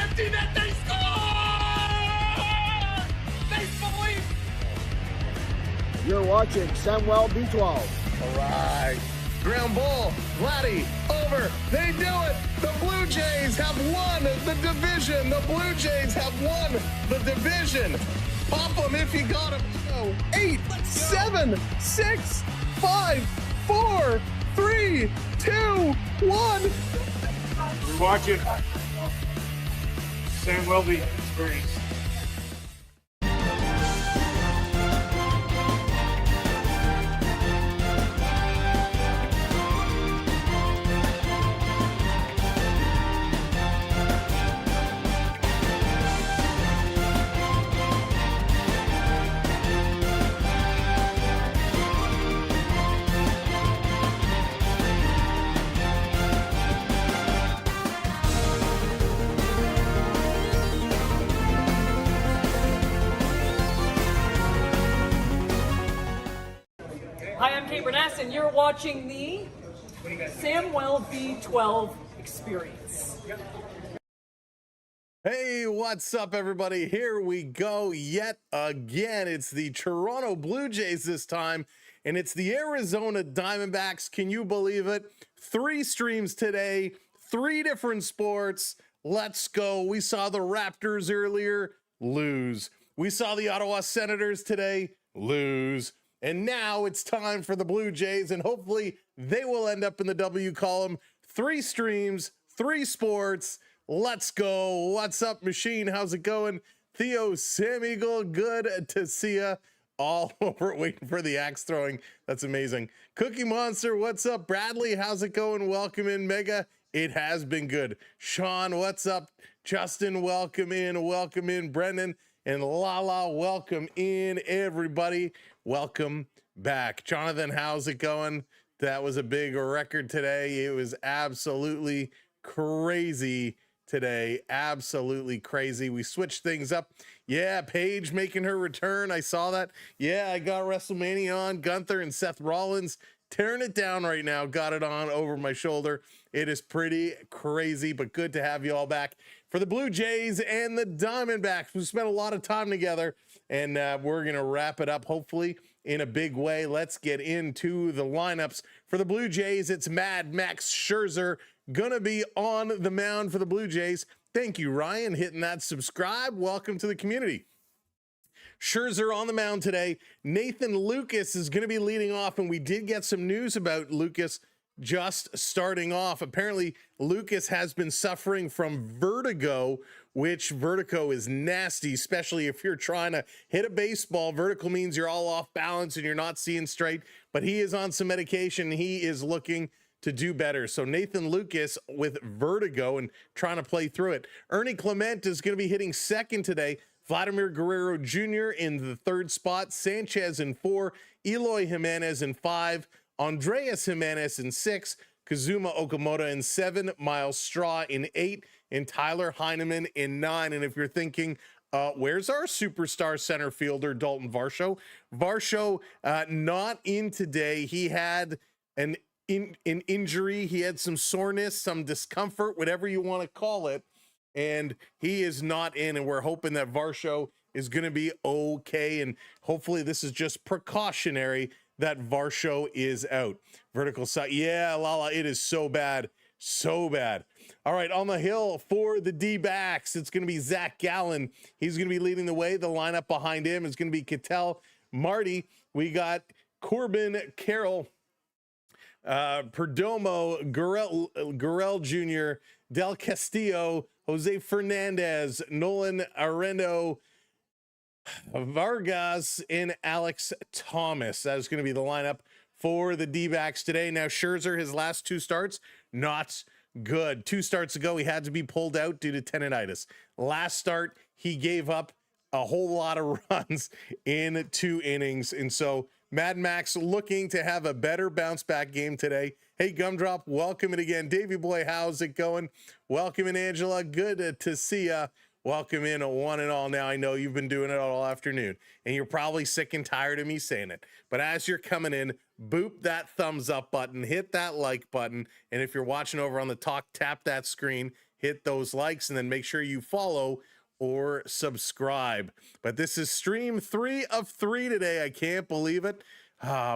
empty net, they score! Make believe! You're watching Samuel B12. All right. Ground ball. Vladdy over. They do it. The Blue Jays have won the division. The Blue Jays have won the division. Pop them if you got them. So 8, 7, 6, 5, 4, 3, 2, 1. You're watching Samuel B Experience. Hi, I'm Kate Burness, and you're watching the Samuel B12 Experience. Hey, what's up, everybody? Here we go yet again. It's the Toronto Blue Jays this time, and it's the Arizona Diamondbacks. Can you believe it? 3 streams today, 3 different sports. Let's go. We saw the Raptors earlier, lose. We saw the Ottawa Senators today, lose. And now it's time for the Blue Jays, and hopefully they will end up in the W column. 3 streams, 3 sports. Let's go. What's up, Machine? How's it going? Theo, Sam Eagle, good to see ya. All over waiting for the axe throwing. That's amazing. Cookie Monster, what's up? Bradley, how's it going? Welcome in. Mega, it has been good. Sean, what's up? Justin, welcome in. Welcome in. Brendan and Lala, welcome in. Everybody, welcome back. Jonathan, how's it going? That was a big record today. It was absolutely crazy today. Absolutely crazy. We switched things up. Yeah, Paige making her return. I saw that. Yeah, I got WrestleMania on. Gunther and Seth Rollins tearing it down right now. Got it on over my shoulder. It is pretty crazy, but good to have you all back for the Blue Jays and the Diamondbacks. We spent a lot of time together, and we're going to wrap it up, hopefully, in a big way. Let's get into the lineups. For the Blue Jays, it's Mad Max Scherzer gonna be on the mound for the Blue Jays. Thank you, Ryan, hitting that subscribe. Welcome to the community. Scherzer on the mound today. Nathan Lucas is going to be leading off, and we did get some news about Lucas just starting off. Apparently, Lucas has been suffering from vertigo, which vertigo is nasty, especially if you're trying to hit a baseball. Vertical means you're all off balance and you're not seeing straight, but he is on some medication. He is looking to do better. So Nathan Lucas with vertigo and trying to play through it. Ernie Clement is going to be hitting second today. Vladimir Guerrero Jr. in the 3rd spot. Sanchez in 4. Eloy Jimenez in 5. Andreas Jimenez in 6. Kazuma Okamoto in 7. Miles Straw in 8. And Tyler Heineman in 9. And if you're thinking, where's our superstar center fielder, Dalton Varsho? Varsho not in today. He had an injury. He had some soreness, some discomfort, whatever you want to call it, and he is not in, and we're hoping that Varsho is going to be okay, and hopefully this is just precautionary that Varsho is out. Vertical side, yeah, Lala, it is so bad, so bad. All right, on the hill for the D-backs, it's going to be Zach Gallen. He's going to be leading the way. The lineup behind him is going to be Cattell, Marty. We got Corbin Carroll, Perdomo, Gurrell Jr., Del Castillo, Jose Fernandez, Nolan Arendo, Vargas, and Alex Thomas. That is going to be the lineup for the D-backs today. Now, Scherzer, his last 2 starts, not good. 2 starts ago, he had to be pulled out due to tendonitis. Last start, he gave up a whole lot of runs in 2 innings, and so Mad Max looking to have a better bounce back game today. Hey, Gumdrop, welcome in again. Davey Boy, how's it going? Welcome in, Angela. Good to see ya. Welcome in, one and all. Now, I know you've been doing it all afternoon, and you're probably sick and tired of me saying it. But as you're coming in, boop that thumbs up button, hit that like button, and if you're watching over on the talk, tap that screen, hit those likes, and then make sure you follow or subscribe. But this is stream 3 of 3 today. I can't believe it.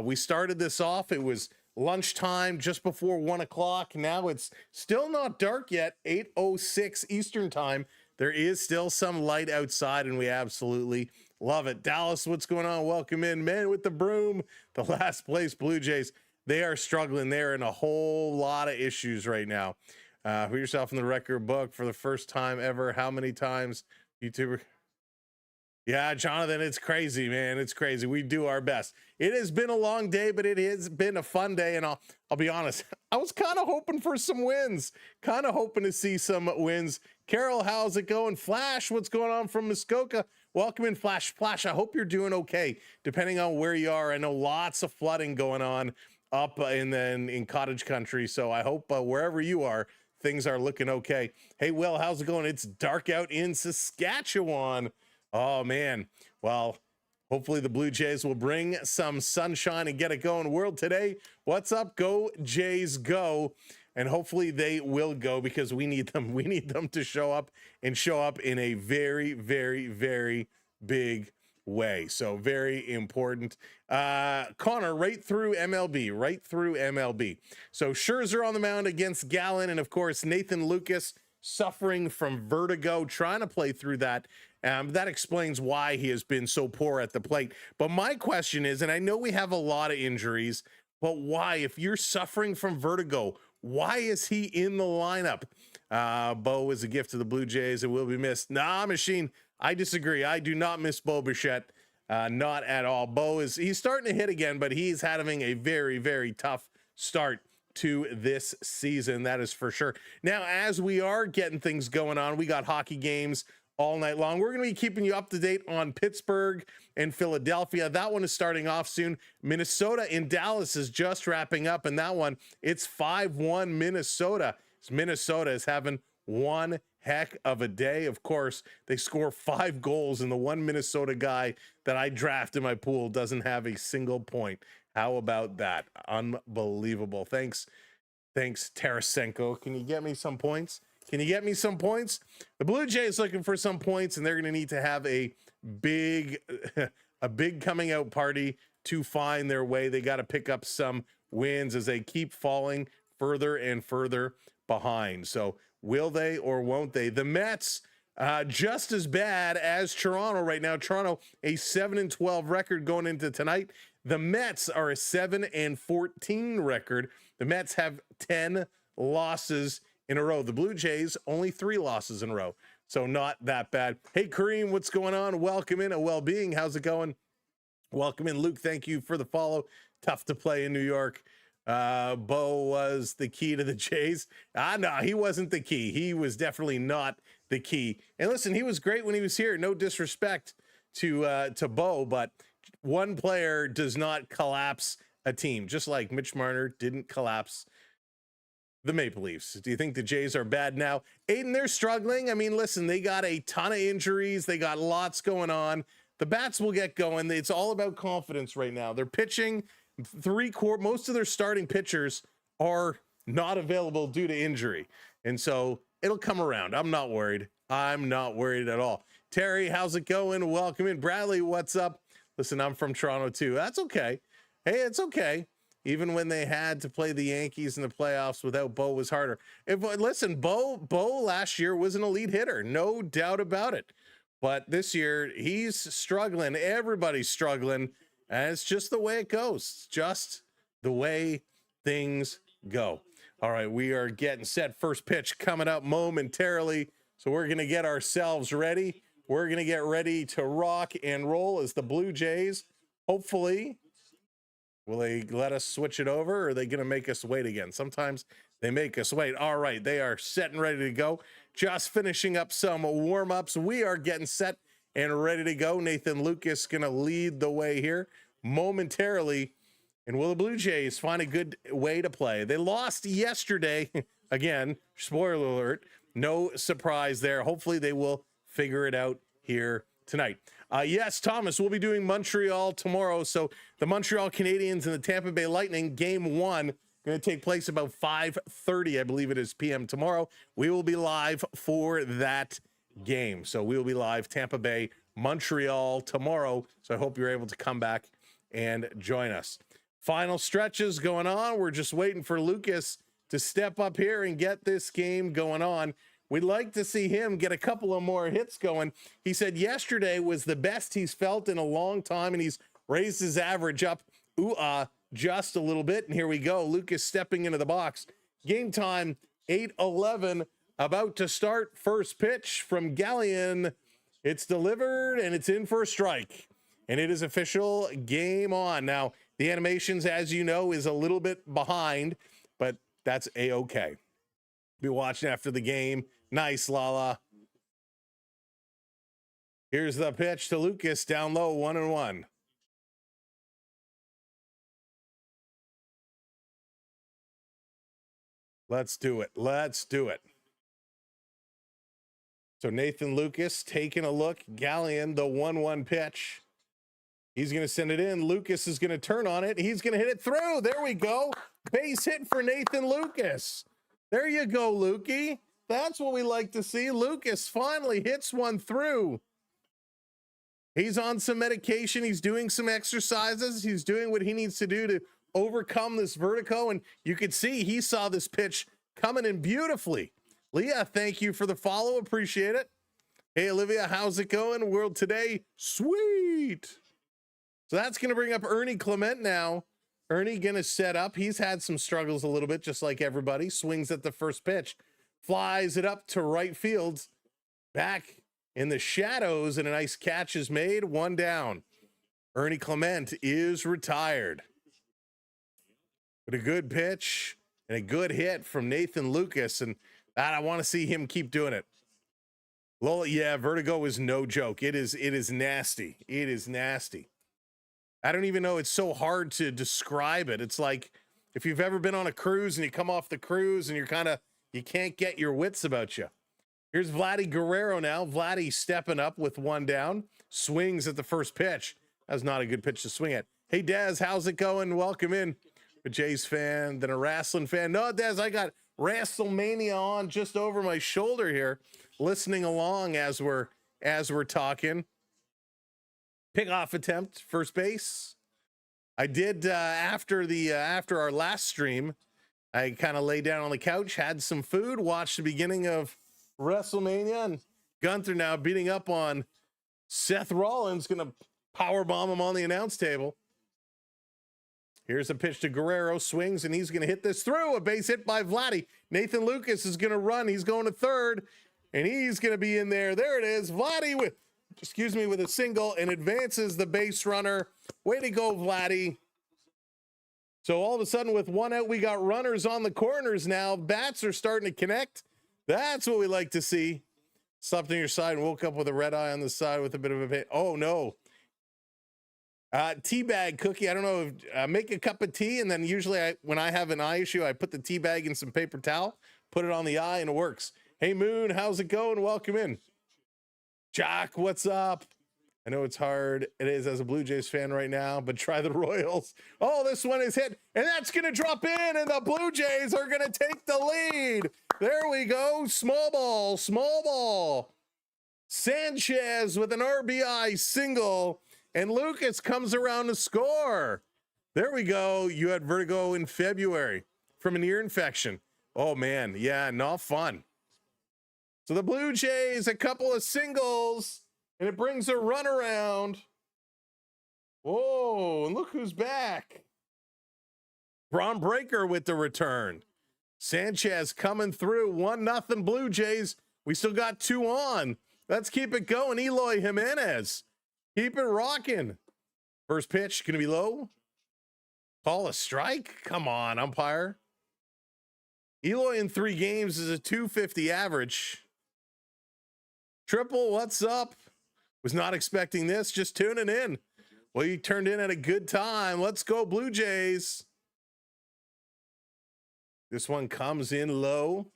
We started this off. It was lunchtime, just before 1 o'clock. Now it's still not dark yet, 8:06 Eastern time. There is still some light outside, and we absolutely love it. Dallas, what's going on? Welcome in. Man with the broom, the last place Blue Jays. They are struggling. They're in a whole lot of issues right now. Put yourself in the record book for the first time ever. How many times, YouTuber? Yeah, Jonathan, it's crazy, man. It's crazy. We do our best. It has been a long day, but it has been a fun day. And I'll be honest, I was kind of hoping for some wins, kind of hoping to see some wins. Carol, how's it going? Flash, what's going on from Muskoka? Welcome in, Flash. Flash, I hope you're doing okay, depending on where you are. I know lots of flooding going on up in cottage country. So I hope wherever you are, things are looking okay. Hey, Will, how's it going? It's dark out in Saskatchewan. Oh, man. Well, hopefully the Blue Jays will bring some sunshine and get it going. World today, what's up? Go Jays, go. And hopefully they will go, because we need them. We need them to show up in a very, very, very big way. So very important. Connor, right through MLB. So Scherzer on the mound against Gallen, and of course Nathan Lucas suffering from vertigo, trying to play through that. That explains why he has been so poor at the plate. But my question is, and I know we have a lot of injuries, but why, if you're suffering from vertigo, why is he in the lineup? Bo is a gift to the Blue Jays and will be missed. Nah, Machine, I disagree. I do not miss Bo Bichette. Not at all. He's starting to hit again, but he's having a very, very tough start to this season. That is for sure. Now, as we are getting things going on, we got hockey games all night long. We're going to be keeping you up to date on Pittsburgh and Philadelphia. That one is starting off soon. Minnesota in Dallas is just wrapping up, and that one, it's 5-1 Minnesota. Minnesota is having one heck of a day. Of course, they score 5 goals, and the one Minnesota guy that I draft in my pool doesn't have a single point. How about that? Unbelievable. Thanks, Tarasenko. Can you get me some points? The Blue Jays looking for some points, and they're going to need to have a big coming out party to find their way. They got to pick up some wins as they keep falling further and further behind. So will they or won't they? The Mets, just as bad as Toronto right now. Toronto, a 7-12 record going into tonight. The Mets are a 7-14 record. The Mets have 10 losses in a row. The Blue Jays, only 3 losses in a row. So not that bad. Hey, Kareem, what's going on? Welcome in. A well-being. How's it going? Welcome in. Luke, thank you for the follow. Tough to play in New York. Bo was the key to the Jays. No, he wasn't the key. He was definitely not the key. And listen, he was great when he was here. No disrespect to Bo, but one player does not collapse a team, just like Mitch Marner didn't collapse the Maple Leafs. Do you think the Jays are bad now? Aiden, they're struggling. I mean, listen, they got a ton of injuries. They got lots going on. The bats will get going. It's all about confidence right now. They're pitching most of their starting pitchers are not available due to injury. And so it'll come around. I'm not worried. I'm not worried at all. Terry, how's it going? Welcome in. Bradley, what's up? Listen, I'm from Toronto too. That's okay. Hey, it's okay. Even when they had to play the Yankees in the playoffs without Bo was harder. Listen, Bo last year was an elite hitter, no doubt about it. But this year he's struggling. Everybody's struggling, and it's just the way it goes. Just the way things go. All right, we are getting set. First pitch coming up momentarily. So we're going to get ourselves ready. We're going to get ready to rock and roll as the Blue Jays, hopefully, will they let us switch it over, or are they going to make us wait again? Sometimes they make us wait. All right, they are set and ready to go. Just finishing up some warm-ups. We are getting set and ready to go. Nathan Lucas going to lead the way here momentarily. And will the Blue Jays find a good way to play? They lost yesterday. Again, spoiler alert, no surprise there. Hopefully they will figure it out here tonight. Yes, Thomas, we'll be doing Montreal tomorrow. So the Montreal Canadiens and the Tampa Bay Lightning, game 1 Going to take place about 5:30, I believe it is, p.m. tomorrow. We will be live for that game. So we will be live Tampa Bay, Montreal tomorrow. So I hope you're able to come back and join us. Final stretches going on. We're just waiting for Lucas to step up here and get this game going on. We'd like to see him get a couple of more hits going. He said yesterday was the best he's felt in a long time, and he's raised his average up just a little bit. And here we go. Lucas stepping into the box. Game time, 8:11, about to start. First pitch from Gallen. It's delivered, and it's in for a strike. And it is official. Game on. Now, the animations, as you know, is a little bit behind, but that's A-okay. Be watching after the game. Nice, Lala. Here's the pitch to Lucas, down low, 1-1. Let's do it. Let's do it. So Nathan Lucas taking a look. Gallen, the 1-1 pitch. He's going to send it in. Lucas is going to turn on it. He's going to hit it through. There we go. Base hit for Nathan Lucas. There you go, Lukey. That's what we like to see. Lucas finally hits one through. He's on some medication. He's doing some exercises. He's doing what he needs to do to overcome this vertigo. And you could see he saw this pitch coming in beautifully. Leah, thank you for the follow. Appreciate it. Hey, Olivia, how's it going? World Today. Sweet. So that's going to bring up Ernie Clement now. Ernie going to set up. He's had some struggles a little bit, just like everybody. Swings at the first pitch. Flies it up to right field. Back in the shadows, and a nice catch is made. One down. Ernie Clement is retired. But a good pitch and a good hit from Nathan Lucas, and that I want to see him keep doing it. Lola, yeah, vertigo is no joke. It is nasty. It is nasty. I don't even know. It's so hard to describe it. It's like if you've ever been on a cruise and you come off the cruise and you can't get your wits about you. Here's Vladdy Guerrero now. Vladdy stepping up with one down. Swings at the first pitch. That was not a good pitch to swing at. Hey, Daz, how's it going? Welcome in. A Jays fan, then a wrestling fan. No, Daz, I got WrestleMania on just over my shoulder here, listening along as we're talking. Pickoff attempt, first base. I did after our last stream. I kind of laid down on the couch, had some food, watched the beginning of WrestleMania, and Gunther now beating up on Seth Rollins, going to powerbomb him on the announce table. Here's a pitch to Guerrero, swings, and he's going to hit this through. A base hit by Vladdy. Nathan Lucas is going to run. He's going to third, and he's going to be in there. There it is. Vladdy with a single and advances the base runner. Way to go, Vladdy. So all of a sudden with one out, we got runners on the corners now. Bats are starting to connect. That's what we like to see. Slept on your side and woke up with a red eye on the side with a bit of a pain. Oh, no. Tea bag cookie. I don't know if make a cup of tea, and then usually when I have an eye issue, I put the tea bag in some paper towel, put it on the eye, and it works. Hey, Moon, how's it going? Welcome in. Jack, what's up? I know it's hard. It is as a Blue Jays fan right now, but try the Royals. Oh, this one is hit, and that's going to drop in, and the Blue Jays are going to take the lead. There we go. Small ball, small ball. Sanchez with an RBI single, and Lucas comes around to score. There we go. You had vertigo in February from an ear infection. Oh, man. Yeah, not fun. So the Blue Jays, a couple of singles, and it brings a run around. Whoa, and look who's back. Braun Breaker with the return. Sanchez coming through. 1-0 Blue Jays. We still got two on. Let's keep it going. Eloy Jimenez. Keep it rocking. First pitch going to be low. Call a strike. Come on, umpire. Eloy in 3 games is a .250 average. Triple, what's up? Was not expecting this. Just tuning in. Well, you turned in at a good time. Let's go, Blue Jays. This one comes in low.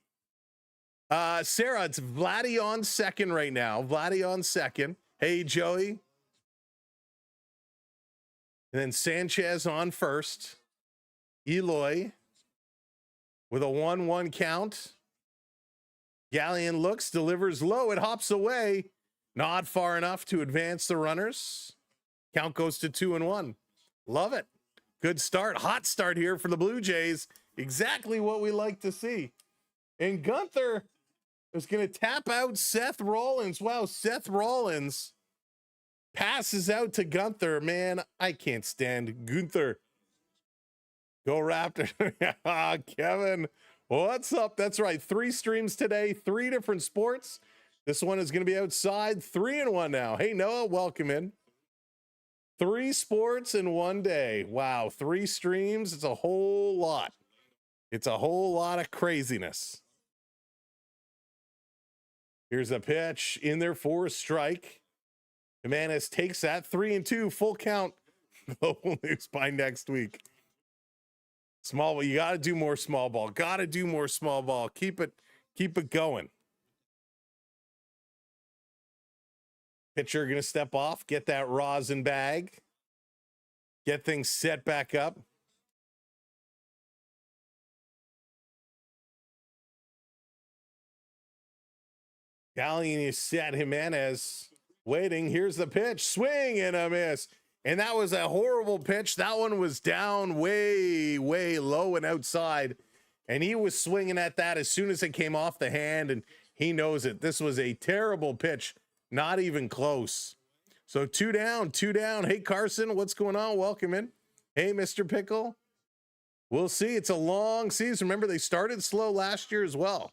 Sarah, it's Vladdy on second right now. Vladdy on second. Hey, Joey. And then Sanchez on first. Eloy. with a 1-1 count. Gallen looks, delivers low. It hops away. Not far enough to advance the runners. Count goes to 2-1. Love it. Good start. Hot start here for the Blue Jays. Exactly what we like to see. And Gunther is going to tap out Seth Rollins. Wow, Seth Rollins passes out to Gunther. Man, I can't stand Gunther. Go Raptors. Kevin, what's up? That's right. 3 streams today, 3 different sports. This one is going to be outside, 3-1 now. Hey, Noah, welcome in. 3 sports in one day. Wow, 3 streams. It's a whole lot. It's a whole lot of craziness. Here's a pitch in there for a strike. Jimenez takes that 3-2, full count. Global news by next week. Small ball, you got to do more small ball. Got to do more small ball. Keep it going. Pitcher going to step off, get that rosin bag, get things set back up. Gallen is set. Jimenez waiting. Here's the pitch. Swing and a miss. And that was a horrible pitch. That one was down way, way low and outside. And he was swinging at that as soon as it came off the hand, and he knows it. This was a terrible pitch. Not even close. So 2 down, 2 down. Hey, Carson, what's going on? Welcome in. Hey, Mr. Pickle. We'll see. It's a long season. Remember, they started slow last year as well.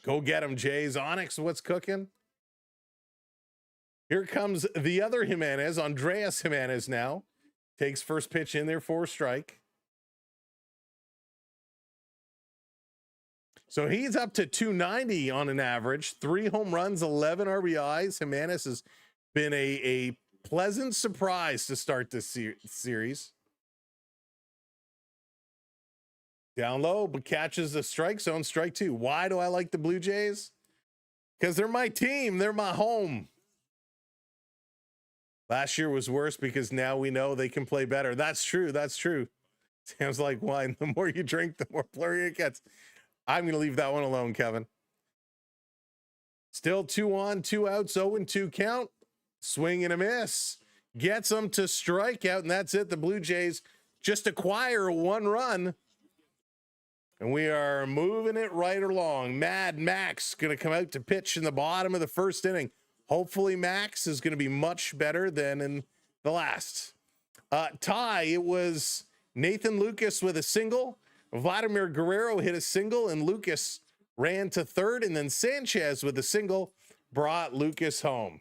Go get him, Jays. Onyx, what's cooking? Here comes the other Jimenez, Andreas Jimenez now. Takes first pitch in there for a strike. So he's up to 290 on an average. 3 home runs, 11 RBIs. Jimenez has been a pleasant surprise to start this series. Down low, but catches the strike zone, strike 2. Why do I like the Blue Jays? Because they're my team. They're my home. Last year was worse because now we know they can play better. That's true. That's true. Sounds like wine. The more you drink, the more blurry it gets. I'm going to leave that one alone, Kevin. Still 2 on, 2 outs, 0-2 count. Swing and a miss. Gets them to strike out, and that's it. The Blue Jays just acquire 1 run. And we are moving it right along. Mad Max going to come out to pitch in the bottom of the first inning. Hopefully Max is going to be much better than in the last. Tie, it was Nathan Lucas with a single. Vladimir Guerrero hit a single, and Lucas ran to third. And then Sanchez with a single brought Lucas home.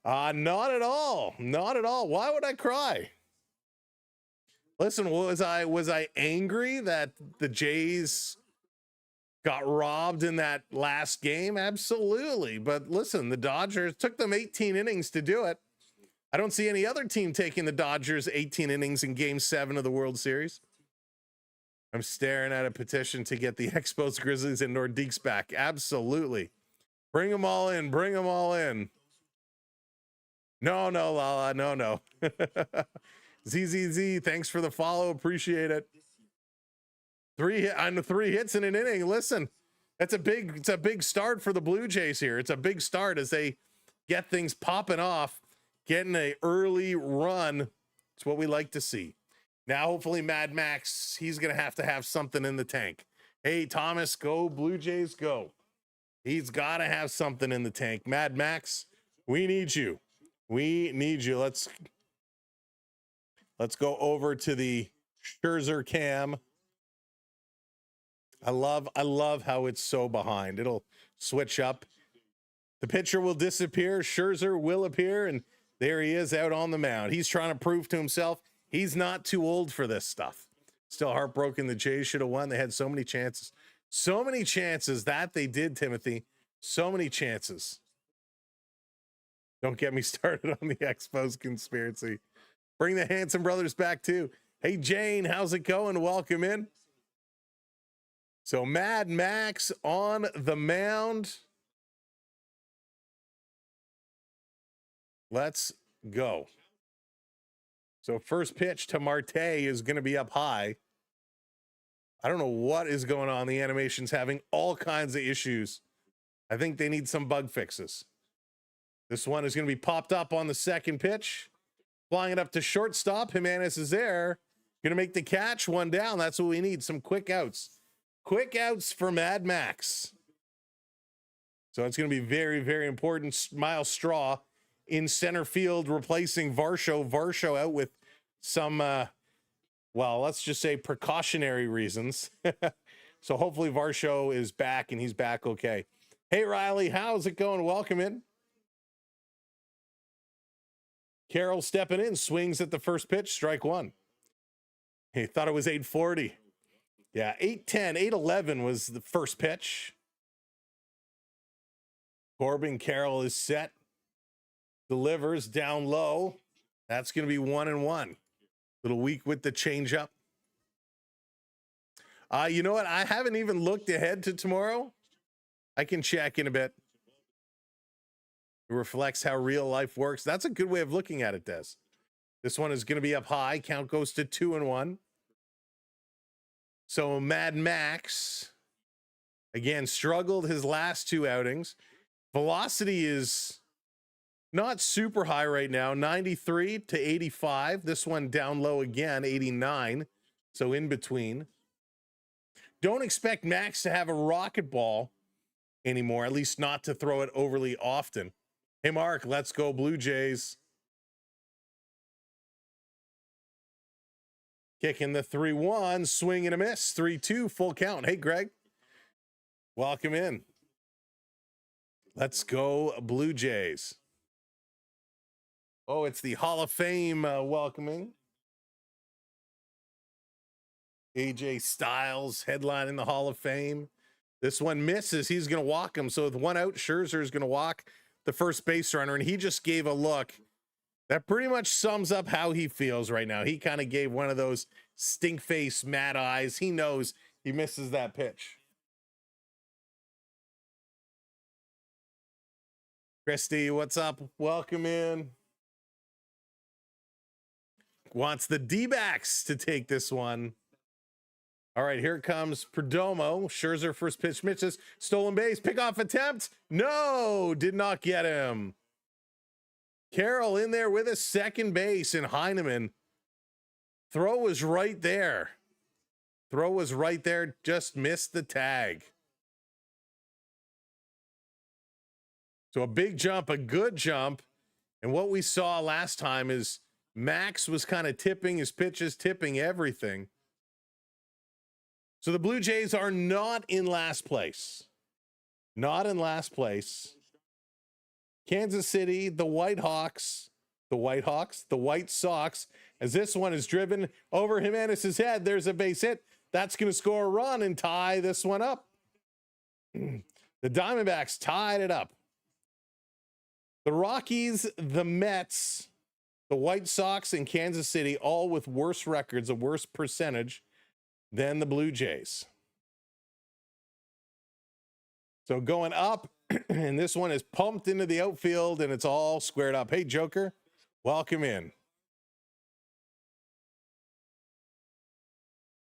Not at all. Not at all. Why would I cry? Listen, was I angry that the Jays got robbed in that last game? Absolutely. But listen, the Dodgers took them 18 innings to do it. I don't see any other team taking the Dodgers 18 innings in Game 7 of the World Series. I'm staring at a petition to get the Expos, Grizzlies, and Nordiques back. Absolutely. Bring them all in. Bring them all in. No, Lala. No. ZZZ, thanks for the follow. Appreciate it. 3 hits in an inning. Listen, it's a big start for the Blue Jays here. It's a big start as they get things popping off, getting an early run. It's what we like to see. Now, hopefully, Mad Max, he's going to have something in the tank. Hey, Thomas, go Blue Jays, go. He's got to have something in the tank. Mad Max, we need you. We need you. Let's go over to the Scherzer cam. I love how it's so behind. It'll switch up. The pitcher will disappear. Scherzer will appear, and there he is out on the mound. He's trying to prove to himself he's not too old for this stuff. Still heartbroken. The Jays should have won. They had so many chances. So many chances that they did, Timothy. So many chances. Don't get me started on the Expos conspiracy. Bring the Hanson brothers back too. Hey, Jane, how's it going? Welcome in. So Mad Max on the mound. Let's go. So first pitch to Marte is going to be up high. I don't know what is going on. The animation's having all kinds of issues. I think they need some bug fixes. This one is going to be popped up on the second pitch. Flying it up to shortstop. Jimenez is there. Going to make the catch. One down. That's what we need. Some quick outs. Quick outs for Mad Max. So it's going to be very, very important. Miles Straw in center field replacing Varsho. Varsho out with some, well, let's just say precautionary reasons. So hopefully Varsho is back and he's back okay. Hey, Riley, how's it going? Welcome in. Carroll stepping in, swings at the first pitch, strike one. He thought it was 840. Yeah, 810, 811 was the first pitch. Corbin Carroll is set. Delivers down low. That's going to be 1-1. Little weak with the changeup. You know what? I haven't even looked ahead to tomorrow. I can check in a bit. It reflects how real life works. That's a good way of looking at it, Des. This one is going to be up high. Count goes to 2-1. So Mad Max, again, struggled his last two outings. Velocity is not super high right now, 93 to 85. This one down low again, 89. So in between. Don't expect Max to have a rocket ball anymore, at least not to throw it overly often. Hey, Mark, let's go Blue Jays. Kicking the 3-1, swing and a miss, 3-2, full count. Hey, Greg, welcome in. Let's go Blue Jays. Oh, it's the Hall of Fame welcoming. AJ Styles headlining the Hall of Fame. This one misses. He's going to walk him. So with one out, Scherzer is going to walk the first base runner, and he just gave a look that pretty much sums up how he feels right now. He kind of gave one of those stink face mad eyes. He knows he misses that pitch. Christy, what's up? Welcome in. Wants the D-backs to take this one. All right, here comes Perdomo. Scherzer first pitch misses. Stolen base. Pickoff attempt. No, did not get him. Carroll in there with a second base, and Heineman. Throw was right there. Throw was right there. Just missed the tag. So a big jump, a good jump. And what we saw last time is Max was kind of tipping his pitches, tipping everything. So the Blue Jays are not in last place. Not in last place. Kansas City, the White Sox, as this one is driven over Jimenez's head. There's a base hit. That's going to score a run and tie this one up. The Diamondbacks tied it up. The Rockies, the Mets, the White Sox, and Kansas City, all with worse records, a worse percentage than the Blue Jays. So going up, and this one is pumped into the outfield, and it's all squared up. Hey, Joker, welcome in.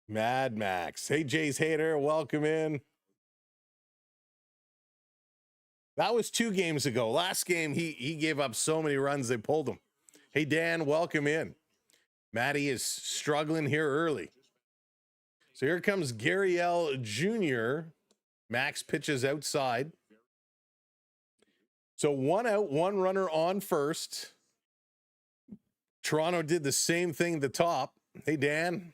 Mad Max. Hey, Jays hater, welcome in. That was 2 games ago. Last game, he gave up so many runs, they pulled him. Hey, Dan, welcome in. Matty is struggling here early. So here comes Gary L. Jr. Max pitches outside. So 1 out, 1 runner on first. Toronto did the same thing at the top. Hey, Dan.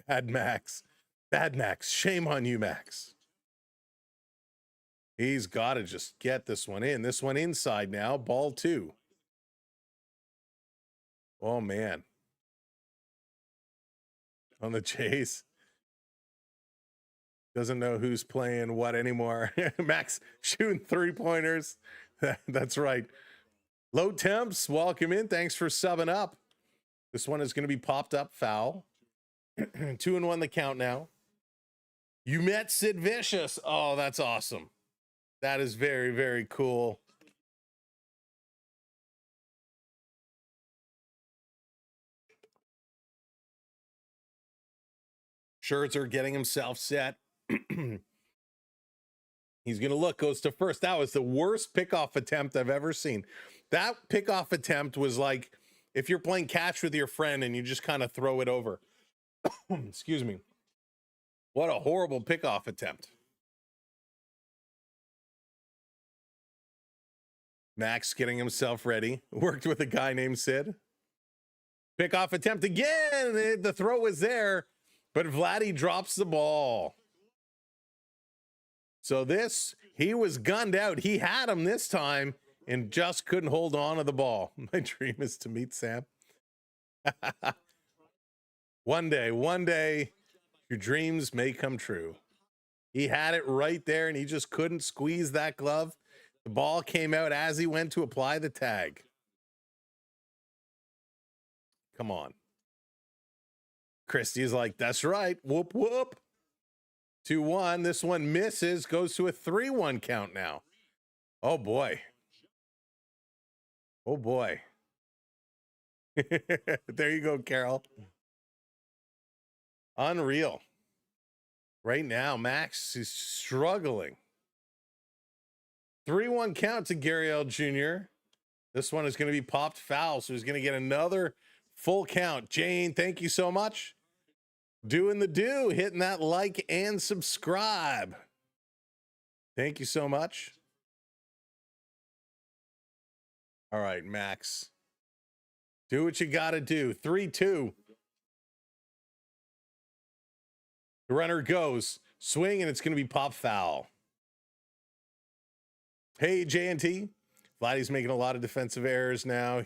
Bad Max. Bad Max. Shame on you, Max. He's got to just get this one in. This one inside now. Ball 2. Oh, man. On the Jays. Doesn't know who's playing what anymore. Max shooting 3-pointers. That's right. Low Temps, welcome in. Thanks for subbing up. This one is going to be popped up foul. 2-1 the count now. You met Sid Vicious. Oh, that's awesome. That is very, very cool. Scherzer getting himself set. He's going to look, goes to first. That was the worst pickoff attempt I've ever seen. That pickoff attempt was like if you're playing catch with your friend and you just kind of throw it over. Excuse me. What a horrible pickoff attempt. Max getting himself ready. Worked with a guy named Sid. Pickoff attempt again. The throw was there, but Vladdy drops the ball. So this, he was gunned out. He had him this time and just couldn't hold on to the ball. My dream is to meet Sam. One day, your dreams may come true. He had it right there, and he just couldn't squeeze that glove. The ball came out as he went to apply the tag. Come on. Christie's like, that's right. Whoop, whoop. 2-1. This one misses, goes to a 3-1 count now. Oh, boy. Oh, boy. There you go, Carol. Unreal. Right now, Max is struggling. 3-1 count to Gary L. Jr. This one is going to be popped foul, so he's going to get another full count. Jane, thank you so much. Doing the do, hitting that like and subscribe. Thank you so much. All right, Max. Do what you got to do. 3-2. The runner goes. Swing, and it's going to be pop foul. Hey, JNT. Vladdy's making a lot of defensive errors now.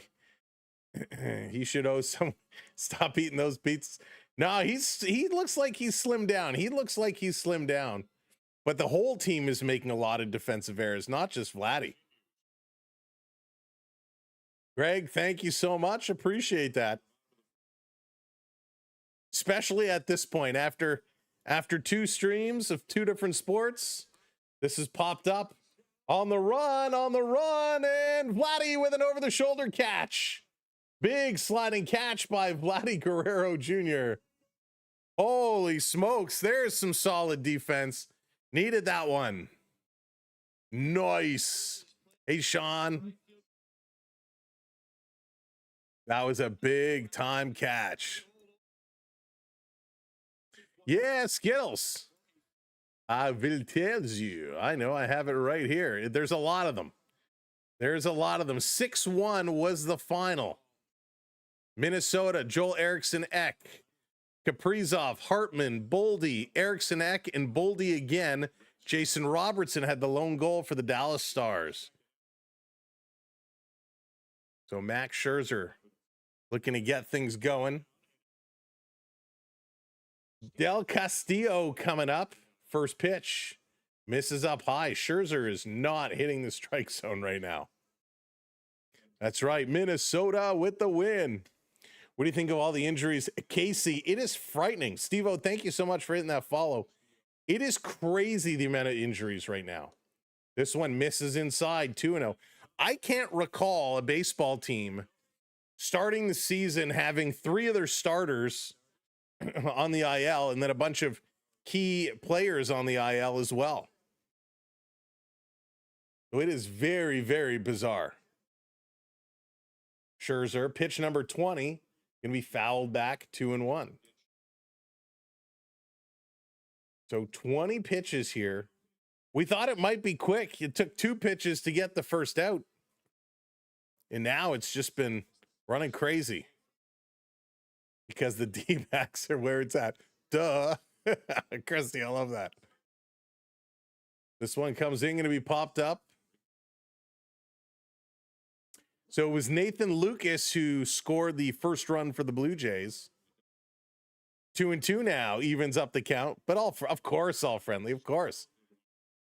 He should owe some. Stop eating those pizzas. No, he looks like he's slimmed down. He looks like he's slimmed down. But the whole team is making a lot of defensive errors, not just Vladdy. Greg, thank you so much. Appreciate that. Especially at this point, after 2 streams of 2 different sports, this has popped up. On the run, and Vladdy with an over-the-shoulder catch. Big sliding catch by Vladdy Guerrero Jr. Holy smokes, there's some solid defense. Needed that one. Nice. Hey, Sean. That was a big time catch. Yeah, Skittles. I will tell you. I know, I have it right here. There's a lot of them. 6-1 was the final. Minnesota, Joel Eriksson Ek. Kaprizov, Hartman, Boldy, Eriksson Ek, and Boldy again. Jason Robertson had the lone goal for the Dallas Stars. So Max Scherzer looking to get things going. Del Castillo coming up. First pitch. Misses up high. Scherzer is not hitting the strike zone right now. That's right. Minnesota with the win. What do you think of all the injuries? Casey, it is frightening. Steve-O, thank you so much for hitting that follow. It is crazy the amount of injuries right now. This one misses inside 2-0. I can't recall a baseball team starting the season having 3 of their starters on the IL and then a bunch of key players on the IL as well. So it is very, very bizarre. Scherzer, pitch number 20, going to be fouled back 2-1. So 20 pitches here. We thought it might be quick. It took 2 pitches to get the first out. And now it's just been running crazy because the D-backs are where it's at. Duh. Christy, I love that. This one comes in, going to be popped up. So it was Nathan Lucas who scored the first run for the Blue Jays. 2-2 now, evens up the count, but of course, all friendly, of course.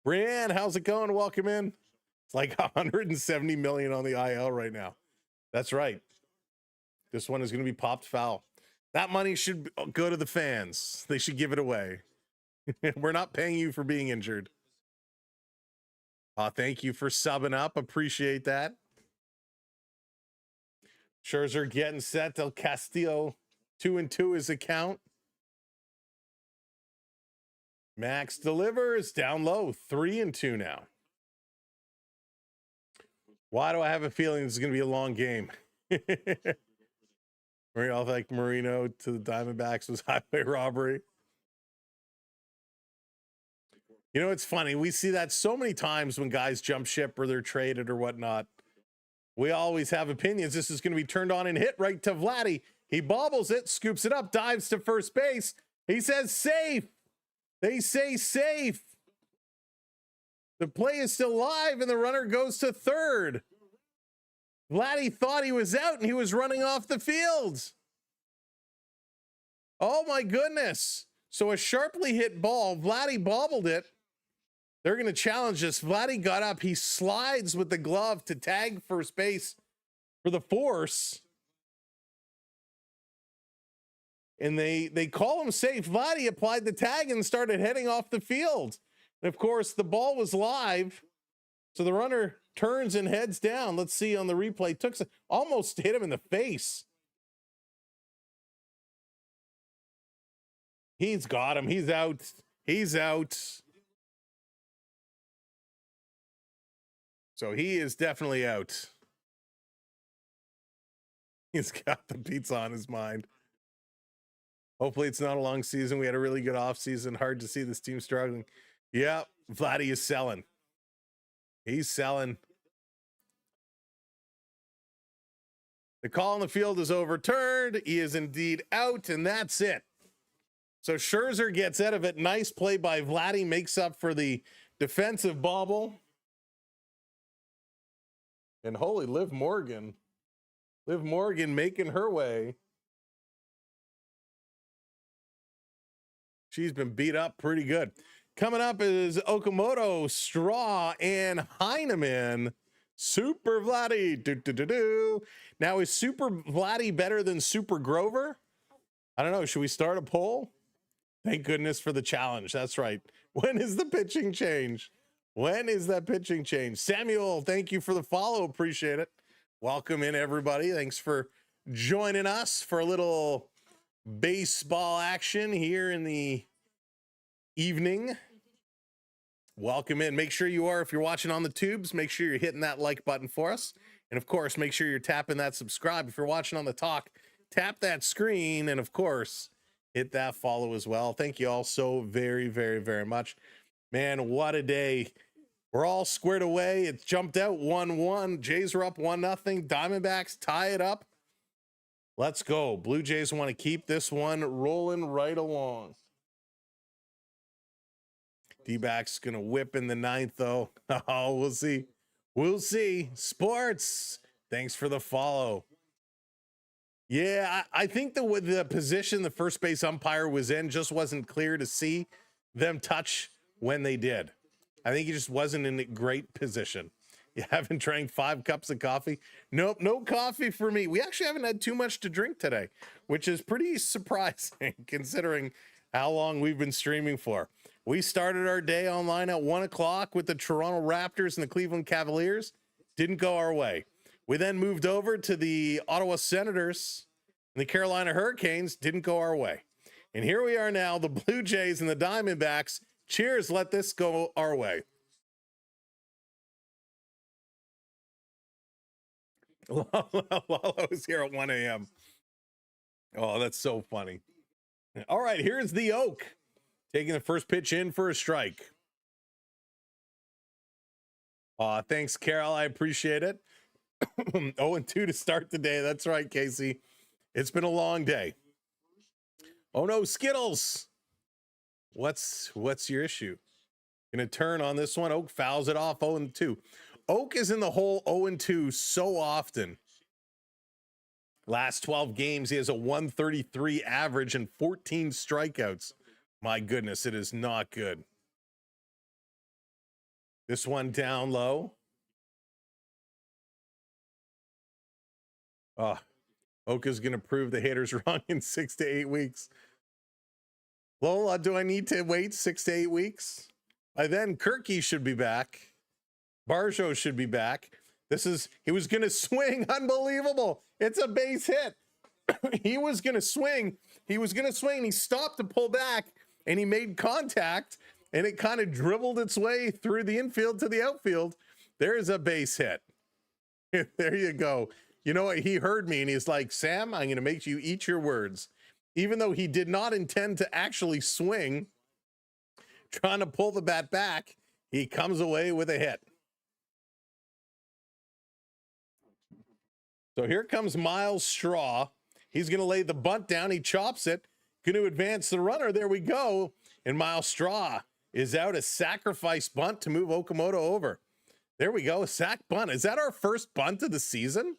Brianne, how's it going? Welcome in. It's like 170 million on the IL right now. That's right. This one is going to be popped foul. That money should go to the fans. They should give it away. We're not paying you for being injured. Thank you for subbing up. Appreciate that. Scherzer getting set. Del Castillo 2-2 is a count. Max delivers down low, 3-2 now. Why do I have a feeling this is going to be a long game? Marino, like Marino to the Diamondbacks was highway robbery. You know, it's funny. We see that so many times when guys jump ship or they're traded or whatnot. We always have opinions. This is going to be turned on and hit right to Vladdy. He bobbles it, scoops it up, dives to first base. He says safe. They say safe. The play is still live and the runner goes to third. Vladdy thought he was out and he was running off the field. Oh my goodness. So a sharply hit ball, Vladdy bobbled it. They're going to challenge this. Vladdy got up. He slides with the glove to tag first base for the force. And they call him safe. Vladdy applied the tag and started heading off the field. And of course, the ball was live. So the runner turns and heads down. Let's see on the replay. Almost hit him in the face. He's got him. He's out. He's out. So he is definitely out. He's got the pizza on his mind. Hopefully it's not a long season. We had a really good off season. Hard to see this team struggling. Yeah, Vladdy is selling. He's selling. The call on the field is overturned. He is indeed out, and that's it. So Scherzer gets out of it. Nice play by Vladdy. Makes up for the defensive bobble. And holy, Liv Morgan. Liv Morgan making her way. She's been beat up pretty good. Coming up is Okamoto, Straw, and Heineman. Super Vladdy. Now, is Super Vladdy better than Super Grover? I don't know. Should we start a poll? Thank goodness for the challenge. That's right. When is the pitching change? When is that pitching change? Samuel, thank you for the follow. Appreciate it. Welcome in, everybody. Thanks for joining us for a little baseball action here in the evening. Welcome in. Make sure you are, if you're watching on the tubes, make sure you're hitting that like button for us. And of course, make sure you're tapping that subscribe. If you're watching on the talk, tap that screen. And of course, hit that follow as well. Thank you all so very, very, very much. Man, what a day. We're all squared away. It's jumped out 1-1. Jays are up 1-0. Diamondbacks tie it up. Let's go. Blue Jays want to keep this one rolling right along. D-backs going to whip in the ninth, though. Oh, we'll see. We'll see. Sports. Thanks for the follow. Yeah, I think that with the position the first base umpire was in just wasn't clear to see them touch when they did. I think he just wasn't in a great position. You haven't drank 5 cups of coffee? Nope, no coffee for me. We actually haven't had too much to drink today, which is pretty surprising considering how long we've been streaming for. We started our day online at 1 o'clock with the Toronto Raptors and the Cleveland Cavaliers. Didn't go our way. We then moved over to the Ottawa Senators and the Carolina Hurricanes. Didn't go our way. And here we are now, the Blue Jays and the Diamondbacks. Cheers, let this go our way. Lalo is here at 1 a.m. Oh, that's so funny. All right, here's the Oak. Taking the first pitch in for a strike. Thanks, Carol. I appreciate it. 0-2 to start the day. That's right, Casey. It's been a long day. Oh, no, Skittles. What's your issue? Gonna turn on this one. Oak fouls it off 0-2. Oak is in the hole 0-2 so often. Last 12 games, he has a 133 average and 14 strikeouts. My goodness, it is not good. This one down low. Oak is going to prove the haters wrong in 6 to 8 weeks. Lola, do I need to wait 6 to 8 weeks? By then, Kirky should be back. Barjo should be back. He was going to swing. Unbelievable. It's a base hit. He was going to swing. He stopped to pull back, and he made contact. and it kind of dribbled its way through the infield to the outfield. There's a base hit. There you go. You know what? He heard me and he's like, Sam, I'm going to make you eat your words. Even though he did not intend to actually swing, trying to pull the bat back, he comes away with a hit. So here comes Miles Straw. He's going to lay the bunt down. He chops it. Going to advance the runner. There we go. And Miles Straw is out a sacrifice bunt to move Okamoto over. There we go. A sack bunt. Is that our first bunt of the season?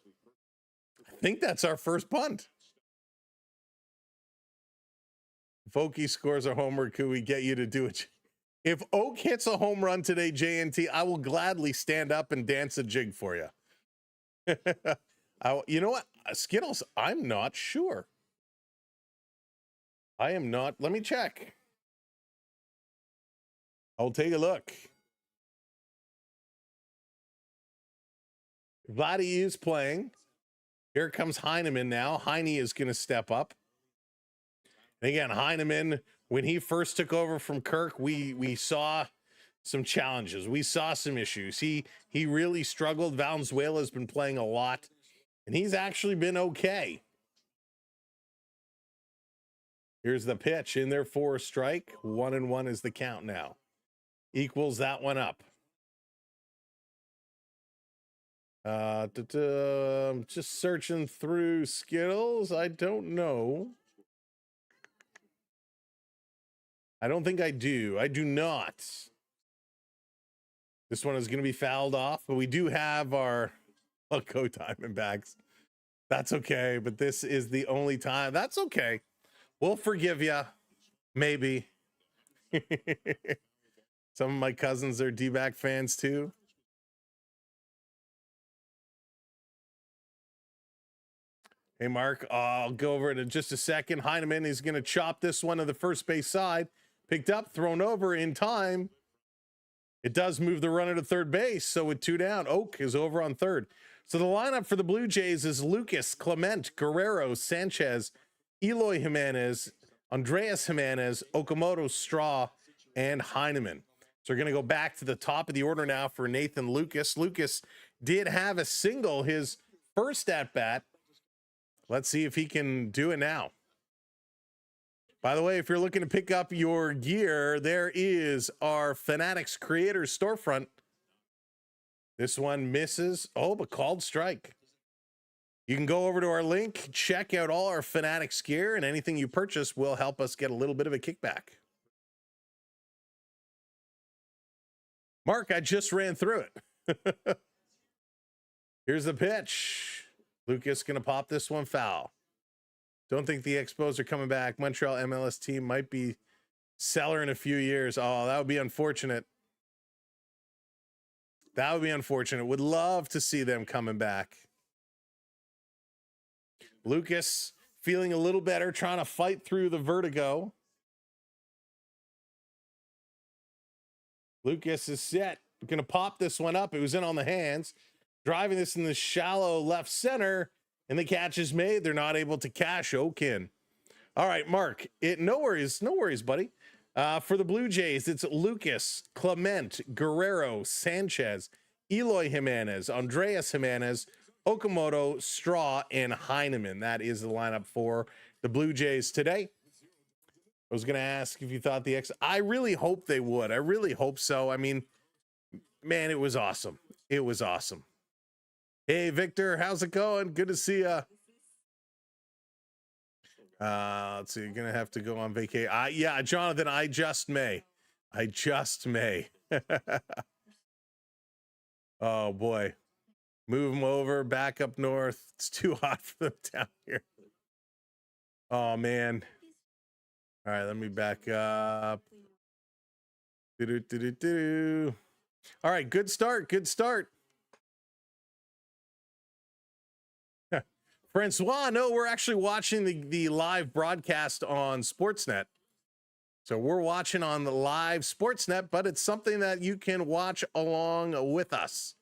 I think that's our first bunt. If Okie scores a homer, could we get you to do it? If Oak hits a home run today, JNT, I will gladly stand up and dance a jig for you. You know what? Skittles, I'm not sure. I am not. Let me check. I'll take a look. Vladdy is playing. Here comes Heineman now. Heine is going to step up. And again, Heineman, when he first took over from Kirk, we saw some challenges. We saw some issues. He really struggled. Valenzuela's been playing a lot, and he's actually been okay. Here's the pitch in there for a strike. 1-1 is the count now. Equals that one up. Just searching through Skittles. I don't know. I don't think I do. I do not. This one is going to be fouled off, but we do have our go Diamondbacks. That's okay, but this is the only time. That's okay. We'll forgive you. Maybe. Some of my cousins are D-back fans too. Hey, Mark, I'll go over it in just a second. Heineman is going to chop this one to the first base side. Picked up, thrown over in time. It does move the runner to third base. So with 2 down, Oak is over on third. So the lineup for the Blue Jays is Lucas, Clement, Guerrero, Sanchez, Eloy Jimenez, Andreas Jimenez, Okamoto, Straw, and Heineman. So we're going to go back to the top of the order now for Nathan Lucas. Lucas did have a single his first at-bat. Let's see if he can do it now. By the way, if you're looking to pick up your gear, there is our Fanatics Creators storefront. This one misses. Oh, but called strike. You can go over to our link, check out all our Fanatics gear, and anything you purchase will help us get a little bit of a kickback. Mark, I just ran through it. Here's the pitch. Lucas going to pop this one foul. Don't think the Expos are coming back. Montreal MLS team might be seller in a few years. Oh, that would be unfortunate. That would be unfortunate. Would love to see them coming back. Lucas feeling a little better, trying to fight through the vertigo. Lucas is set. Going to pop this one up. It was in on the hands. Driving this in the shallow left center. And the catch is made. They're not able to cash Okin. All right, Mark. No worries, buddy. For the Blue Jays, it's Lucas, Clement, Guerrero, Sanchez, Eloy Jimenez, Andreas Jimenez, Okamoto, Straw, and Heineman. That is the lineup for the Blue Jays today. I was going to ask if you thought I really hope they would. I really hope so. I mean, man, it was awesome. It was awesome. Hey, Victor, how's it going? Good to see you. Let's see. You're going to have to go on vacation. Yeah, Jonathan, I just may. Oh, boy. Move them over, back up north. It's too hot for them down here. Oh, man. All right, let me back up. All right, good start. Francois, no, we're actually watching the live broadcast on Sportsnet. So we're watching on the live Sportsnet, but it's something that you can watch along with us.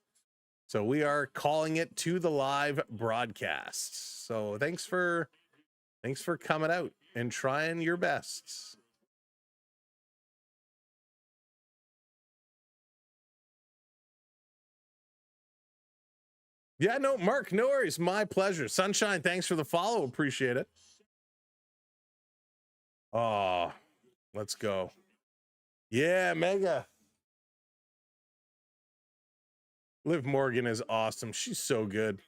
So we are calling it to the live broadcast. So thanks for coming out and trying your best. Yeah, no, Mark, no worries. My pleasure. Sunshine, thanks for the follow. Appreciate it. Oh, let's go. Yeah, Mega. Liv Morgan is awesome. She's so good.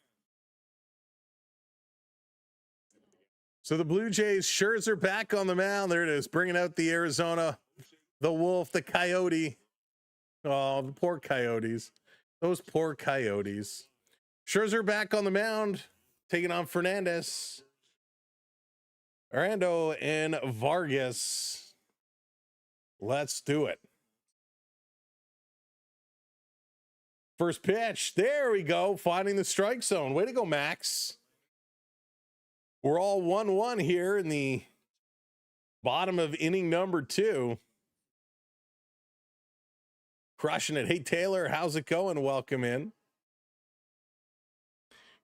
So the Blue Jays, Scherzer back on the mound. There it is, bringing out the Arizona, the Wolf, the Coyote. Oh, the poor Coyotes. Those poor Coyotes. Scherzer back on the mound, taking on Fernandez. Arando and Vargas. Let's do it. First pitch. There we go. Finding the strike zone. Way to go, Max. We're all 1-1 here in the bottom of inning number 2. Crushing it. Hey, Taylor, how's it going? Welcome in.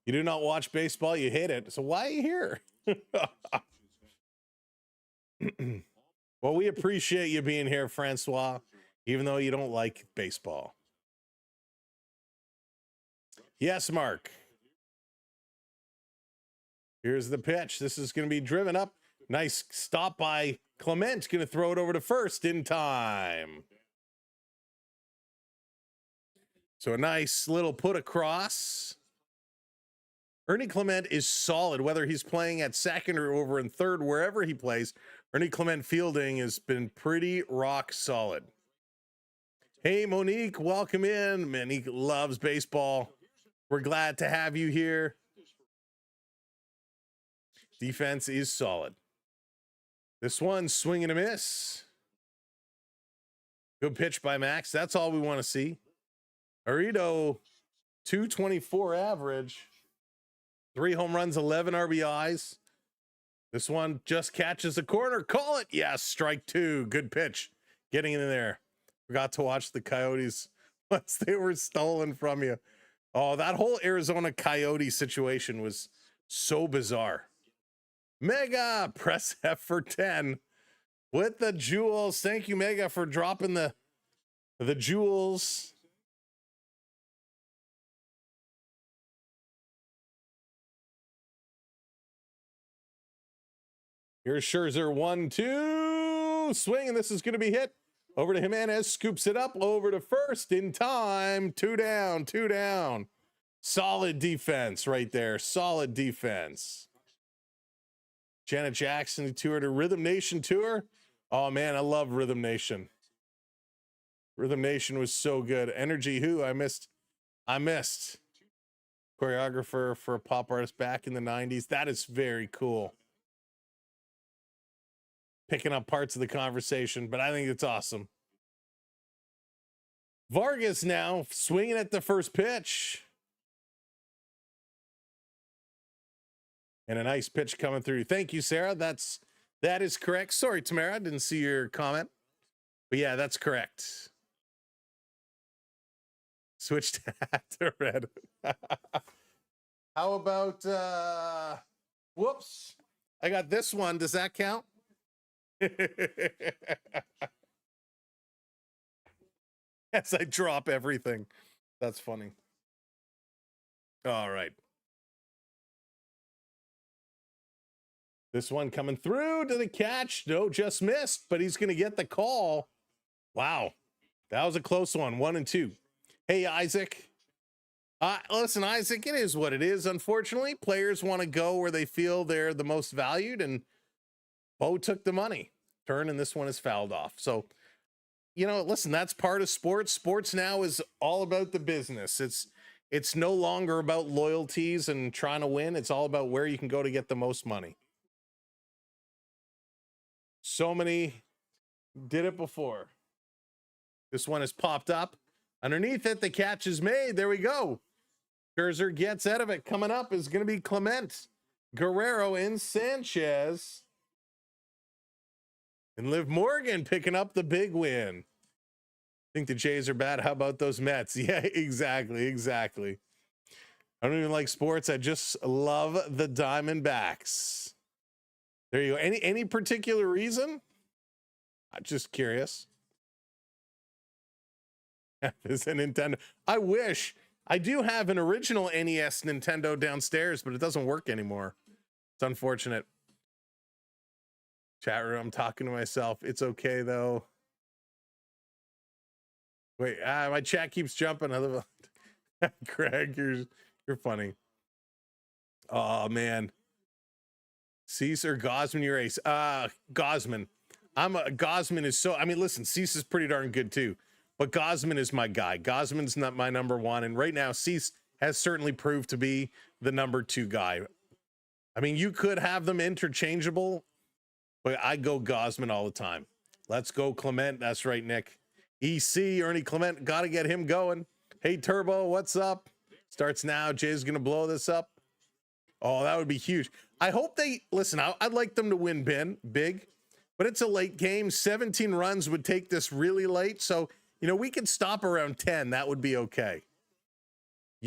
You do not watch baseball, you hate it. So why are you here? Well, we appreciate you being here, Francois, even though you don't like baseball. Yes, Mark. Here's the pitch. This is going to be driven up. Nice stop by Clement. Going to throw it over to first in time. So a nice little put across. Ernie Clement is solid, whether he's playing at second or over in third, wherever he plays. Ernie Clement fielding has been pretty rock solid. Hey, Monique, welcome in. Monique loves baseball. We're glad to have you here. Defense is solid. This one, swing and a miss. Good pitch by Max. That's all we want to see. Arito, 224 average. 3 home runs, 11 RBIs. This one just catches the corner. Call it. Yes, strike 2. Good pitch. Getting in there. Forgot to watch the Coyotes once they were stolen from you. Oh, that whole Arizona Coyote situation was so bizarre. Mega, press F for 10 with the jewels. Thank you, Mega, for dropping the jewels. Here's Scherzer, 1-2, swing, and this is going to be hit. Over to Jimenez, scoops it up, over to first in time. 2 down, 2 down. Solid defense right there, solid defense. Janet Jackson tour to Rhythm Nation tour. Oh, man, I love Rhythm Nation. Rhythm Nation was so good. Energy, who I missed. Choreographer for a pop artist back in the 90s. That is very cool. Picking up parts of the conversation, but I think it's awesome. Vargas now swinging at the first pitch. And a nice pitch coming through. Thank you, Sarah. That is correct. Sorry, Tamara, I didn't see your comment. But yeah, that's correct. Switched to red. How about whoops. I got this one. Does that count? Yes, I drop everything. That's funny. All right. This one coming through to the catch. No, just missed, but he's going to get the call. Wow. That was a close one. 1-2. Hey, Isaac. Listen, Isaac, it is what it is. Unfortunately, players want to go where they feel they're the most valued, and Bo took the money. Turn, and this one is fouled off. So, you know, listen, that's part of sports. Sports now is all about the business. It's no longer about loyalties and trying to win. It's all about where you can go to get the most money. So many did it before. This one has popped up. Underneath it, the catch is made. There we go. Scherzer gets out of it. Coming up is going to be Clement, Guerrero, and Sanchez. And Liv Morgan picking up the big win. Think the Jays are bad. How about those Mets? Yeah, exactly. I don't even like sports. I just love the Diamondbacks. There you go. Any particular reason? I'm just curious. Is a Nintendo. I wish I do have an original NES Nintendo downstairs, but it doesn't work anymore. It's unfortunate. Chat room, I'm talking to myself. It's okay though. Wait, my chat keeps jumping. Craig, you're funny. Oh man. Cease or Gosman, your ace. Gosman. Gosman is so, I mean, listen, Cease is pretty darn good too, but Gosman is my guy. Gosman's not my number one. And right now, Cease has certainly proved to be the number 2 guy. I mean, you could have them interchangeable, but I go Gosman all the time. Let's go Clement. That's right, Nick. EC, Ernie Clement, got to get him going. Hey, Turbo, what's up? Starts now. Jay's going to blow this up. Oh, that would be huge. I hope they, listen, I'd like them to win big, but it's a late game. 17 runs would take this really late. So, you know, we could stop around 10. That would be okay.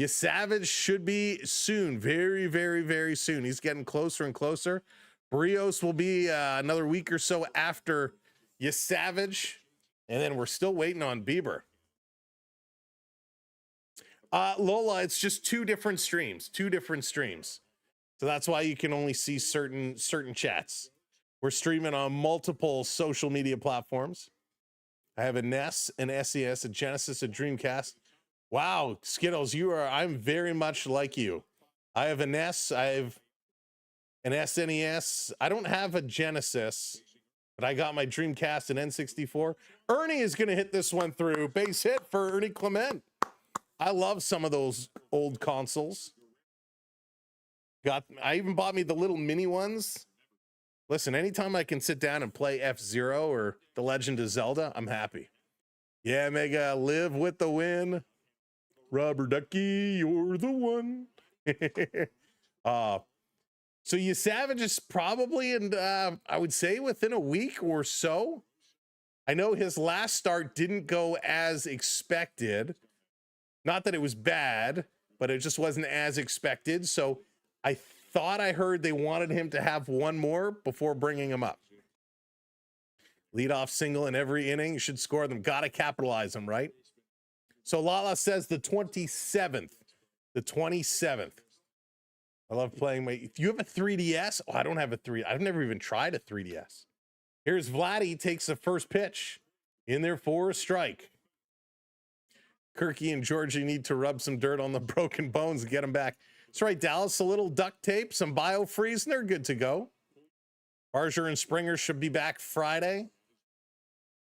Savage should be soon. Very, very, very soon. He's getting closer and closer. Brios will be another week or so after Savage. And then we're still waiting on Bieber. Lola, it's just 2 different streams. So that's why you can only see certain chats. We're streaming on multiple social media platforms. I have a NES, an SES, a Genesis, a Dreamcast. Wow, Skittles, I'm very much like you. I have a NES, I have an SNES. I don't have a Genesis, but I got my Dreamcast and N64. Ernie is going to hit this one through. Base hit for Ernie Clement. I love some of those old consoles. I even bought me the little mini ones. Listen, anytime I can sit down and play F-Zero or The Legend of Zelda, I'm happy. Yeah, Mega, live with the win. Rubber Ducky, you're the one. So Savage is probably, and I would say within a week or so. I know his last start didn't go as expected. Not that it was bad, but it just wasn't as expected. So I thought I heard they wanted him to have one more before bringing him up. Leadoff single in every inning, should score them. Got to capitalize them, right? So Lala says the 27th. The 27th. I love playing if you have a 3DS. Oh, I don't have a 3. I've never even tried a 3DS. Here's Vladdy, takes the first pitch in there for a strike. Kirky and Georgie need to rub some dirt on the broken bones and get them back. That's right, Dallas. A little duct tape, some biofreeze, and they're good to go. Barger and Springer should be back Friday.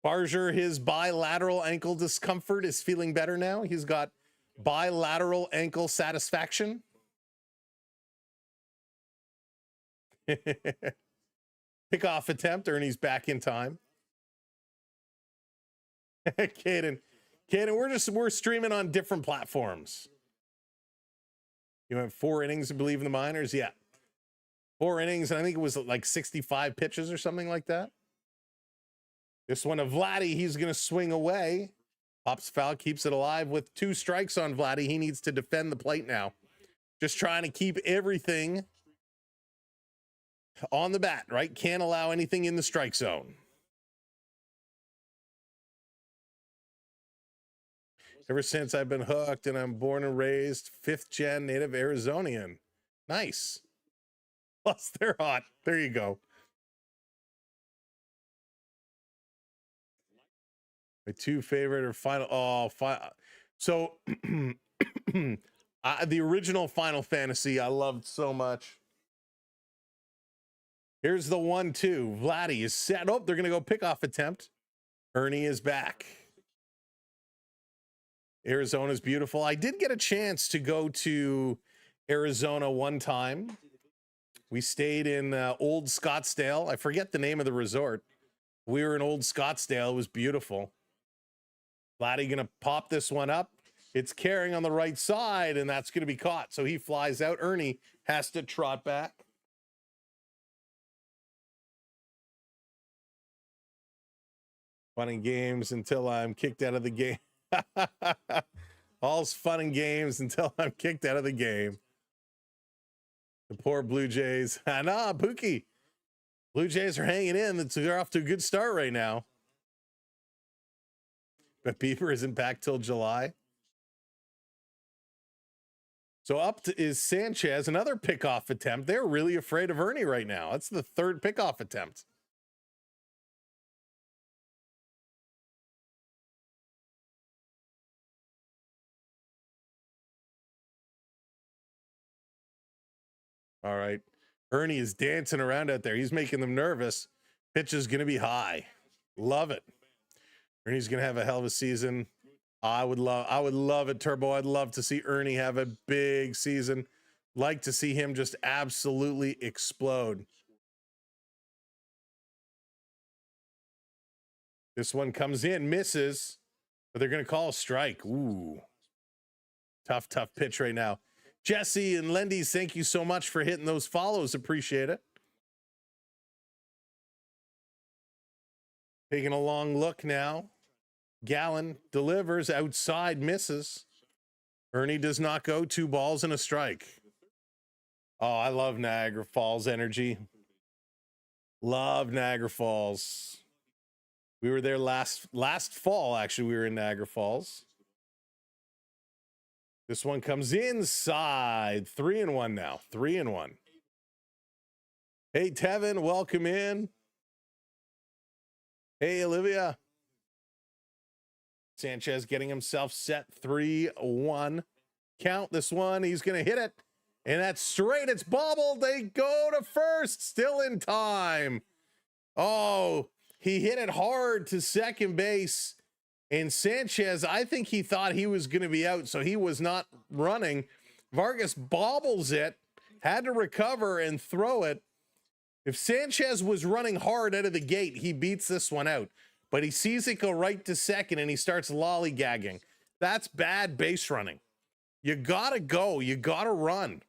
Barger, his bilateral ankle discomfort is feeling better now. He's got bilateral ankle satisfaction. Pickoff attempt. Ernie's back in time. Caden, we're streaming on different platforms. You went 4 innings, I believe, in the minors. Yeah, 4 innings, and I think it was like 65 pitches or something like that. This one of Vladdy, he's going to swing away. Pops foul, keeps it alive with 2 strikes on Vladdy. He needs to defend the plate now. Just trying to keep everything on the bat, right? Can't allow anything in the strike zone. Ever since I've been hooked, and I'm born and raised 5th gen native Arizonian. Nice. Plus they're hot. There you go. My 2 favorite or final. So the original Final Fantasy I loved so much. Here's the 1-2. Vladdy is set. Oh, they're going to go pickoff attempt. Ernie is back. Arizona's beautiful. I did get a chance to go to Arizona one time. We stayed in Old Scottsdale. I forget the name of the resort. We were in Old Scottsdale. It was beautiful. Vladdy going to pop this one up. It's carrying on the right side, and that's going to be caught. So he flies out. Ernie has to trot back. Fun and games until I'm kicked out of the game. All's fun and games until I'm kicked out of the game. The poor Blue Jays. Nah, Pookie. Blue Jays are hanging in. They're off to a good start right now. But Bieber isn't back till July. So is Sanchez, another pickoff attempt. They're really afraid of Ernie right now. That's the third pickoff attempt. All right. Ernie is dancing around out there. He's making them nervous. Pitch is going to be high. Love it. Ernie's going to have a hell of a season. I would love it, Turbo. I'd love to see Ernie have a big season. Like to see him just absolutely explode. This one comes in, misses, but they're going to call a strike. Ooh. Tough pitch right now. Jesse and Lendy's, thank you so much for hitting those follows. Appreciate it. Taking a long look now. Gallen delivers outside, misses. Ernie does not go. 2 balls and a strike. Oh, I love Niagara Falls energy. Love Niagara Falls. We were there last fall, actually. We were in Niagara Falls. This one comes inside. 3-1 now. 3-1. Hey, Tevin, welcome in. Hey, Olivia. Sanchez getting himself set. 3-1. Count this one. He's going to hit it. And that's straight. It's bobbled. They go to first. Still in time. Oh, he hit it hard to second base. And Sanchez, I think he thought he was going to be out, so he was not running. Vargas bobbles it, had to recover and throw it. If Sanchez was running hard out of the gate, he beats this one out. But he sees it go right to second, and he starts lollygagging. That's bad base running. You got to go. You got to run.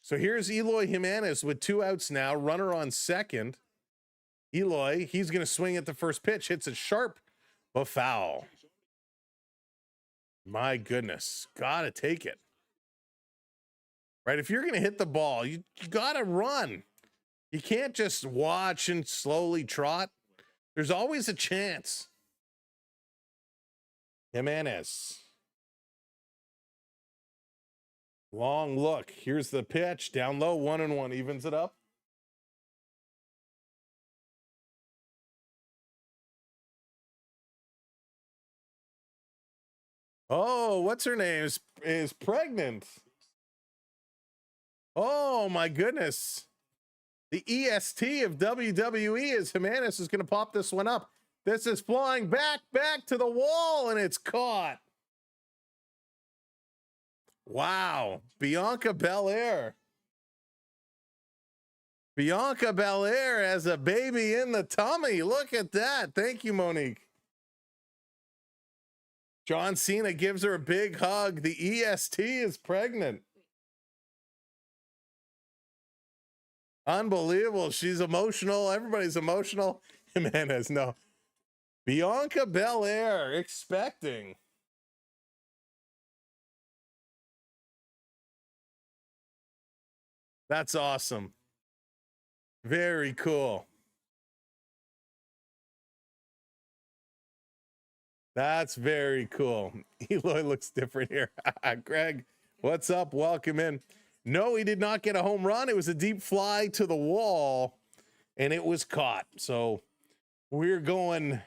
So here's Eloy Jimenez with 2 outs now. Runner on second. Eloy, he's going to swing at the first pitch. Hits it sharp. A foul. My goodness. Gotta take it. Right? If you're going to hit the ball, you gotta run. You can't just watch and slowly trot. There's always a chance. Jimenez. Long look. Here's the pitch. Down low. 1-1. Evens it up. Oh, what's her name is pregnant. Oh my goodness. The EST of WWE is Jimenez is going to pop this one up. This is flying back to the wall, and it's caught. Wow. Bianca Belair. Bianca Belair has a baby in the tummy. Look at that. Thank you, Monique. John Cena gives her a big hug. The EST is pregnant. Unbelievable. She's emotional. Everybody's emotional. Jimenez, no. Bianca Belair expecting. That's awesome. Very cool. That's very cool. Eloy looks different here. Greg, what's up? Welcome in. No, he did not get a home run. It was a deep fly to the wall, and it was caught. So we're going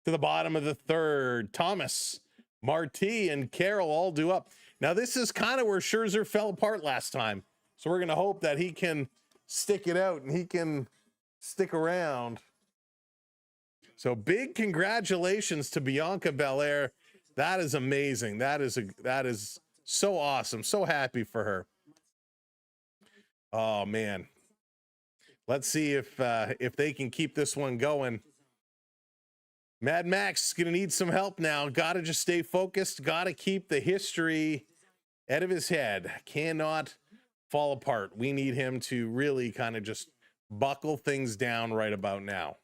to the bottom of the third. Thomas, Marti, and Carroll all due up. Now, this is kind of where Scherzer fell apart last time. So we're going to hope that he can stick it out and he can stick around. So big congratulations to Bianca Belair. That is amazing. That is so awesome. So happy for her. Oh man. Let's see if they can keep this one going. Mad Max is going to need some help now. Got to just stay focused. Got to keep the history out of his head. Cannot fall apart. We need him to really kind of just buckle things down right about now.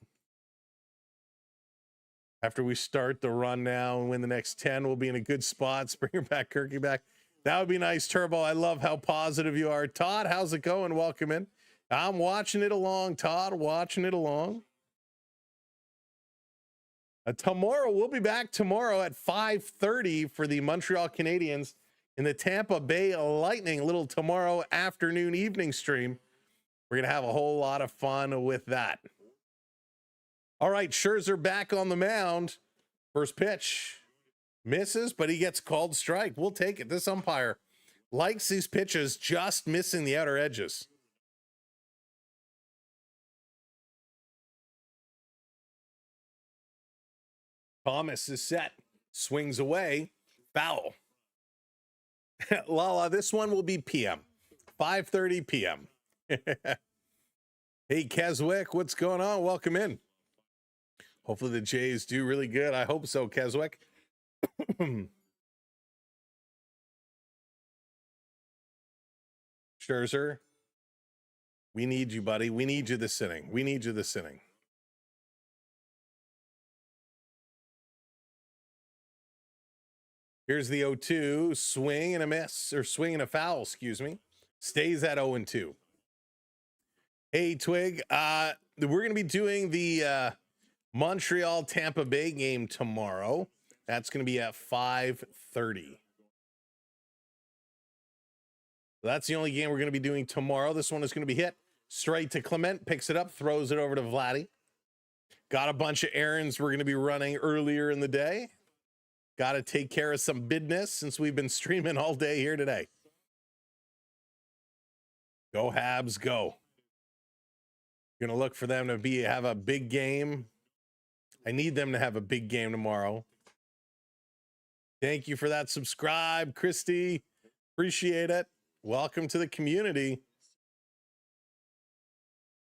After we start the run now and win the next 10, we'll be in a good spot. Springer back, Kirky back. That would be nice, Turbo. I love how positive you are. Todd, how's it going? Welcome in. I'm watching it along, Todd, watching it along. Tomorrow, we'll be back tomorrow at 5:30 for the Montreal Canadiens in the Tampa Bay Lightning little tomorrow afternoon evening stream. We're going to have a whole lot of fun with that. All right, Scherzer back on the mound. First pitch misses, but he gets called strike. We'll take it. This umpire likes these pitches just missing the outer edges. Thomas is set. Swings away. Foul. Lala, this one will be PM. 5:30 p.m. Hey, Keswick, what's going on? Welcome in. Hopefully the Jays do really good. I hope so, Keswick. Scherzer, we need you, buddy. We need you this inning. We need you this inning. Here's the 0-2, swing and a miss, or swing and a foul, excuse me. Stays at 0-2. Hey, Twig, we're going to be doing the Montreal Tampa Bay game tomorrow. That's going to be at 5:30. That's the only game we're going to be doing tomorrow. This one is going to be hit straight to Clement, picks it up, throws it over to Vladdy. Got a bunch of errands we're going to be running earlier in the day. Got to take care of some business since we've been streaming all day here today. Go Habs, go. Going to look for them to have a big game. I need them to have a big game tomorrow. Thank you for that subscribe, Christy. Appreciate it. Welcome to the community.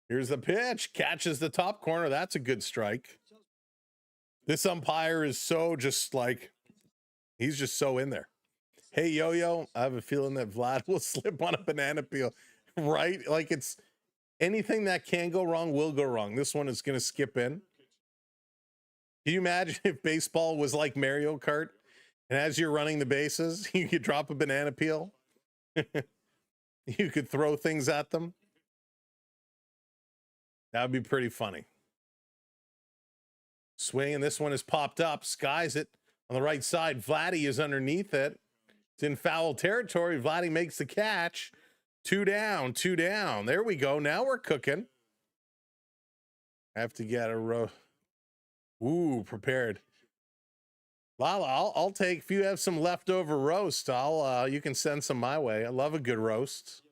Here's the pitch. Catches the top corner. That's a good strike. This umpire is so just like, he's just so in there. Hey, Yo-Yo, I have a feeling that Vlad will slip on a banana peel, right? Like it's anything that can go wrong will go wrong. This one is going to skip in. Can you imagine if baseball was like Mario Kart and as you're running the bases, you could drop a banana peel? You could throw things at them. That would be pretty funny. Swing, and this one is popped up. Skies it on the right side. Vladdy is underneath it. It's in foul territory. Vladdy makes the catch. 2 down, 2 down. There we go. Now we're cooking. I have to get a row. Ooh, prepared. Lala, I'll take, if you have some leftover roast, you can send some my way. I love a good roast.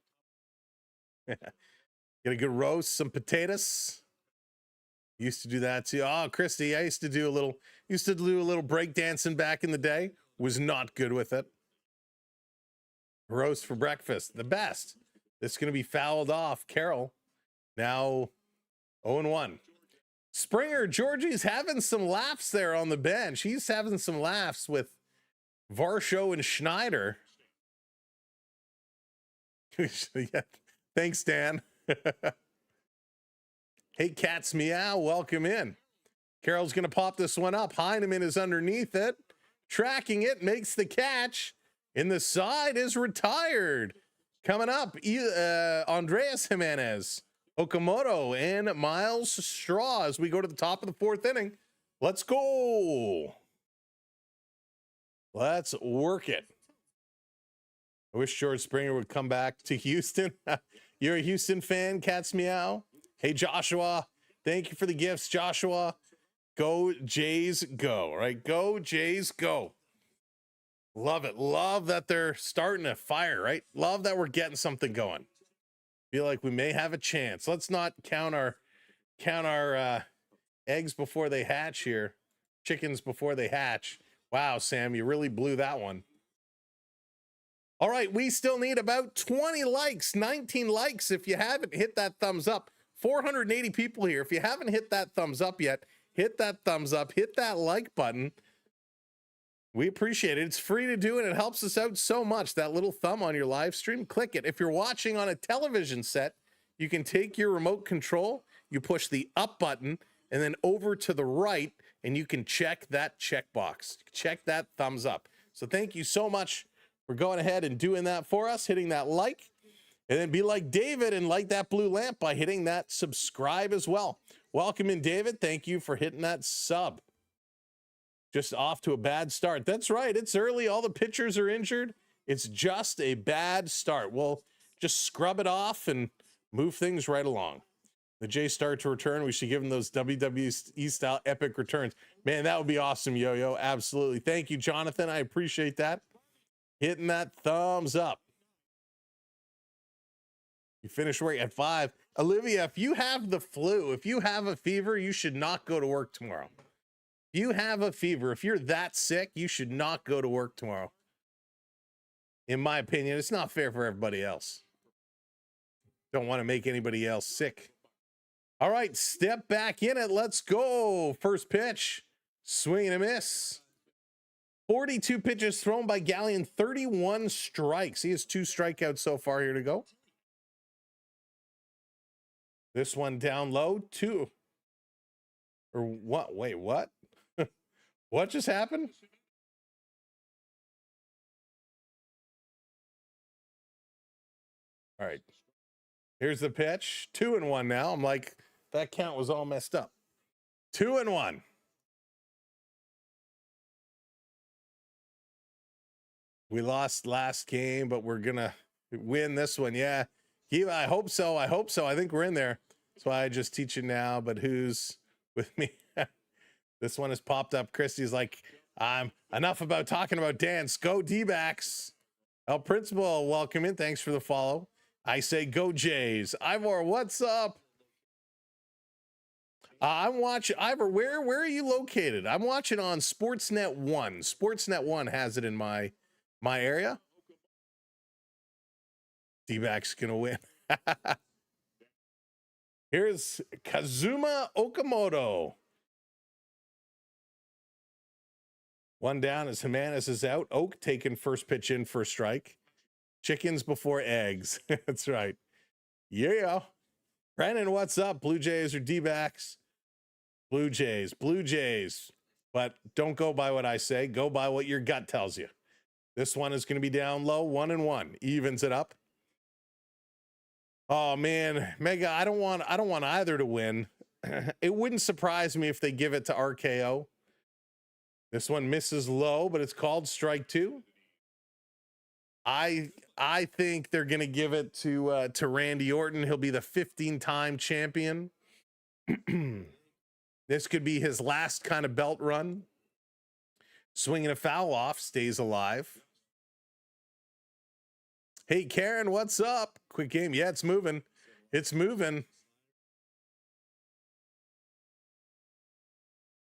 Get a good roast, some potatoes. Used to do that too. Oh, Christy, I used to do a little break dancing back in the day. Was not good with it. Roast for breakfast, the best. This is going to be fouled off. Carroll, now 0-1. Springer, Georgie's having some laughs there on the bench. He's having some laughs with Varsho and Schneider. Yeah. Thanks, Dan. Hey, Cats Meow, welcome in. Carroll's going to pop this one up. Heineman is underneath it. Tracking it, makes the catch. In the side is retired. Coming up, Andreas Jimenez, Okamoto, and Miles Straw as we go to the top of the 4th inning. Let's go. Let's work it. I wish George Springer would come back to Houston. You're a Houston fan, Cats Meow. Hey, Joshua, thank you for the gifts, Joshua. Go Jays, go, right? Go Jays, go. Love it. Love that they're starting to fire, right? Love that we're getting something going. Feel like we may have a chance. Let's not count our eggs before they hatch here. Chickens before they hatch. Wow, Sam, you really blew that one. All right, we still need about 20 likes, 19 likes. If you haven't hit that thumbs up, 480 people here. If you haven't hit that thumbs up yet, hit that thumbs up, hit that like button. We appreciate it. It's free to do, and it helps us out so much. That little thumb on your live stream, click it. If you're watching on a television set, you can take your remote control, you push the up button, and then over to the right, and you can check that checkbox. Check that thumbs up. So thank you so much for going ahead and doing that for us, hitting that like, and then be like David and light that blue lamp by hitting that subscribe as well. Welcome in, David. Thank you for hitting that sub. Just off to a bad start. That's right. It's early. All the pitchers are injured. It's just a bad start. We'll just scrub it off and move things right along. The Jays start to return. We should give them those WWE style epic returns. Man, that would be awesome, Yo-Yo. Absolutely. Thank you, Jonathan. I appreciate that. Hitting that thumbs up. You finish work at 5. Olivia, if you have the flu, if you have a fever, you should not go to work tomorrow. If you have a fever, if you're that sick, you should not go to work tomorrow. In my opinion, it's not fair for everybody else. Don't want to make anybody else sick. All right, step back in it. Let's go. First pitch, swing and a miss. 42 pitches thrown by Gallen, 31 strikes. He has 2 strikeouts so far here to go. This one down low, 2. Or what? Wait, what? What just happened? All right. Here's the pitch. 2-1 now. I'm like, that count was all messed up. 2-1. We lost last game, but we're going to win this one. Yeah. I hope so. I hope so. I think we're in there. That's why I just teach it now. But who's with me? This one has popped up. Christy's like, enough about talking about dance. Go D-backs. El Principal, welcome in. Thanks for the follow. I say go Jays. Ivor, what's up? I'm watching. Ivor, where are you located? I'm watching on Sportsnet 1. Sportsnet 1 has it in my area. D-backs gonna win. Here's Kazuma Okamoto. One down as Jimenez is out. Oak taking first pitch in for a strike. Chickens before eggs. That's right. Yeah. Brandon, what's up? Blue Jays or D-backs? Blue Jays. Blue Jays. But don't go by what I say. Go by what your gut tells you. This one is going to be down low. 1-1. Evens it up. Oh, man. Mega, I don't want either to win. It wouldn't surprise me if they give it to RKO. This one misses low, but it's called strike 2. I think they're going to give it to Randy Orton. He'll be the 15-time champion. This could be his last kind of belt run. Swinging a foul off, stays alive. Hey, Karen, what's up? Quick game. Yeah, it's moving. It's moving.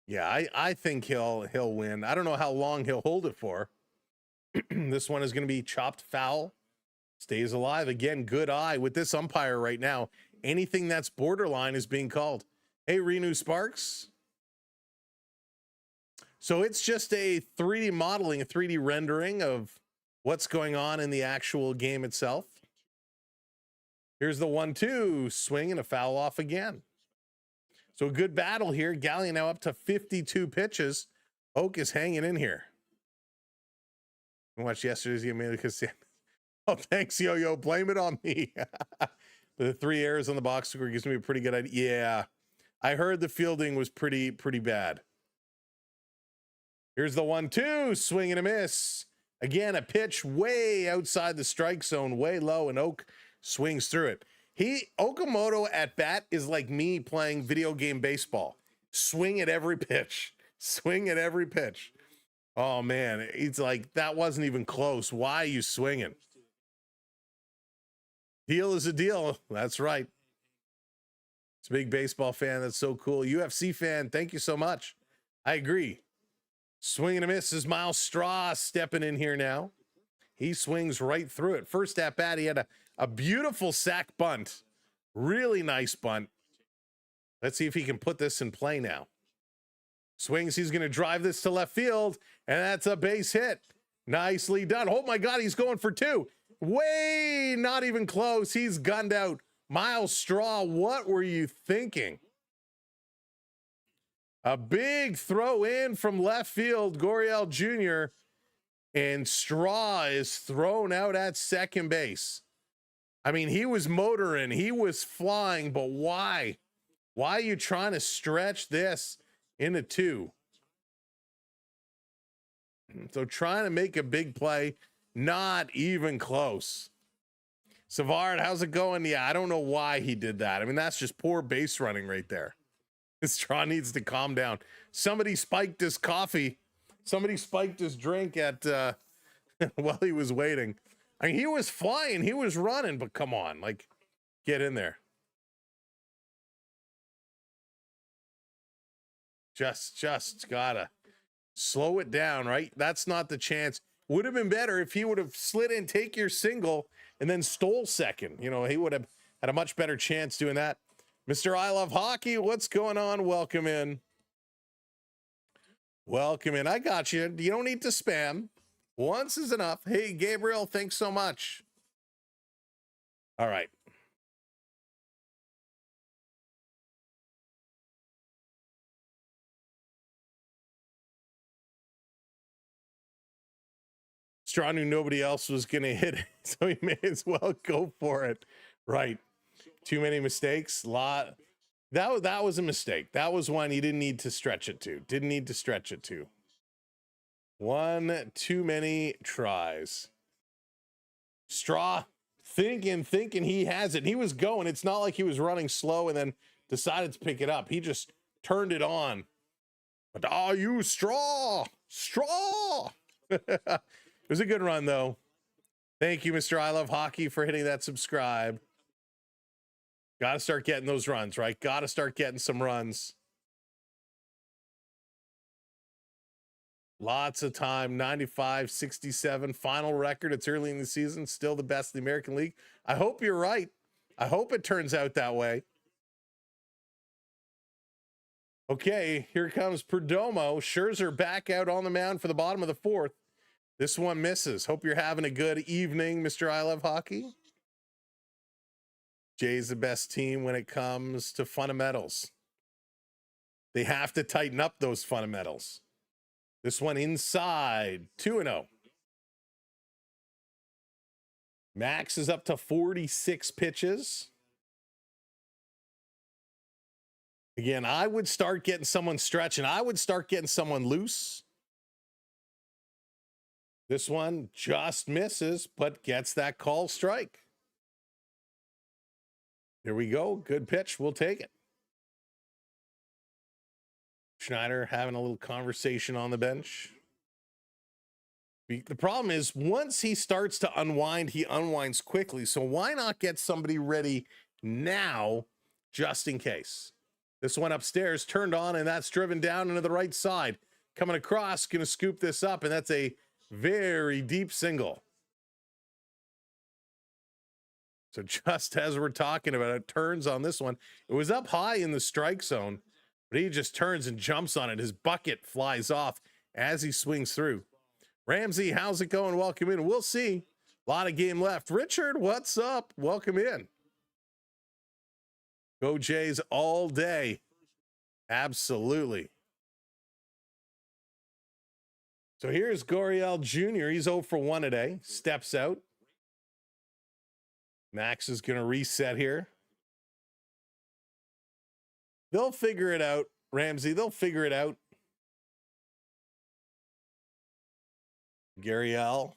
Yeah, I think he'll win. I don't know how long he'll hold it for. This one is going to be chopped foul. Stays alive. Again, good eye with this umpire right now. Anything that's borderline is being called. Hey, Renu Sparks. So it's just a 3D modeling, a 3D rendering of what's going on in the actual game itself. Here's the 1-2 swing and a foul off again. So a good battle here. Gallen now up to 52 pitches. Oak is hanging in here. I watched yesterday's game because oh, thanks, Yo-Yo. Blame it on me. The 3 errors on the box score gives me a pretty good idea. Yeah, I heard the fielding was pretty bad. Here's the 1-2 swing and a miss. Again, a pitch way outside the strike zone, way low, and Oak swings through it. Okamoto at bat is like me playing video game baseball. Swing at every pitch. Swing at every pitch. Oh, man. It's like, that wasn't even close. Why are you swinging? Deal is a deal. That's right. It's a big baseball fan. That's so cool. UFC fan, thank you so much. I agree. Swing and a miss is Miles Straw stepping in here now. He swings right through it. First at bat, he had a beautiful sack bunt. Really nice bunt. Let's see if he can put this in play now. Swings, he's going to drive this to left field, and that's a base hit. Nicely done. Oh, my God, he's going for 2. Way not even close. He's gunned out. Miles Straw, what were you thinking? A big throw in from left field, Goriel Jr., and Straw is thrown out at second base. I mean, he was motoring, he was flying, but why? Why are you trying to stretch this into 2? So trying to make a big play. Not even close. Savard, how's it going? Yeah, I don't know why he did that. I mean, that's just poor base running right there. Straw needs to calm down. Somebody spiked his coffee. Somebody spiked his drink at while he was waiting. I mean, he was flying, he was running, but come on, like, get in there. Just gotta slow it down, right? That's not the chance. Would have been better if he would have slid in, take your single, and then stole second. You know, he would have had a much better chance doing that. Mr. I Love Hockey, what's going on? Welcome in. Welcome in. I got you. You don't need to spam. Once is enough. Hey, Gabriel, thanks so much. All right. Straw knew nobody else was going to hit it, so he may as well go for it. Right. Too many mistakes. That was a mistake. That was one you didn't need to stretch it to. Didn't need to stretch it to. One too many tries. Straw thinking he has it. He was going. It's not like he was running slow and then decided to pick it up. He just turned it on. But oh, you Straw. It was a good run, though. Thank you, Mr. I Love Hockey, for hitting that subscribe. Got to start getting those runs, right? Got to start getting some runs. Lots of time, 95-67, final record. It's early in the season, still the best in the American League. I hope you're right. I hope it turns out that way. Okay, here comes Perdomo. Scherzer back out on the mound for the bottom of the fourth. This one misses. Hope you're having a good evening, Mr. I Love Hockey. Jay's the best team when it comes to fundamentals. They have to tighten up those fundamentals. This one inside, 2-0. Max is up to 46 pitches. Again, I would start getting someone stretching. I would start getting someone loose. This one just misses, but gets that call strike. Here we go. Good pitch. We'll take it. Schneider having a little conversation on the bench. The problem is once he starts to unwind, he unwinds quickly. So why not get somebody ready now just in case? This one upstairs turned on, and that's driven down into the right side. Coming across, going to scoop this up, and that's a very deep single. So just as we're talking about it, turns on this one. It was up high in the strike zone, but he just turns and jumps on it. His bucket flies off as he swings through. Ramsey, how's it going? Welcome in. We'll see. A lot of game left. Richard, what's up? Welcome in. Go Jays all day. Absolutely. So here's Gurriel Jr. He's 0 for 1 today. Steps out. Max is going to reset here. They'll figure it out, Ramsey. They'll figure it out. Gurriel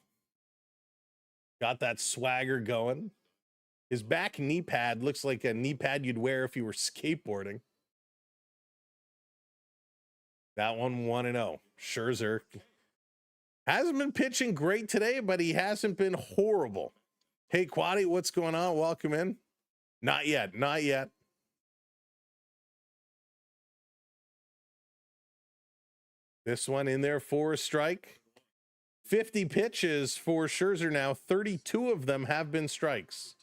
got that swagger going. His back knee pad looks like a knee pad you'd wear if you were skateboarding. That one 1-0. Scherzer hasn't been pitching great today, but he hasn't been horrible. Hey, Quaddy, what's going on? Welcome in. Not yet. Not yet. This one in there for a strike. 50 pitches for Scherzer now. 32 of them have been strikes.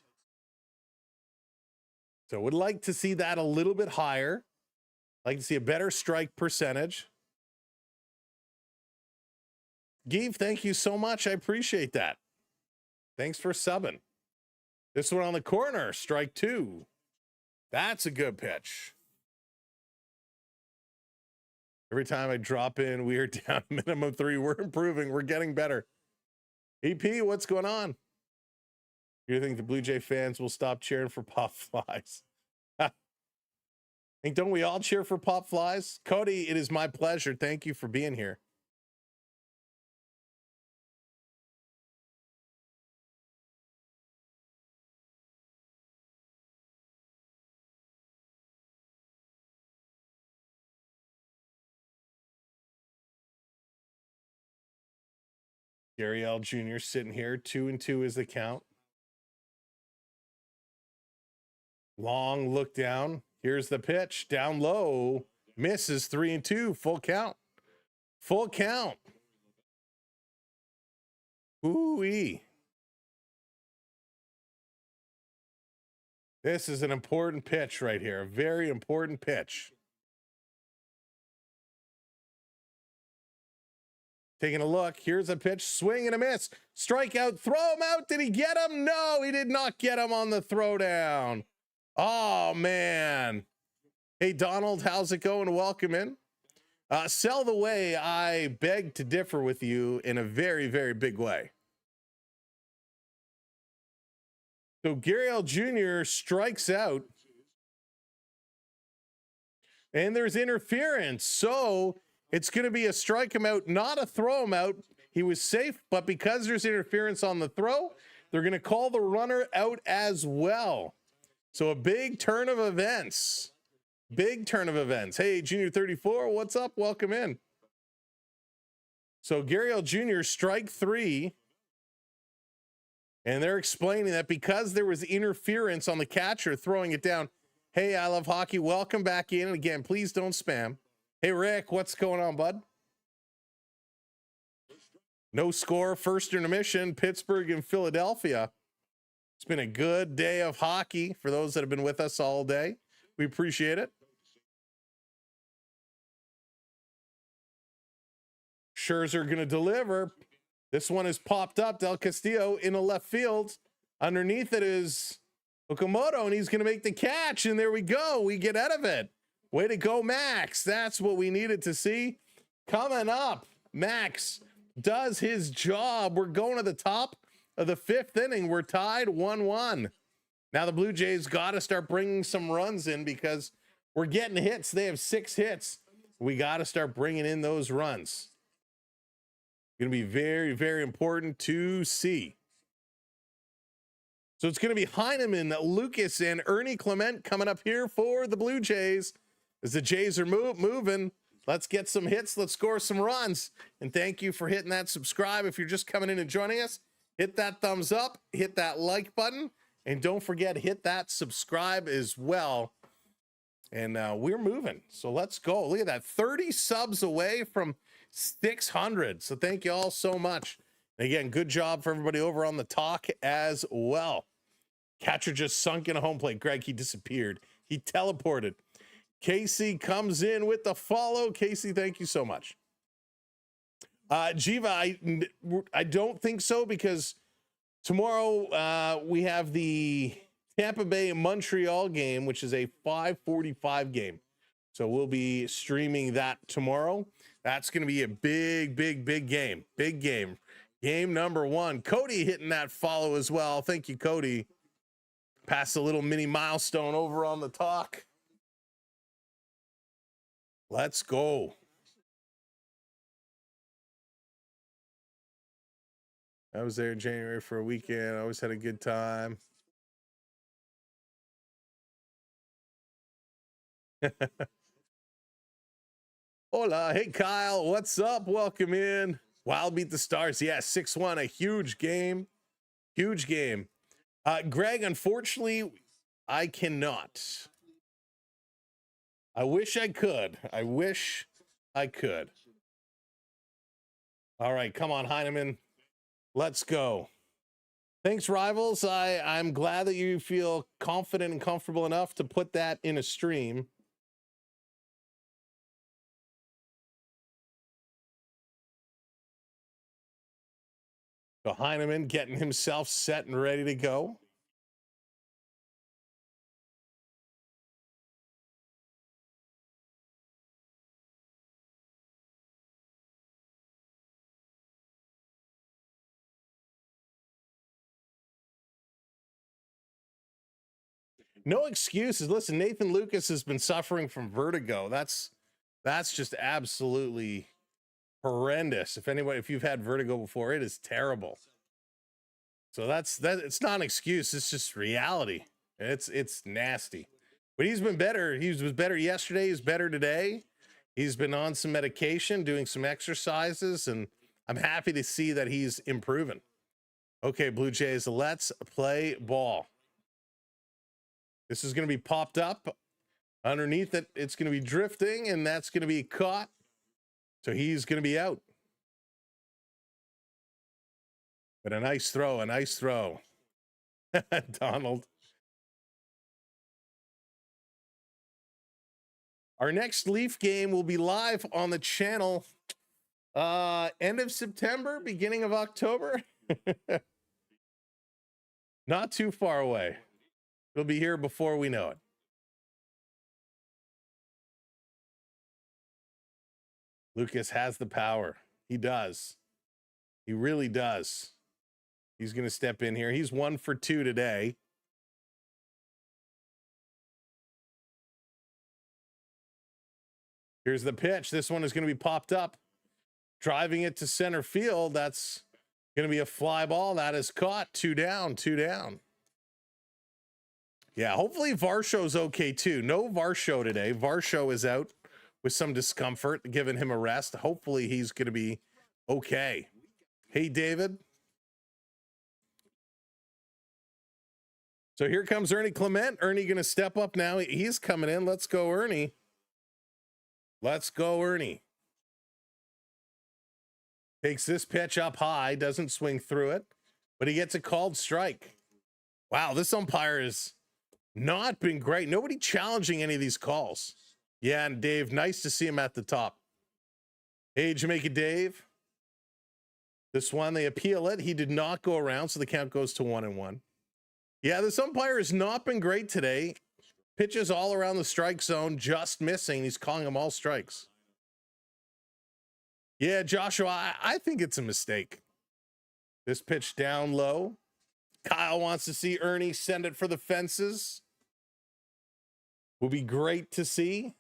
So would like to see that a little bit higher. Like to see a better strike percentage. Give, thank you so much. I appreciate that. Thanks for subbing. This one on the corner, strike 2. That's a good pitch. Every time I drop in, we are down minimum 3. We're improving. We're getting better. EP, what's going on? You think the Blue Jay fans will stop cheering for pop flies? Don't we all cheer for pop flies? Cody, it is my pleasure. Thank you for being here. Gary L. Jr. sitting here. 2-2 is the count. Long look down. Here's the pitch. Down low. Misses. 3-2. Full count. Full count. Ooh-wee. This is an important pitch right here. A very important pitch. Taking a look. Here's a pitch. Swing and a miss. Strikeout. Throw him out. Did he get him? No, he did not get him on the throwdown. Oh, man. Hey, Donald, how's it going? Welcome in. Sell the way. I beg to differ with you in a very, very big way. So Gary L. Jr. strikes out. And there's interference. So it's going to be a strike him out, not a throw him out. He was safe, but because there's interference on the throw, they're going to call the runner out as well. So a big turn of events. Big turn of events. Hey, Junior 34, what's up? Welcome in. So Gary L. Jr. strike 3. And they're explaining that because there was interference on the catcher throwing it down. Hey, I love hockey. Welcome back in. And again, please don't spam. Hey, Rick, what's going on, bud? No score, first intermission, Pittsburgh and Philadelphia. It's been a good day of hockey for those that have been with us all day. We appreciate it. Scherzer going to deliver. This one is popped up. Del Castillo in the left field. Underneath it is Okamoto, and he's going to make the catch. And there we go. We get out of it. Way to go, Max. That's what we needed to see. Coming up, Max does his job. We're going to the top of the 5th inning. We're tied 1-1. Now the Blue Jays got to start bringing some runs in because we're getting hits. They have 6 hits. We got to start bringing in those runs. Going to be very, very important to see. So it's going to be Heineman, Lucas, and Ernie Clement coming up here for the Blue Jays. As the Jays are moving, let's get some hits. Let's score some runs. And thank you for hitting that subscribe. If you're just coming in and joining us, hit that thumbs up, hit that like button, and don't forget, hit that subscribe as well. And we're moving. So let's go. Look at that. 30 subs away from 600. So thank you all so much. And again, good job for everybody over on the talk as well. Catcher just sunk in a home plate. Greg, he disappeared. He teleported. Casey comes in with the follow. Casey, thank you so much. Jiva, I don't think so because tomorrow we have the Tampa Bay Montreal game, which is a 5:45 game. So we'll be streaming that tomorrow. That's going to be a big, big, big game. Big game. Game number 1. Cody hitting that follow as well. Thank you, Cody. Pass a little mini milestone over on the talk. Let's go. I was there in January for a weekend. I always had a good time. Hola. Hey, Kyle. What's up? Welcome in. Wild beat the Stars. Yeah, 6-1. A huge game. Huge game. Greg, unfortunately, I cannot. I wish I could. I wish I could. All right. Come on, Heineman. Let's go. Thanks, Rivals. I'm glad that you feel confident and comfortable enough to put that in a stream. So Heineman getting himself set and ready to go. No excuses. Listen, Nathan Lucas has been suffering from vertigo. That's just absolutely horrendous. If you've had vertigo before, it is terrible. So it's not an excuse. It's just reality. It's nasty. But he's been better. He was better yesterday. He's better today. He's been on some medication, doing some exercises, and I'm happy to see that he's improving. Okay, Blue Jays, let's play ball. This is going to be popped up. Underneath it, it's going to be drifting, and that's going to be caught. So he's going to be out. But a nice throw, a nice throw. Donald. Our next Leaf game will be live on the channel end of September, beginning of October. Not too far away. It'll be here before we know it. Lucas has the power. He does. He really does. He's going to step in here. He's 1 for 2 today. Here's the pitch. This one is going to be popped up. Driving it to center field. That's going to be a fly ball. That is caught. 2 down, 2 down. Yeah, hopefully Varsho's okay too. No Varsho today. Varsho is out with some discomfort, giving him a rest. Hopefully he's going to be okay. Hey, David. So here comes Ernie Clement. Ernie going to step up now. He's coming in. Let's go, Ernie. Let's go, Ernie. Takes this pitch up high, doesn't swing through it, but he gets a called strike. Wow, this umpire has not been great. Nobody challenging any of these calls. Yeah, and Dave, nice to see him at the top. Hey, Jamaica Dave. This one, they appeal it. He did not go around, so the count goes to 1-1. Yeah, this umpire has not been great today. Pitches all around the strike zone, just missing. He's calling them all strikes. Yeah, Joshua, I think it's a mistake. This pitch down low. Kyle wants to see Ernie send it for the fences. Will be great to see.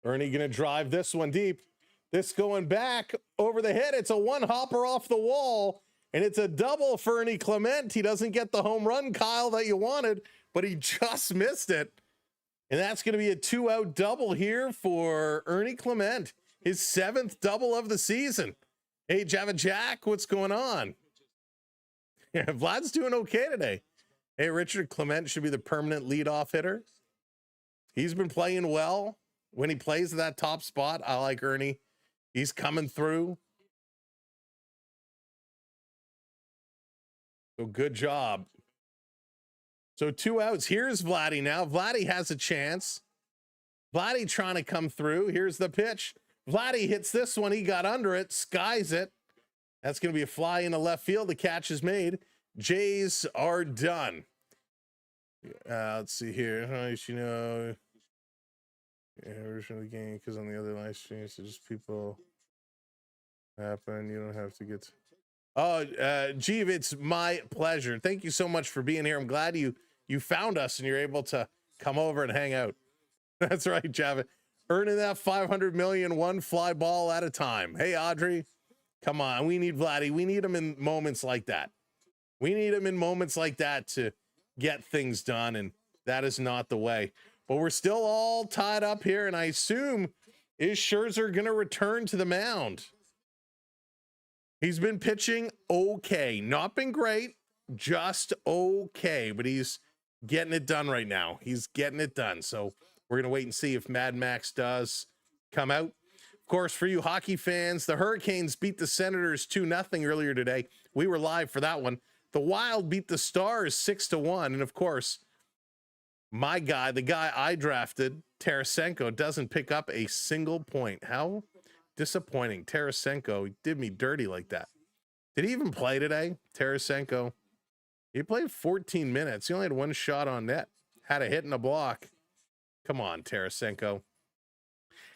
Ernie going to drive this one deep. This going back over the head. It's a one hopper off the wall, and it's a double for Ernie Clement. He doesn't get the home run, Kyle, that you wanted, but he just missed it. And that's going to be a 2-out double here for Ernie Clement, his 7th double of the season. Hey, Java Jack, what's going on? Yeah, Vlad's doing okay today. Hey, Richard Clement should be the permanent leadoff hitter. He's been playing well. When he plays that top spot, I like Ernie. He's coming through. So good job. So 2 outs. Here's Vladdy now. Vladdy has a chance. Vladdy trying to come through. Here's the pitch. Vladdy hits this one. He got under it, skies it. That's going to be a fly into left field. The catch is made. Jays are done. Let's see here. You know, version of the game, because on the other live streams, it's just people happen. You don't have to get. Jeev, it's my pleasure. Thank you so much for being here. I'm glad you found us and you're able to come over and hang out. That's right, Java. Earning that 500 million, one fly ball at a time. Hey, Audrey, come on. We need Vladdy. We need him in moments like that. We need him in moments like that to get things done, and that is not the way. But we're still all tied up here, and I assume, is Scherzer going to return to the mound? He's been pitching okay. Not been great, just okay. But he's getting it done right now. He's getting it done. So we're going to wait and see if Mad Max does come out. Of course, for you hockey fans, the Hurricanes beat the Senators 2-0 earlier today. We were live for that one. The Wild beat the Stars 6-1. And, of course, my guy, the guy I drafted, Tarasenko, doesn't pick up a single point. How disappointing. Tarasenko, he did me dirty like that. Did he even play today? Tarasenko, he played 14 minutes. He only had 1 shot on net. Had a hit and a block. Come on, Tarasenko.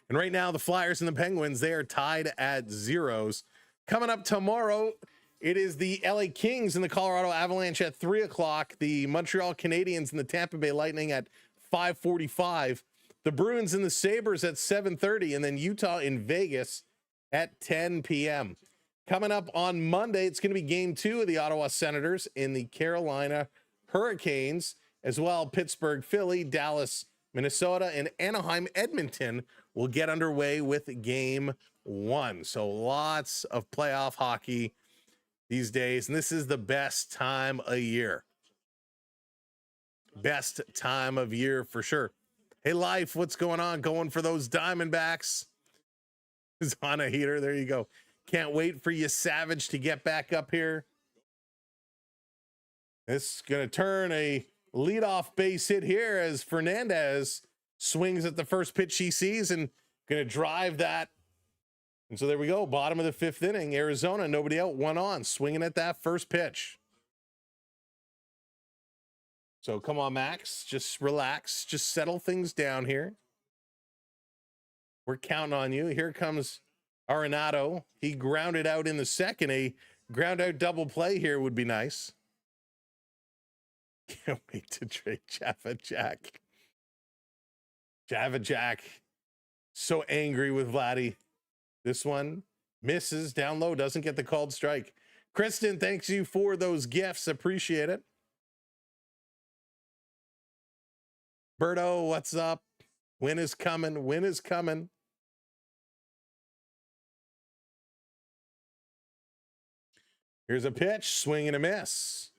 And right now, the Flyers and the Penguins, they are tied at 0s. Coming up tomorrow, it is the LA Kings and the Colorado Avalanche at 3 o'clock. The Montreal Canadiens and the Tampa Bay Lightning at 5:45. The Bruins and the Sabres at 7:30. And then Utah in Vegas at 10 p.m. Coming up on Monday, it's going to be game 2 of the Ottawa Senators in the Carolina Hurricanes. as well. Pittsburgh, Philly, Dallas, Minnesota, and Anaheim, Edmonton will get underway with game 1. So lots of playoff hockey these days, and this is the best time of year. Best time of year for sure. Hey, Life, what's going on? Going for those Diamondbacks. Is on a heater. There you go. Can't wait for you, Savage, to get back up here. This is going to turn a leadoff base hit here as Fernandez swings at the first pitch he sees and going to drive that. And so there we go. Bottom of the 5th inning. Arizona, nobody out, 1 on, swinging at that first pitch. So come on, Max, just relax, just settle things down here. We're counting on you. Here comes Arenado. He grounded out in the second. A ground out double play here would be nice. Can't wait to trade Java Jack. Java Jack, so angry with Vladdy. This one misses down low, doesn't get the called strike. Kristen, thanks you for those gifts. Appreciate it. Berto, what's up? Win is coming. Win is coming. Here's a pitch, swing and a miss.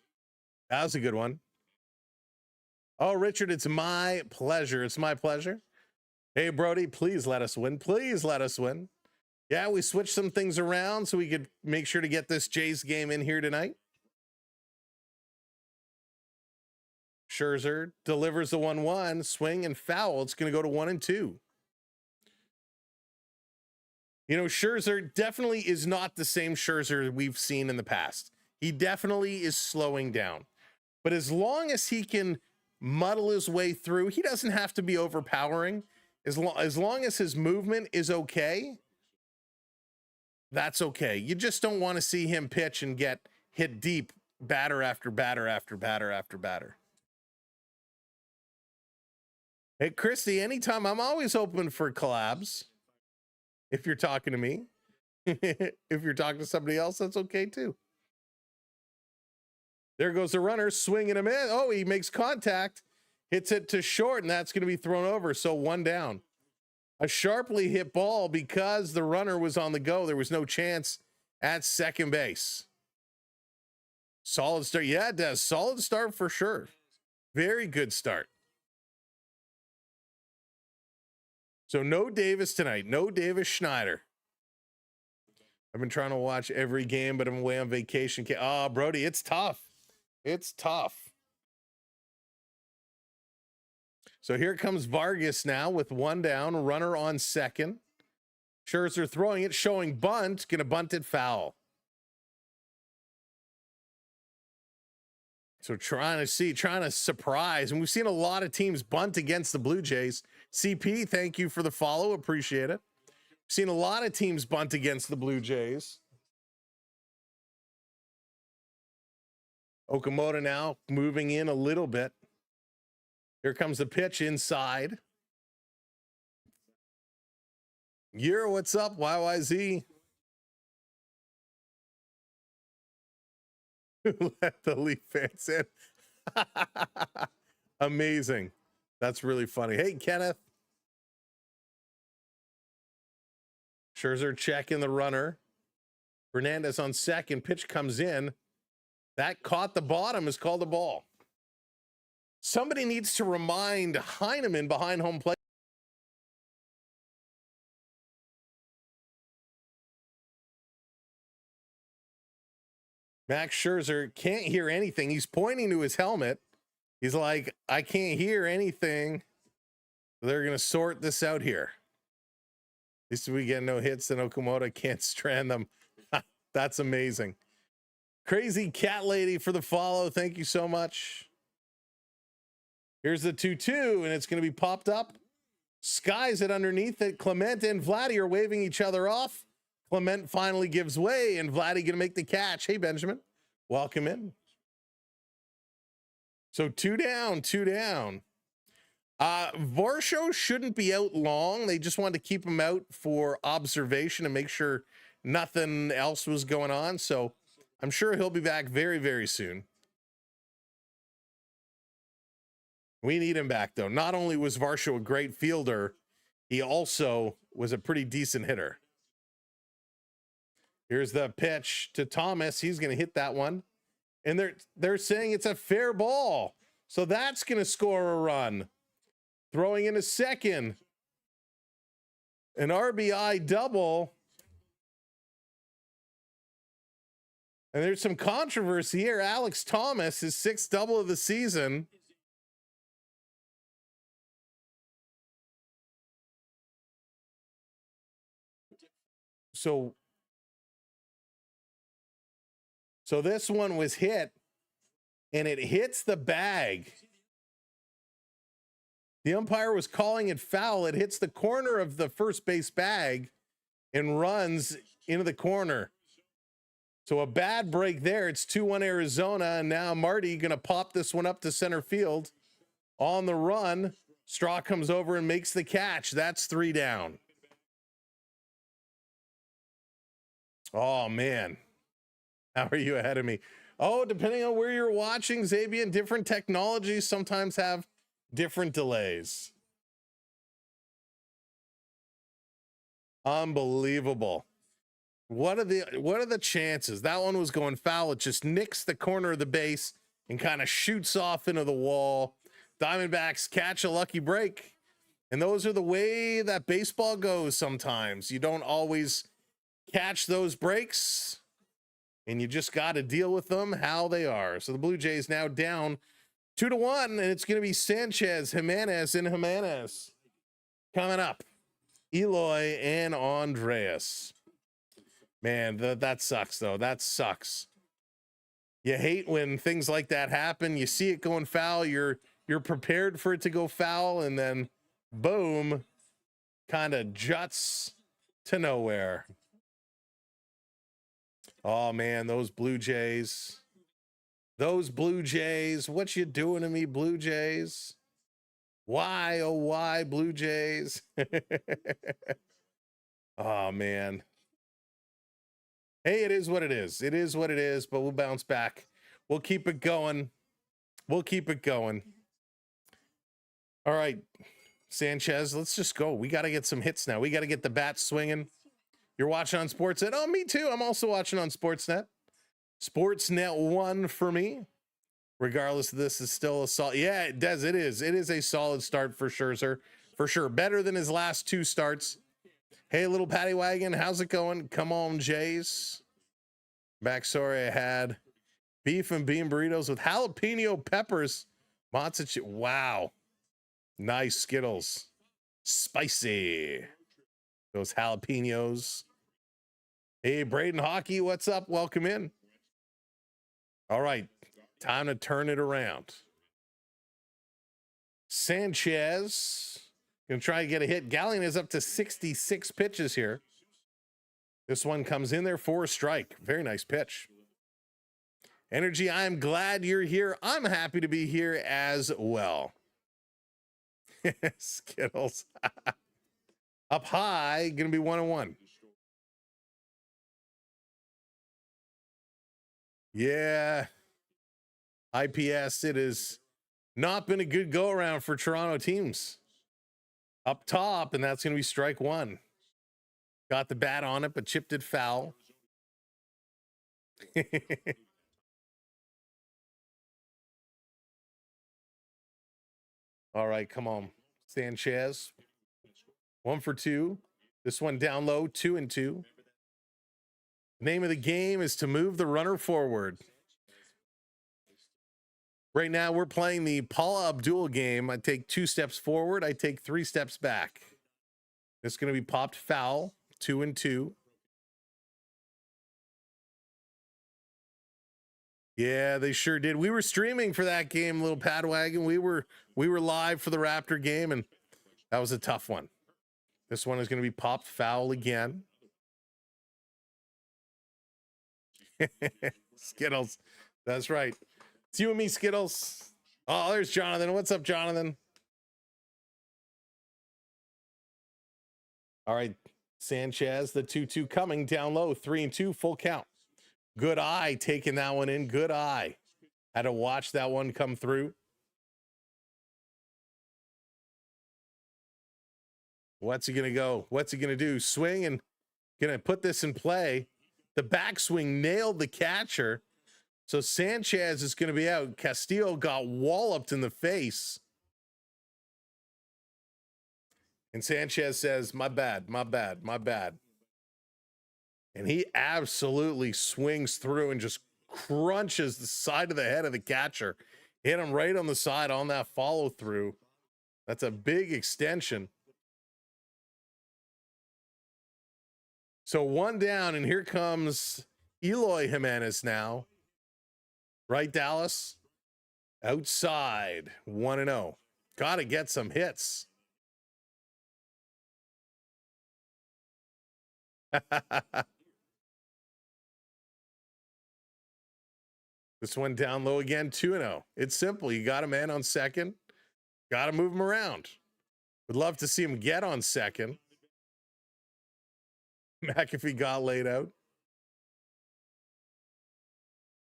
That was a good one. Oh, Richard, it's my pleasure. It's my pleasure. Hey, Brody, please let us win. Please let us win. Yeah, we switched some things around so we could make sure to get this Jays game in here tonight. Scherzer delivers the 1-1, swing and foul. It's going to go to 1-2. You know, Scherzer definitely is not the same Scherzer we've seen in the past. He definitely is slowing down. But as long as he can muddle his way through, he doesn't have to be overpowering. As long as his movement is okay, that's okay. You just don't want to see him pitch and get hit deep, batter after batter after batter after batter. Hey, Christy, anytime, I'm always open for collabs. If you're talking to me, if you're talking to somebody else, that's okay too. There goes the runner, swing and a miss. Oh, he makes contact, hits it to short, and that's going to be thrown over. So 1 down. A sharply hit ball because the runner was on the go. There was no chance at second base. Solid start. Yeah, it does. Solid start for sure. Very good start. So no Davis tonight. No Davis Schneider. I've been trying to watch every game, but I'm away on vacation. Oh, Brody, it's tough. It's tough. So here comes Vargas now with 1 down, runner on second. Scherzer throwing it, showing bunt, gonna bunt it foul. So trying to surprise, and we've seen a lot of teams bunt against the Blue Jays. CP, thank you for the follow, appreciate it. Seen a lot of teams bunt against the Blue Jays. Okamoto now moving in a little bit. Here comes the pitch inside. What's up, YYZ? Let the Leaf fans in. Amazing. That's really funny. Hey, Kenneth. Scherzer checking the runner. Fernandez on second. Pitch comes in. That caught the bottom, is called a ball. Somebody needs to remind Heineman behind home plate. Max Scherzer can't hear anything. He's pointing to his helmet. He's like, I can't hear anything. They're going to sort this out here. At least we get no hits, and Okamoto can't strand them. That's amazing. Crazy Cat Lady for the follow. Thank you so much. Here's the 2-2, and it's going to be popped up. Skies it underneath it. Clement and Vladdy are waving each other off. Clement finally gives way, and Vladdy going to make the catch. Hey, Benjamin, welcome in. So 2 down, 2 down. Varsho shouldn't be out long. They just wanted to keep him out for observation and make sure nothing else was going on. So I'm sure he'll be back very, very soon. We need him back, though. Not only was Varsho a great fielder, he also was a pretty decent hitter. Here's the pitch to Thomas. He's going to hit that one. And they're saying it's a fair ball. So that's going to score a run. Throwing in a second. An RBI double. And there's some controversy here. Alex Thomas, his 6th double of the season. So this one was hit, and it hits the bag. The umpire was calling it foul. It hits the corner of the first base bag and runs into the corner. So a bad break there. It's 2-1 Arizona, and now Marty going to pop this one up to center field. On the run, Straw comes over and makes the catch. That's 3 down. Oh, man. How are you ahead of me? Oh, depending on where you're watching, Zabian, different technologies sometimes have different delays. Unbelievable. What are the chances? That one was going foul. It just nicks the corner of the base and kind of shoots off into the wall. Diamondbacks catch a lucky break. And those are the way that baseball goes sometimes. You don't always catch those breaks, and you just got to deal with them how they are. So the Blue Jays now down 2-1, and it's going to be Sanchez, Jimenez, and Jimenez coming up. Eloy and Andreas. Man, that sucks, though. That sucks. You hate when things like that happen. You see it going foul. You're prepared for it to go foul, and then boom, kind of juts to nowhere. Oh, man, those Blue Jays. Those Blue Jays. What you doing to me, Blue Jays? Why, oh, why, Blue Jays? Oh, man. Hey, it is what it is. It is what it is, but we'll bounce back. We'll keep it going. We'll keep it going. All right, Sanchez, let's just go. We got to get some hits now. We got to get the bat swinging. You're watching on Sportsnet. Oh, me too. I'm also watching on Sportsnet. Sportsnet 1 for me. Regardless of this is still a solid. Yeah, it does. It is. It is a solid start for Scherzer. For sure. Better than his last 2 starts. Hey, little Patty Wagon, how's it going? Come on, Jays. Back, sorry, I had beef and bean burritos with jalapeno peppers. Matzo. Wow. Nice Skittles. Spicy. Those jalapenos. Hey, Braden Hockey, what's up? Welcome in. All right, time to turn it around. Sanchez. Gonna try to get a hit. Gallen is up to 66 pitches here. This one comes in there for a strike. Very nice pitch. Energy, I'm glad you're here. I'm happy to be here as well. Skittles. Up high, gonna be 1-1. Yeah. IPS, it has not been a good go around for Toronto teams. Up top, and that's going to be strike 1. Got the bat on it, but chipped it foul. All right, come on. Sanchez. 1 for 2. This one down low, 2-2. Name of the game is to move the runner forward. Right now, we're playing the Paula Abdul game. I take 2 steps forward. I take 3 steps back. It's going to be popped foul, 2-2. Yeah, they sure did. We were streaming for that game, little Padwagon. We were live for the Raptor game, and that was a tough one. This one is going to be popped foul again. Skittles. That's right. It's you and me, Skittles. Oh, there's Jonathan. What's up, Jonathan? All right, Sanchez, the 2-2 coming down low, 3-2, full count. Good eye taking that one in. Good eye. Had to watch that one come through. What's he gonna go? What's he gonna do? Swing and gonna put this in play. The backswing nailed the catcher. So Sanchez is gonna be out. Castillo got walloped in the face. And Sanchez says, my bad, my bad, my bad. And he absolutely swings through and just crunches the side of the head of the catcher. Hit him right on the side on that follow through. That's a big extension. So one down, and here comes Eloy Jimenez now. Right, Dallas? Outside, 1-0. Got to get some hits. This one down low again, 2-0. It's simple. You got a man on second. Got to move him around. Would love to see him get on second. McAfee got laid out.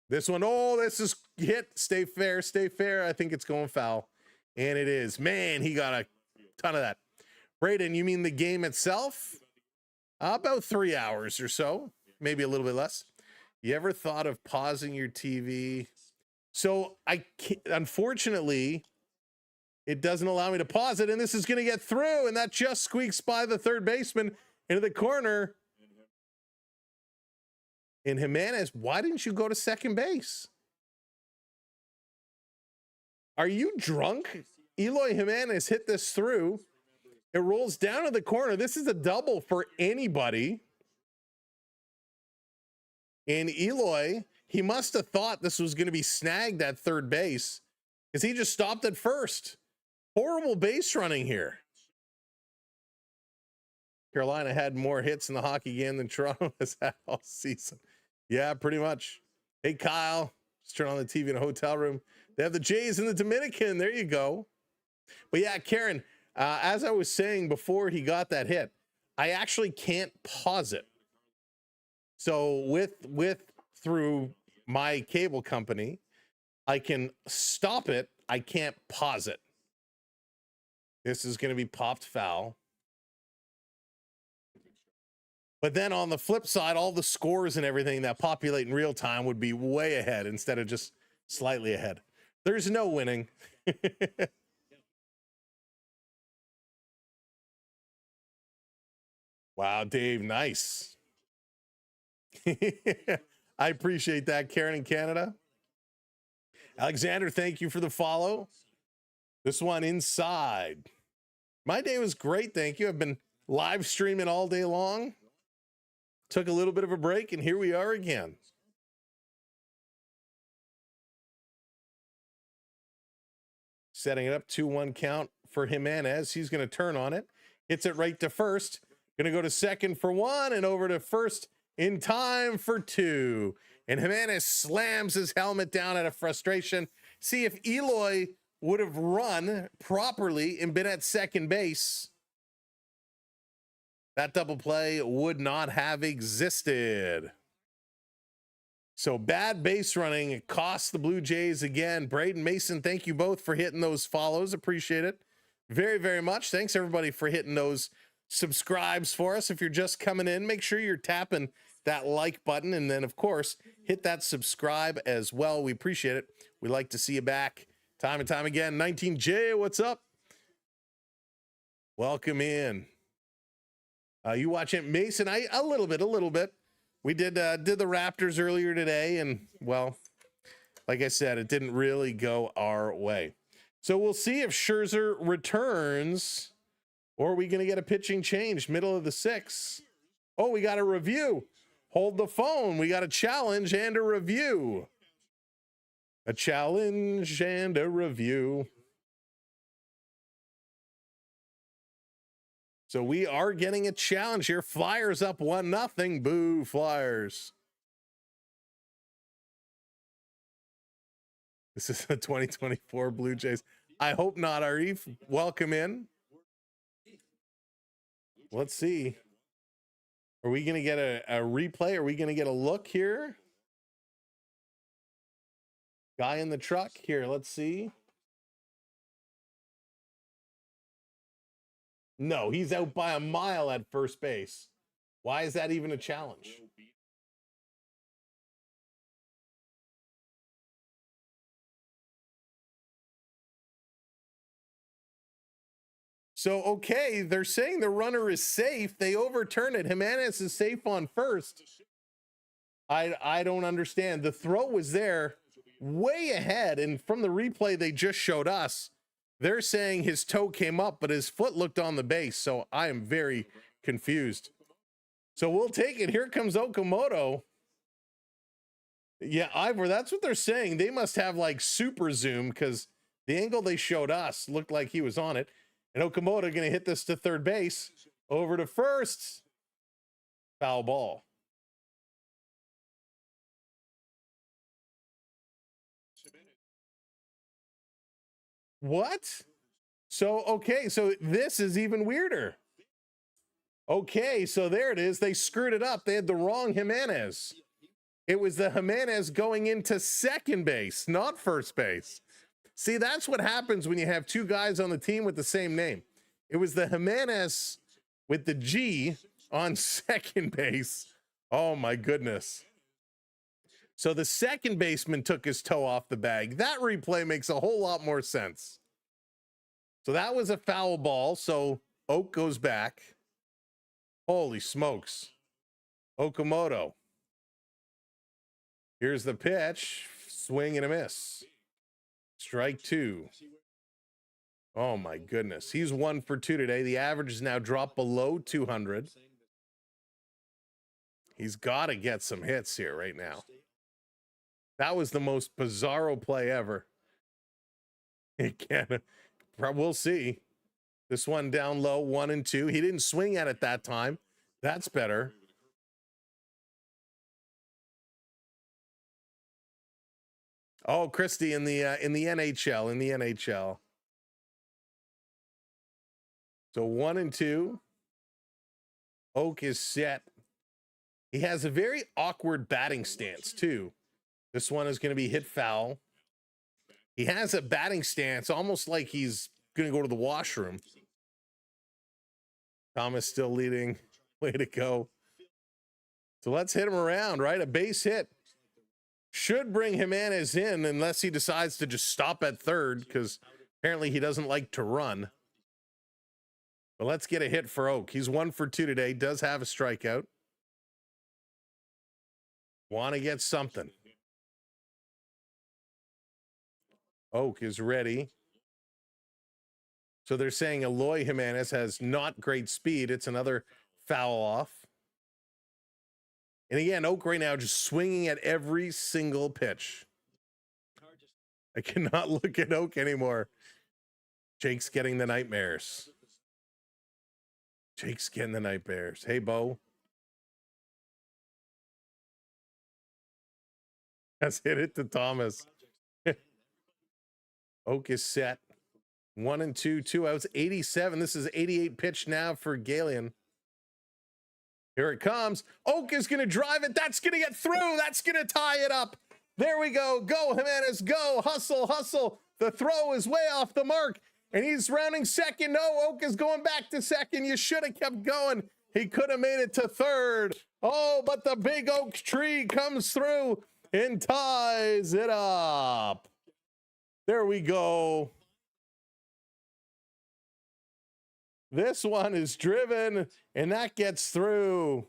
This one, oh, this is hit. Stay fair, stay fair. I think it's going foul. And it is. Man, he got a ton of that. Braden, you mean the game itself? About 3 hours or so, maybe a little bit less. You ever thought of pausing your TV? So I can't, unfortunately, it doesn't allow me to pause it, and this is going to get through, and that just squeaks by the third baseman into the corner. And Jimenez, why didn't you go to second base? Are you drunk? Eloy Jimenez hit this through. It rolls down to the corner. This is a double for anybody. And Eloy, he must have thought this was going to be snagged at third base because he just stopped at first. Horrible base running here. Carolina had more hits in the hockey game than Toronto has had all season. Yeah, pretty much. Hey, Kyle, just turn on the TV in a hotel room. They have the Jays in the Dominican. There you go. But yeah, Karen, as I was saying before he got that hit, I actually can't pause it. So through my cable company, I can stop it. I can't pause it. This is going to be popped foul. But then on the flip side, all the scores and everything that populate in real time would be way ahead instead of just slightly ahead. There's no winning. Wow, Dave, nice. I appreciate that, Karen in Canada. Alexander, thank you for the follow. This one inside. My day was great, thank you. I've been live streaming all day long. Took a little bit of a break, and here we are again. Setting it up, 2-1 count for Jimenez. He's going to turn on it. Hits it right to first. Going to go to second for 1 and over to first in time for 2. And Jimenez slams his helmet down out of frustration. See, if Eloy would have run properly and been at second base, that double play would not have existed. So bad base running cost the Blue Jays again. Braden, Mason, thank you both for hitting those follows. Appreciate it very, very much. Thanks everybody for hitting those subscribes for us. If you're just coming in, make sure you're tapping that like button, and then of course hit that subscribe as well. We appreciate it. We like to see you back time and time again. 19J, what's up? Welcome in. You watching Mason? A little bit. We did the Raptors earlier today, and well, like I said, it didn't really go our way. So we'll see if Scherzer returns, or are we going to get a pitching change middle of the 6th? Oh, we got a review. Hold the phone. We got a challenge and a review. A challenge and a review. So we are getting a challenge here. Flyers up 1-0. Boo, Flyers. This is the 2024 Blue Jays. I hope not, Arif. Welcome in. Let's see. Are we going to get a replay? Are we going to get a look here? Guy in the truck here. Let's see. No, he's out by a mile at first base. Why is that even a challenge? So, okay, they're saying the runner is safe. They overturn it. Jimenez is safe on first. I don't understand. The throw was there way ahead, and from the replay they just showed us, they're saying his toe came up, but his foot looked on the base. So I am very confused. So we'll take it. Here comes Okamoto. Yeah, Ivor, that's what they're saying. They must have like super zoom because the angle they showed us looked like he was on it. And Okamoto going to hit this to third base. Over to first. Foul ball. What? So, okay, so this is even weirder. Okay, so there it is. They screwed it up. They had the wrong Jimenez. It was the Jimenez going into second base, not first base. See, that's what happens when you have two guys on the team with the same name. It was the Jimenez with the G on second base. Oh, my goodness. So the second baseman took his toe off the bag. That replay makes a whole lot more sense. So that was a foul ball. So Oak goes back. Holy smokes. Okamoto. Here's the pitch. Swing and a miss. Strike two. Oh, my goodness. He's 1 for 2 today. The average is now dropped below 200. He's got to get some hits here right now. That was the most bizarro play ever. Again, we'll see. This one down low, 1 and 2. He didn't swing at it that time. That's better. Oh, Christie in the NHL. So 1 and 2. Oak is set. He has a very awkward batting stance too. This one is going to be hit foul. He has a batting stance almost like he's going to go to the washroom. Thomas still leading. Way to go. So let's hit him around, right? A base hit. Should bring Jimenez in unless he decides to just stop at third because apparently he doesn't like to run. But let's get a hit for Oak. He's 1 for 2 today. Does have a strikeout. Want to get something. Oak is ready. So they're saying Eloy Jimenez has not great speed. It's another foul off. And again, Oak right now just swinging at every single pitch. I cannot look at Oak anymore. Jake's getting the nightmares. Jake's getting the nightmares. Hey, Bo. Let's hit it to Thomas. Oak is set. 1 and 2, 2 outs, 87. This is 88 pitch now for Gallen. Here it comes. Oak is going to drive it. That's going to get through. That's going to tie it up. There we go. Go, Jimenez. Go. Hustle, hustle. The throw is way off the mark. And he's rounding second. No, Oak is going back to second. You should have kept going. He could have made it to third. Oh, but the big oak tree comes through and ties it up. There we go. This one is driven, and that gets through.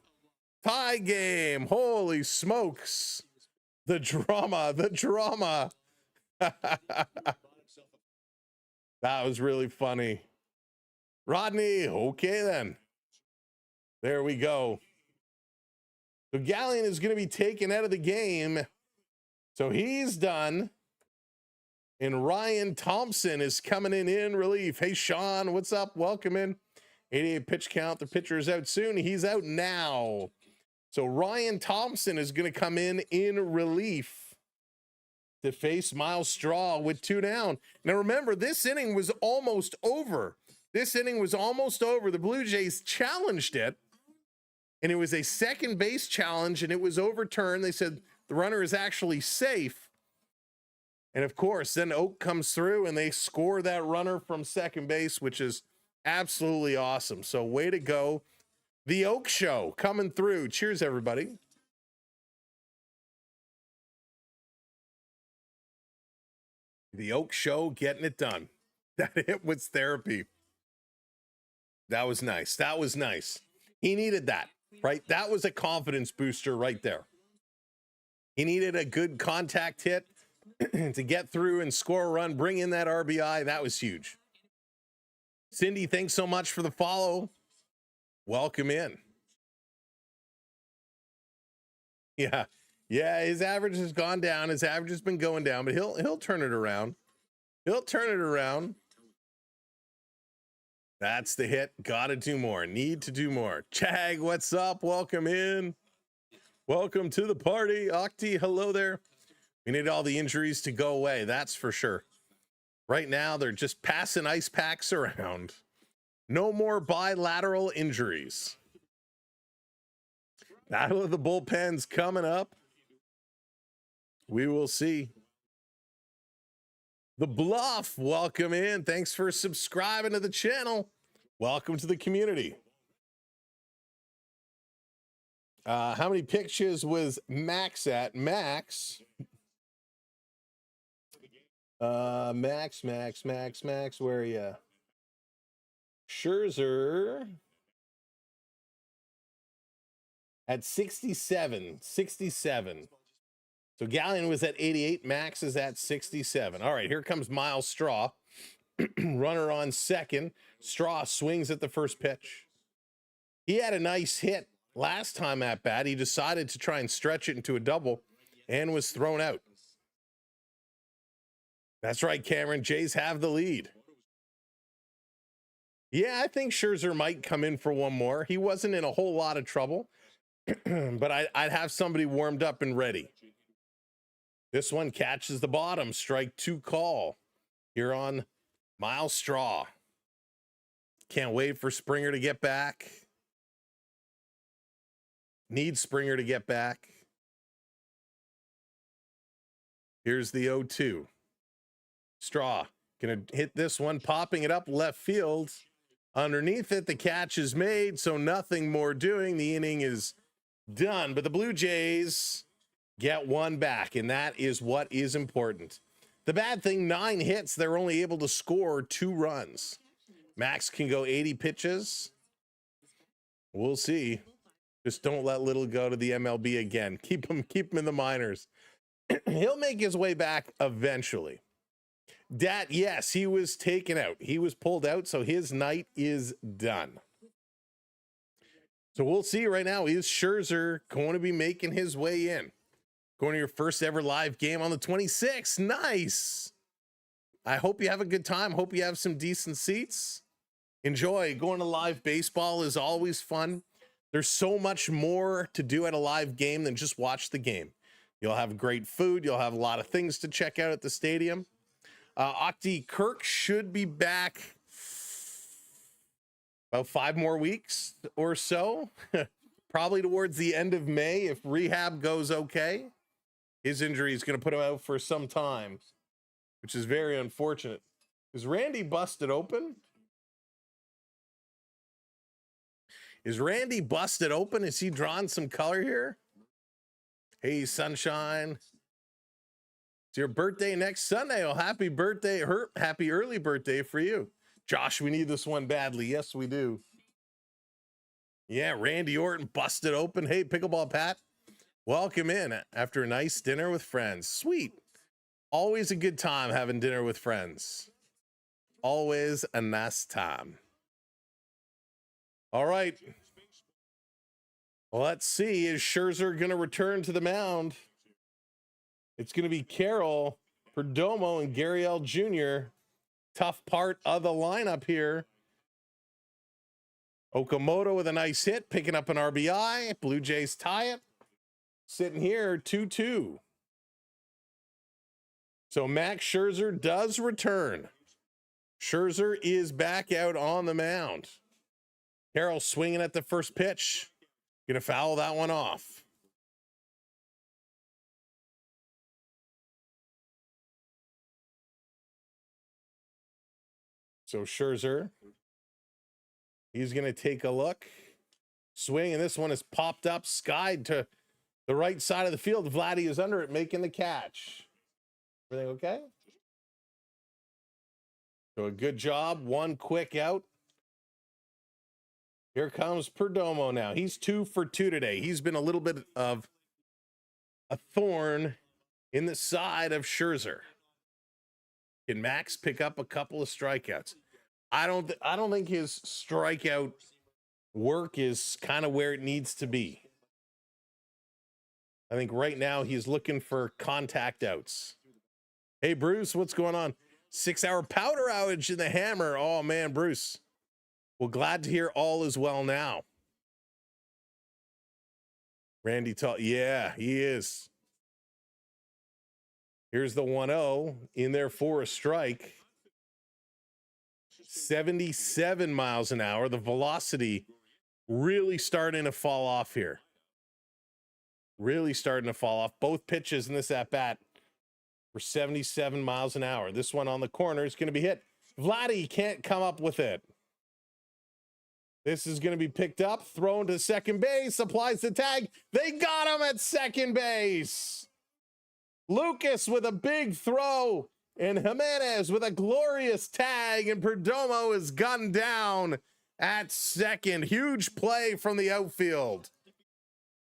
Tie game. Holy smokes. The drama, the drama. That was really funny. Rodney, okay then. There we go. So Gallen is going to be taken out of the game. So he's done. And Ryan Thompson is coming in relief. Hey, Sean, what's up? Welcome in. 88 pitch count. The pitcher is out soon. He's out now. So Ryan Thompson is going to come in relief to face Miles Straw with 2 down. Now, remember, this inning was almost over. The Blue Jays challenged it, and it was a second base challenge, and it was overturned. They said the runner is actually safe. And of course, then Oak comes through and they score that runner from second base, which is Absolutely awesome. So way to go. The Oak Show coming through. Cheers, everybody. The Oak Show getting it done. That hit was therapy. That was nice. That was nice. He needed that, right? That was a confidence booster right there. He needed a good contact hit to get through and score a run, bring in that RBI. That was huge. Cindy, thanks so much for the follow. Welcome in. Yeah. Yeah, his average has gone down. His average has been going down, but he'll turn it around. He'll turn it around. That's the hit. Gotta do more. Need to do more. Chag, what's up? Welcome in. Welcome to the party. Octi, hello there. We need all the injuries to go away. That's for sure. Right now, they're just passing ice packs around. No more bilateral injuries. Battle of the bullpens coming up. We will see. The Bluff, welcome in. Thanks for subscribing to the channel. Welcome to the community. How many pitches was Max at? Max, Max, where are you? Scherzer at 67. So Gallen was at 88. Max is at 67. All right, here comes Miles Straw. Runner on second. Straw swings at the first pitch. He had a nice hit last time at bat. He decided to try and stretch it into a double and was thrown out. That's right, Cameron. Jays have the lead. Yeah, I think Scherzer might come in for one more. He wasn't in a whole lot of trouble, but I'd have somebody warmed up and ready. This one catches the bottom. Strike two call here on Miles Straw. Can't wait for Springer to get back. Need Springer to get back. Here's the 0-2. Straw gonna hit this one, popping it up left field. Underneath it, the catch is made, so nothing more doing. The inning is done, but the Blue Jays get one back, and that is what is important. The bad thing, 9 hits, they're only able to score 2 runs. Max can go 80 pitches. We'll see. Just don't let Little go to the MLB again. Keep him in the minors. He'll make his way back eventually. Dat, yes, he was taken out. He was pulled out, so his night is done. So we'll see right now. Is Scherzer going to be making his way in? Going to your first ever live game on the 26th. Nice. I hope you have a good time. Hope you have some decent seats. Enjoy. Going to live baseball is always fun. There's so much more to do at a live game than just watch the game. You'll have great food. You'll have a lot of things to check out at the stadium. Octi, Kirk should be back about 5 more weeks or so. Probably towards the end of May if rehab goes okay. His injury is going to put him out for some time, which is very unfortunate. Is Randy busted open? Is Randy busted open? Is he drawing some color here? Hey, sunshine. It's your birthday next Sunday. Oh, happy birthday. Happy early birthday for you. Josh, we need this one badly. Yes, we do. Yeah, Randy Orton busted open. Hey, Pickleball Pat. Welcome in after a nice dinner with friends. Sweet. Always a good time having dinner with friends. Always a nice time. All right. Well, let's see. Is Scherzer going to return to the mound? It's going to be Carroll, Perdomo, and Gurriel Jr. Tough part of the lineup here. Okamoto with a nice hit, picking up an RBI. Blue Jays tie it. Sitting here, 2-2. So Max Scherzer does return. Scherzer is back out on the mound. Carroll swinging at the first pitch. Gonna foul that one off. So Scherzer He's going to take a look. Swing, and this one is popped up, skied to the right side of the field. Vladdy is under it, making the catch. Everything okay? So a good job. One quick out. Here comes Perdomo now. He's 2 for 2 today. He's been a little bit of a thorn in the side of Scherzer. Can Max pick up a couple of strikeouts? I don't think his strikeout work is kind of where it needs to be. I think right now he's looking for contact outs. Hey, Bruce, what's going on? 6-hour powder outage in the hammer. Oh, man, Bruce. Well, glad to hear all is well now. Randy yeah, he is. Here's the 1-0 in there for a strike. 77 miles an hour. The velocity really starting to fall off here. Really starting to fall off. Both pitches in this at-bat were 77 miles an hour. This one on the corner is going to be hit. Vladdy can't come up with it. This is going to be picked up, thrown to second base, applies the tag. They got him at second base. Lucas with a big throw, and Jimenez with a glorious tag, and Perdomo is gunned down at second. Huge play from the outfield.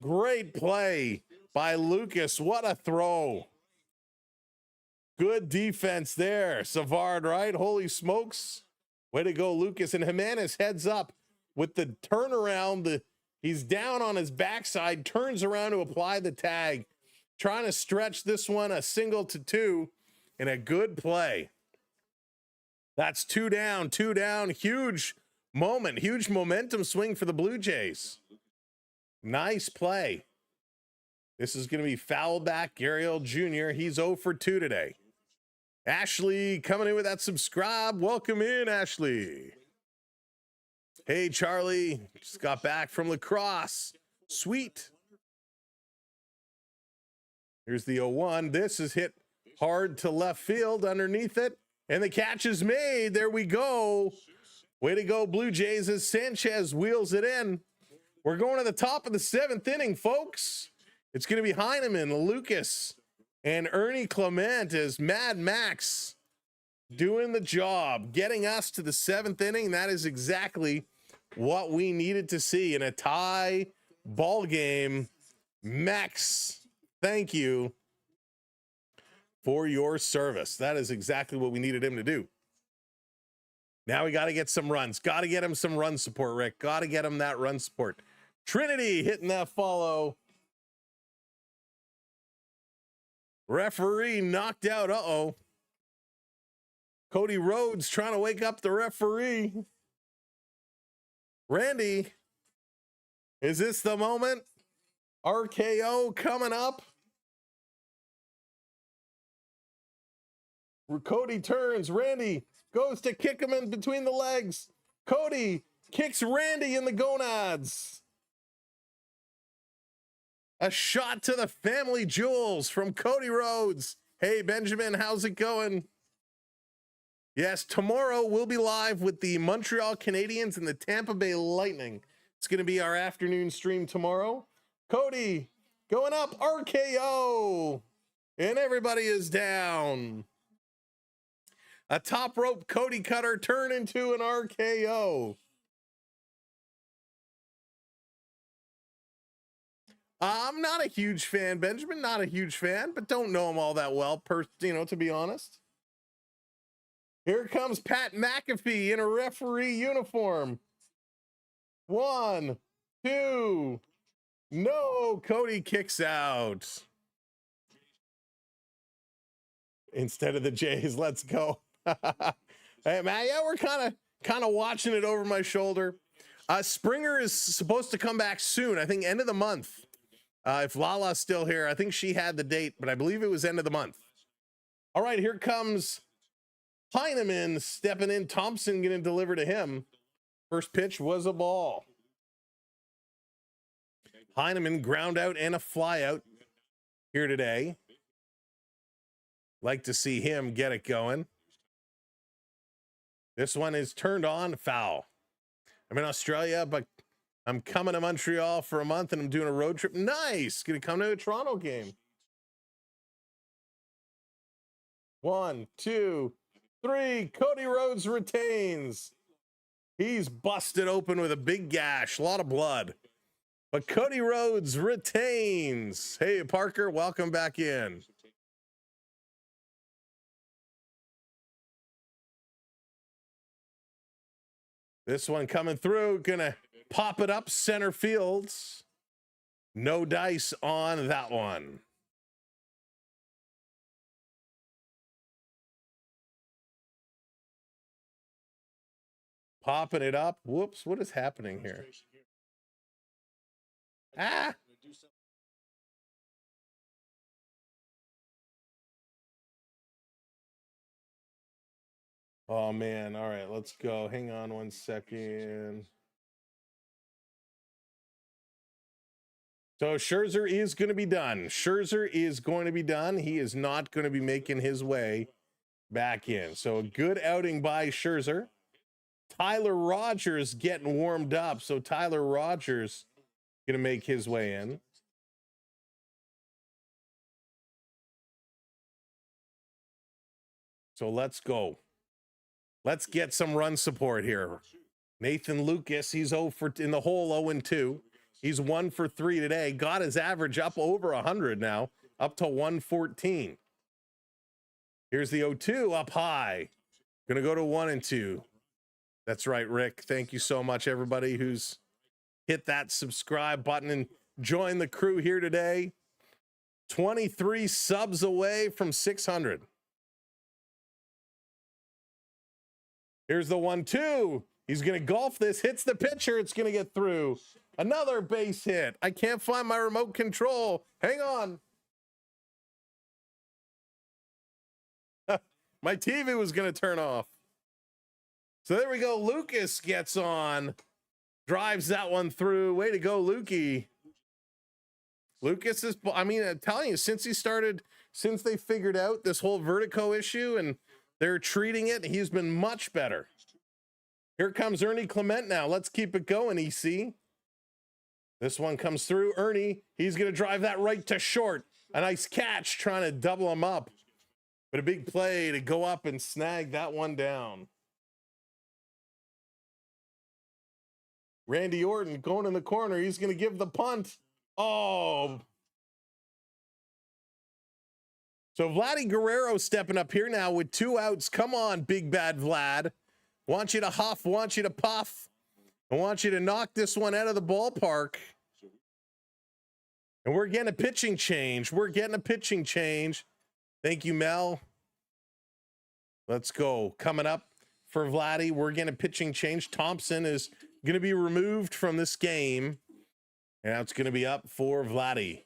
Great play by Lucas. What a throw. Good defense there. Savard, right? Holy smokes. Way to go, Lucas. And Jimenez heads up with the turnaround. He's down on his backside, turns around to apply the tag. Trying to stretch this one, a single to 2, and a good play. That's 2 down, 2 down. Huge moment, huge momentum swing for the Blue Jays. Nice play. This is going to be foul back. Gariel Jr., he's 0 for 2 today. Ashley coming in with that subscribe. Welcome in, Ashley. Hey, Charlie. Just got back from lacrosse. Sweet. Here's the 0-1. This is hit hard to left field underneath it. And the catch is made. There we go. Way to go, Blue Jays, as Sanchez wheels it in. We're going to the top of the 7th inning, folks. It's going to be Heineman, Lucas, and Ernie Clement as Mad Max doing the job, getting us to the 7th inning. That is exactly what we needed to see in a tie ball game. Max, thank you for your service. That is exactly what we needed him to do. Now we got to get some runs. Got to get him some run support, Rick. Got to get him that run support. Trinity hitting that follow. Referee knocked out. Uh-oh. Cody Rhodes trying to wake up the referee. Randy, is this the moment? RKO coming up. Cody turns. Randy goes to kick him in between the legs. Cody kicks Randy in the gonads. A shot to the family jewels from Cody Rhodes. Hey, Benjamin, how's it going? Yes, tomorrow we'll be live with the Montreal Canadiens and the Tampa Bay Lightning. It's going to be our afternoon stream tomorrow. Cody going up, RKO. And everybody is down. A top rope Cody cutter turn into an RKO. I'm not a huge fan, Benjamin, not a huge fan, but don't know him all that well, to be honest. Here comes Pat McAfee in a referee uniform. 1, 2. No, Cody kicks out. Instead of the Jays, let's go. Hey, man, yeah, we're kind of watching it over my shoulder. Springer is supposed to come back soon. I think end of the month. If Lala's still here, I think she had the date, but I believe it was end of the month. All right, here comes Heineman stepping in. Thompson going to deliver to him. First pitch was a ball. Heineman ground out and a fly out here today. Like to see him get it going. This one is turned on, foul. I'm in Australia, but I'm coming to Montreal for a month and I'm doing a road trip. Nice. Gonna come to a Toronto game. 1, 2, 3. Cody Rhodes retains. He's busted open with a big gash, a lot of blood. But Cody Rhodes retains. Hey, Parker, welcome back in. This one coming through, gonna pop it up center fields. No dice on that one. Popping it up. Whoops, what is happening here? Ah! Oh, man. All right, let's go. Hang on 1 second. So Scherzer is going to be done. Scherzer is going to be done. He is not going to be making his way back in. So a good outing by Scherzer. Tyler Rogers getting warmed up. So Tyler Rogers going to make his way in. So let's go. Let's get some run support here. Nathan Lucas, he's 0 for in the hole, 0-2. He's 1 for 3 today. Got his average up over 100 now, up to 114. Here's the 0-2 up high. Gonna go to 1 and 2. That's right, Rick. Thank you so much, everybody who's hit that subscribe button and join the crew here today. 23 subs away from 600. Here's the 1-2. He's going to golf this, hits the pitcher. It's going to get through. Another base hit. I can't find my remote control. Hang on. My TV was going to turn off. So there we go. Lucas gets on. Drives that one through. Way to go, Lukey. Lucas is, I mean, I'm telling you, since they figured out this whole vertigo issue and they're treating it, he's been much better. Here comes Ernie Clement now. Let's keep it going, EC. This one comes through. Ernie, he's going to drive that right to short. A nice catch trying to double him up. But a big play to go up and snag that one down. Randy Orton going in the corner. He's going to give the punt. Oh. So Vladdy Guerrero stepping up here now with 2 outs. Come on, big bad Vlad. Want you to huff, want you to puff. I want you to knock this one out of the ballpark. And we're getting a pitching change. We're getting a pitching change. Thank you, Mel. Let's go. Coming up for Vladdy, we're getting a pitching change. Thompson is going to be removed from this game. And now it's going to be up for Vladdy.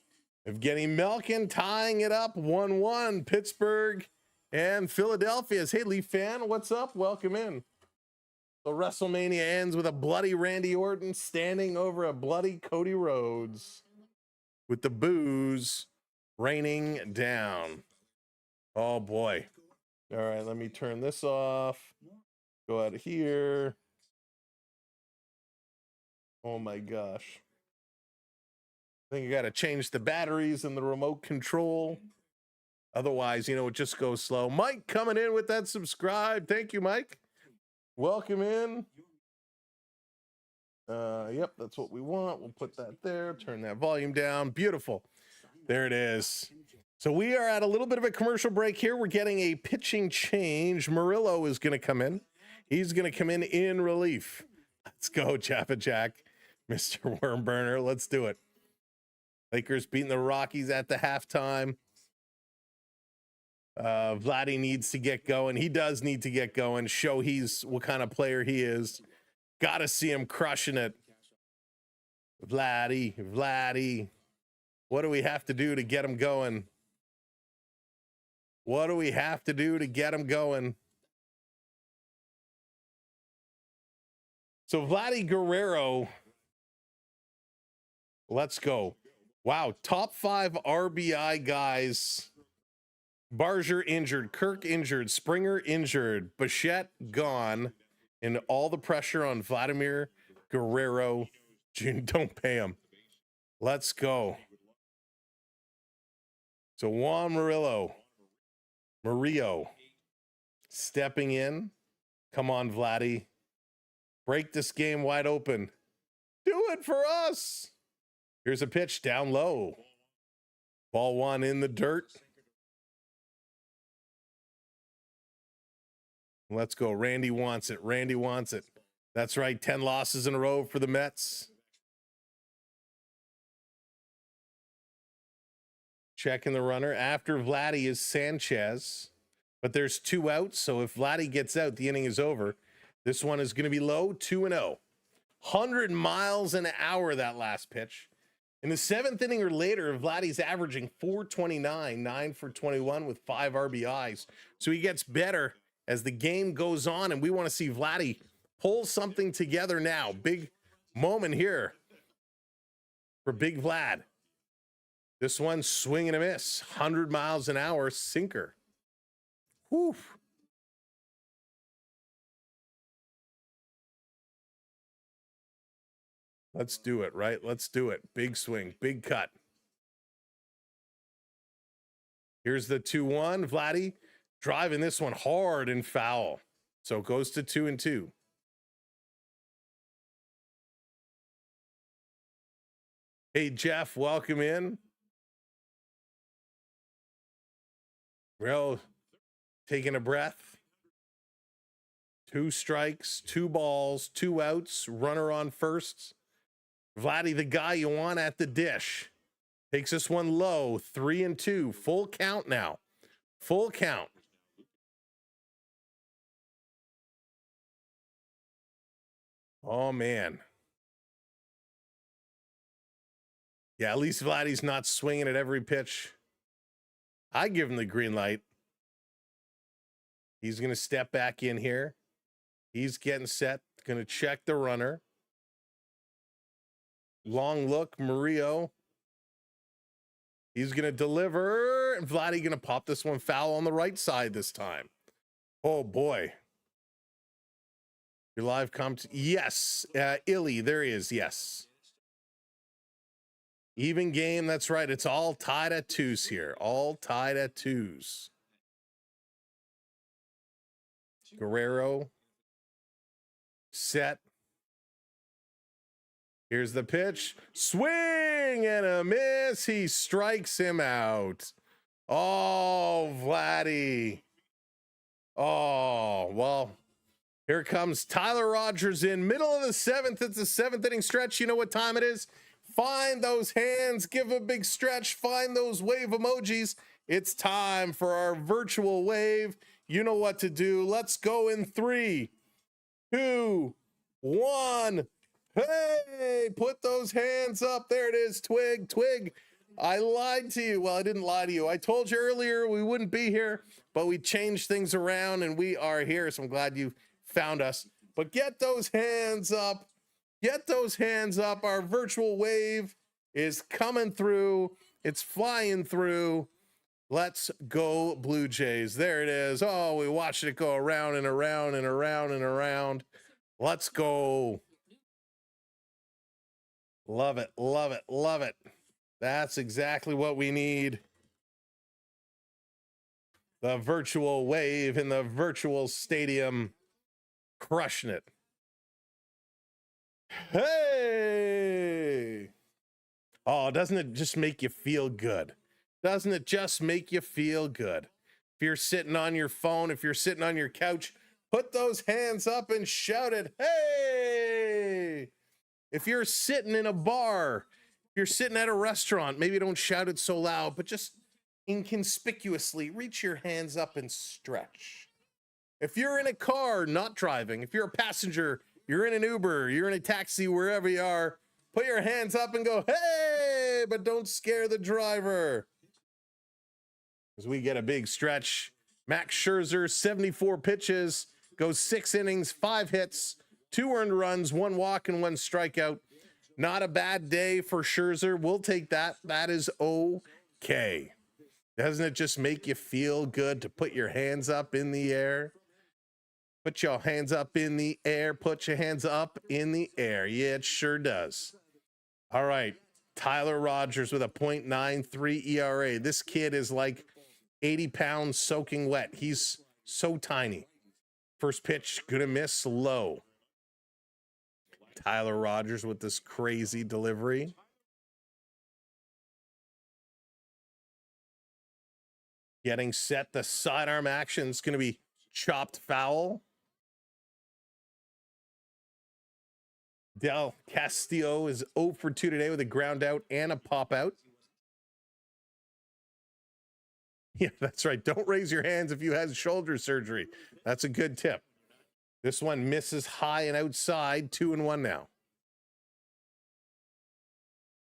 Evgeny Malkin tying it up 1-1. Pittsburgh and Philadelphia's. Hey, Leaf fan, what's up? Welcome in. So WrestleMania ends with a bloody Randy Orton standing over a bloody Cody Rhodes with the boos raining down. Oh, boy. All right, let me turn this off. Go out here. Oh, my gosh. I think you got to change the batteries in the remote control. Otherwise, it just goes slow. Mike coming in with that subscribe. Thank you, Mike. Welcome in. Yep, that's what we want. We'll put that there. Turn that volume down. Beautiful. There it is. So we are at a little bit of a commercial break here. We're getting a pitching change. Murillo is going to come in. He's going to come in relief. Let's go, Jaffa Jack. Mr. Wormburner. Let's do it. Lakers beating the Rockies at the halftime. Vladdy needs to get going. He does need to get going. Show he's what kind of player he is. Got to see him crushing it. Vladdy. What do we have to do to get him going? What do we have to do to get him going? So Vladdy Guerrero. Let's go. Wow, top 5 RBI guys. Barger injured, Kirk injured, Springer injured, Bichette gone, and all the pressure on Vladimir Guerrero. Don't pay him. Let's go. So Juan Murillo stepping in. Come on, Vladdy. Break this game wide open. Do it for us. Here's a pitch down low. Ball one in the dirt. Let's go. Randy wants it. Randy wants it. That's right. 10 losses in a row for the Mets. Checking the runner. After Vladdy is Sanchez. But there's 2 outs. So if Vladdy gets out, the inning is over. This one is going to be low. 2-0. 100 miles an hour that last pitch. In the 7th inning or later, Vladdy's averaging 429, 9 for 21 with 5 RBIs. So he gets better as the game goes on, and we want to see Vladdy pull something together now. Big moment here for Big Vlad. This one swing and a miss. 100 miles an hour sinker. Whew. Let's do it, right? Let's do it. Big swing, big cut. Here's the 2-1. Vladdy driving this one hard and foul. So it goes to 2-2. Hey, Jeff, welcome in. Well, taking a breath. 2 strikes, 2 balls, 2 outs, runner on first. Vladdy, the guy you want at the dish. Takes this one low, 3-2. Full count now. Full count. Oh, man. Yeah, at least Vladdy's not swinging at every pitch. I give him the green light. He's going to step back in here. He's getting set. Going to check the runner. Long look, Murillo. He's going to deliver. And Vladdy going to pop this one foul on the right side this time. Oh, boy. Your live comment. Yes. Illy, there he is. Yes. Even game. That's right. It's all tied at 2s here. All tied at 2s. Guerrero. Set. Here's the pitch. Swing and a miss. He strikes him out. Oh, Vladdy. Oh, well, here comes Tyler Rogers in. Middle of the 7th. It's the 7th inning stretch. You know what time it is? Find those hands. Give a big stretch. Find those wave emojis. It's time for our virtual wave. You know what to do. Let's go in 3, 2, 1. Hey, put those hands up. There it is. Twig, twig. I lied to you. Well, I didn't lie to you. I told you earlier we wouldn't be here, but we changed things around and we are here. So I'm glad you found us. But get those hands up. Get those hands up. Our virtual wave is coming through. It's flying through. Let's go, Blue Jays. There it is. Oh, we watched it go around and around and around and around. Let's go. Love it, love it, love it. That's exactly what we need. The virtual wave in the virtual stadium. Crushing it. Hey! Oh, doesn't it just make you feel good? Doesn't it just make you feel good? If you're sitting on your phone, if you're sitting on your couch, put those hands up and shout it. Hey! If you're sitting in a bar, if you're sitting at a restaurant, maybe don't shout it so loud, but just inconspicuously reach your hands up and stretch. If you're in a car, not driving, if you're a passenger, you're in an Uber, you're in a taxi, wherever you are, put your hands up and go, hey, but don't scare the driver. As we get a big stretch, Max Scherzer, 74 pitches, goes 6 innings, 5 hits, 2 earned runs, 1 walk, and 1 strikeout. Not a bad day for Scherzer. We'll take that. That is okay. Doesn't it just make you feel good to put your hands up in the air? Put your hands up in the air. Put your hands up in the air. Yeah, it sure does. All right. Tyler Rogers with a .93 ERA. This kid is like 80 pounds soaking wet. He's so tiny. First pitch, gonna miss low. Tyler Rogers with this crazy delivery. Getting set. The sidearm action is going to be chopped foul. Del Castillo is 0 for 2 today with a ground out and a pop out. Yeah, that's right. Don't raise your hands if you had shoulder surgery. That's a good tip. This one misses high and outside. 2-1 now.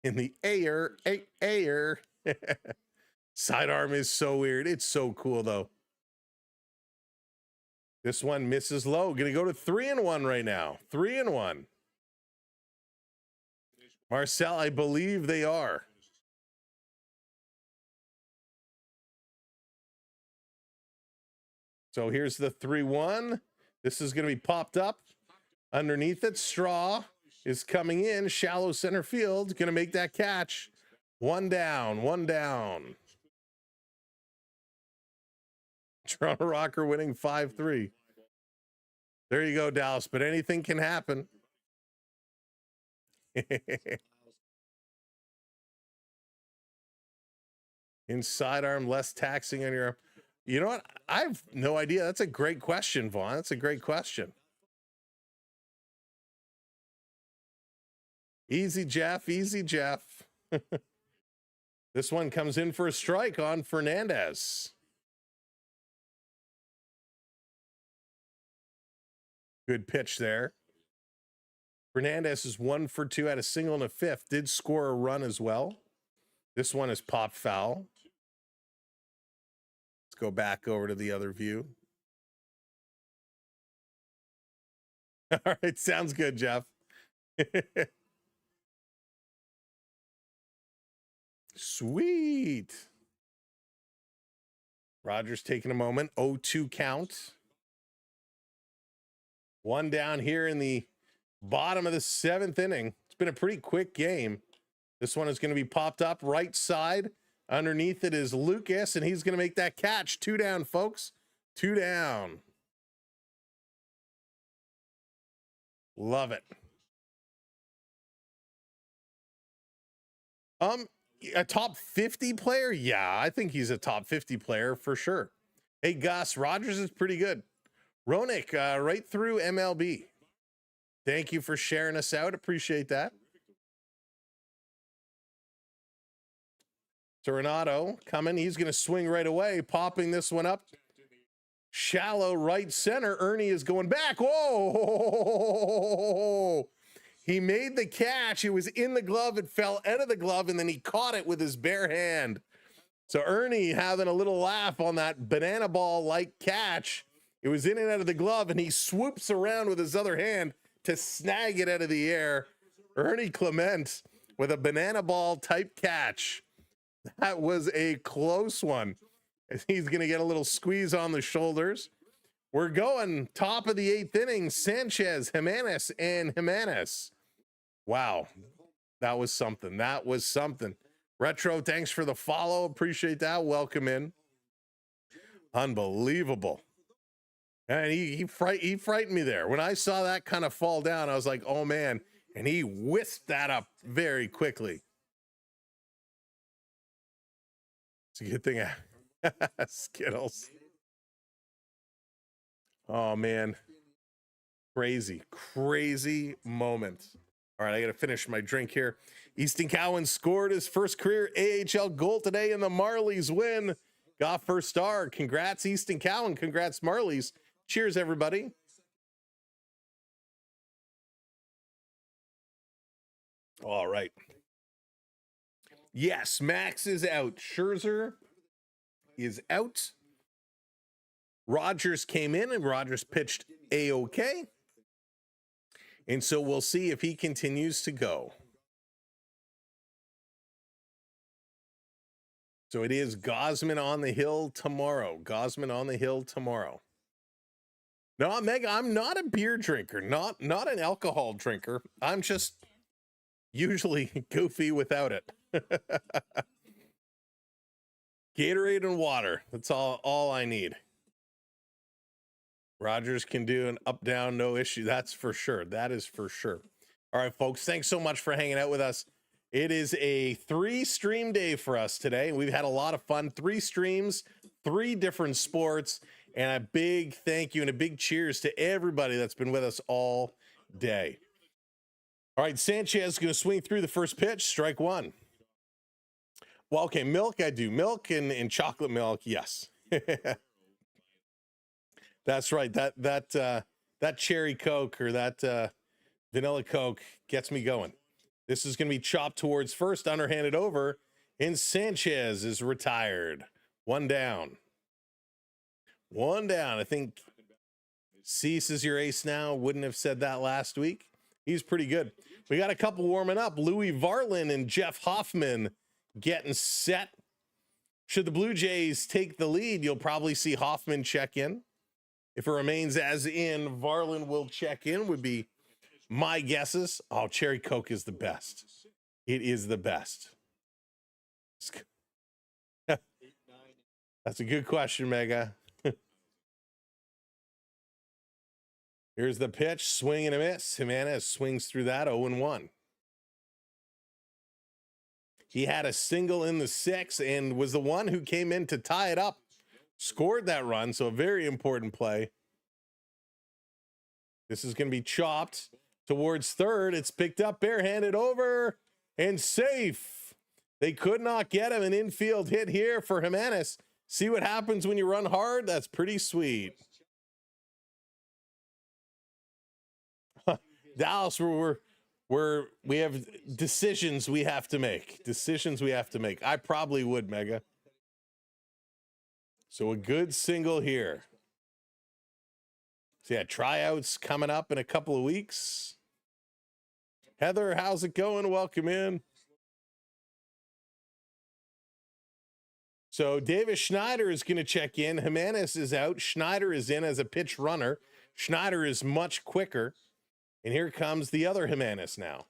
In the air, air. Sidearm is so weird. It's so cool, though. This one misses low. Going to go to 3-1 right now. 3-1. Marcel, I believe they are. So here's the 3-1. This is going to be popped up. Underneath it, Straw is coming in. Shallow center field. Going to make that catch. One down, one down. Toronto Rocker winning 5-3. There you go, Dallas. But anything can happen. Inside arm, less taxing on your arm. You know what? I have no idea. That's a great question, Vaughn. That's a great question. Easy, Jeff. Easy, Jeff. This one comes in for a strike on Fernandez. Good pitch there. Fernandez is 1 for 2, had a single in the 5th. Did score a run as well. This one is popped foul. Let's go back over to the other view. All right, sounds good, Jeff. Sweet. Rogers taking a moment. 0-2 count. One down here in the bottom of the 7th inning. It's been a pretty quick game. This one is going to be popped up right side. Underneath it is Lucas, and he's going to make that catch. 2 down, folks. 2 down. Love it. A top 50 player? Yeah, I think he's a top 50 player for sure. Hey, Gus, Rogers is pretty good. Ronik, right through MLB. Thank you for sharing us out. Appreciate that. Tornado coming. He's going to swing right away, popping this one up. Shallow right center. Ernie is going back. Whoa! He made the catch. It was in the glove. It fell out of the glove, and then he caught it with his bare hand. So Ernie having a little laugh on that banana ball-like catch. It was in and out of the glove, and he swoops around with his other hand to snag it out of the air. Ernie Clement with a banana ball type catch. That was a close one. He's going to get a little squeeze on the shoulders. We're going top of the 8th inning. Sanchez, Jimenez, and Jimenez. Wow. That was something. That was something. Retro, thanks for the follow. Appreciate that. Welcome in. Unbelievable. And he frightened me there. When I saw that kind of fall down, I was like, oh, man. And he whisked that up very quickly. It's a good thing. Skittles. Oh, man. Crazy, crazy moment. All right, I got to finish my drink here. Easton Cowan scored his first career AHL goal today, and the Marlies win. Got first star. Congrats, Easton Cowan. Congrats, Marlies. Cheers, everybody. All right. Yes, Max is out. Scherzer is out. Rogers came in, and Rogers pitched A-OK. And so we'll see if he continues to go. So it is Gausman on the hill tomorrow. Gausman on the hill tomorrow. No, Meg, I'm not a beer drinker, not an alcohol drinker. I'm just usually goofy without it. Gatorade and water. That's all I need. Rogers can do an up down, no issue. That's for sure. That is for sure. All right, folks, thanks so much for hanging out with us. It is a 3-stream day for us today. We've had a lot of fun. 3 streams, 3 different sports, and a big thank you and a big cheers to everybody that's been with us all day. All right, Sanchez is going to swing through the first pitch, strike 1. Well, okay, milk, I do. Milk and chocolate milk, yes. That's right. That cherry Coke or that vanilla Coke gets me going. This is going to be chopped towards first, underhanded over, and Sanchez is retired. 1 down. 1 down. I think Cease is your ace now. Wouldn't have said that last week. He's pretty good. We got a couple warming up. Louis Varlin and Jeff Hoffman getting set. Should the Blue Jays take the lead, you'll probably see Hoffman check in. If it remains as in, Varlin will check in, would be my guesses. Oh, cherry Coke is the best. It is the best. That's a good question, Mega. Here's the pitch, swing and a miss. Jimenez swings through that, 0-1. He had a single in the 6th and was the one who came in to tie it up. Scored that run, so a very important play. This is going to be chopped towards third. It's picked up, barehanded over, and safe. They could not get him. An infield hit here for Jimenez. See what happens when you run hard? That's pretty sweet. Dallas, we have decisions we have to make. Decisions we have to make. I probably would, Mega. So a good single here. So yeah, tryouts coming up in a couple of weeks. Heather, how's it going? Welcome in. So Davis Schneider is going to check in. Jimenez is out. Schneider is in as a pitch runner. Schneider is much quicker. And here comes the other Jimenez now.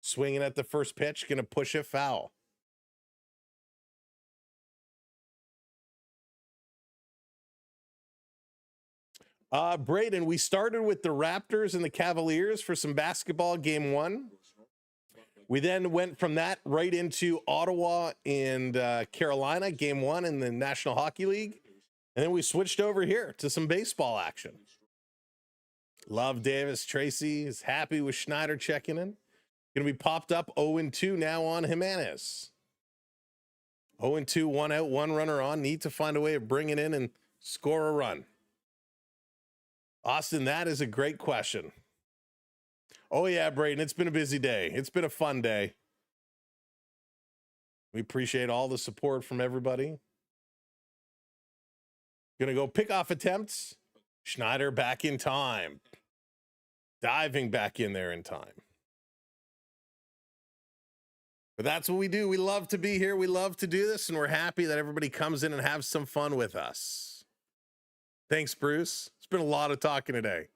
Swinging at the first pitch, going to push it foul. Braden, we started with the Raptors and the Cavaliers for some basketball game 1. We then went from that right into Ottawa and Carolina game 1 in the National Hockey League. And then we switched over here to some baseball action. Love Davis. Tracy is happy with Schneider checking in. Going to be popped up 0-2 now on Jimenez. 0-2, 1 out, 1 runner on. Need to find a way of bringing in and score a run. Austin, that is a great question. Oh, yeah, Braden, it's been a busy day. It's been a fun day. We appreciate all the support from everybody. Going to go pickoff attempts. Schneider back in time. Diving back in there in time. But that's what we do. We love to be here. We love to do this, and we're happy that everybody comes in and has some fun with us. Thanks, Bruce. It's been a lot of talking today.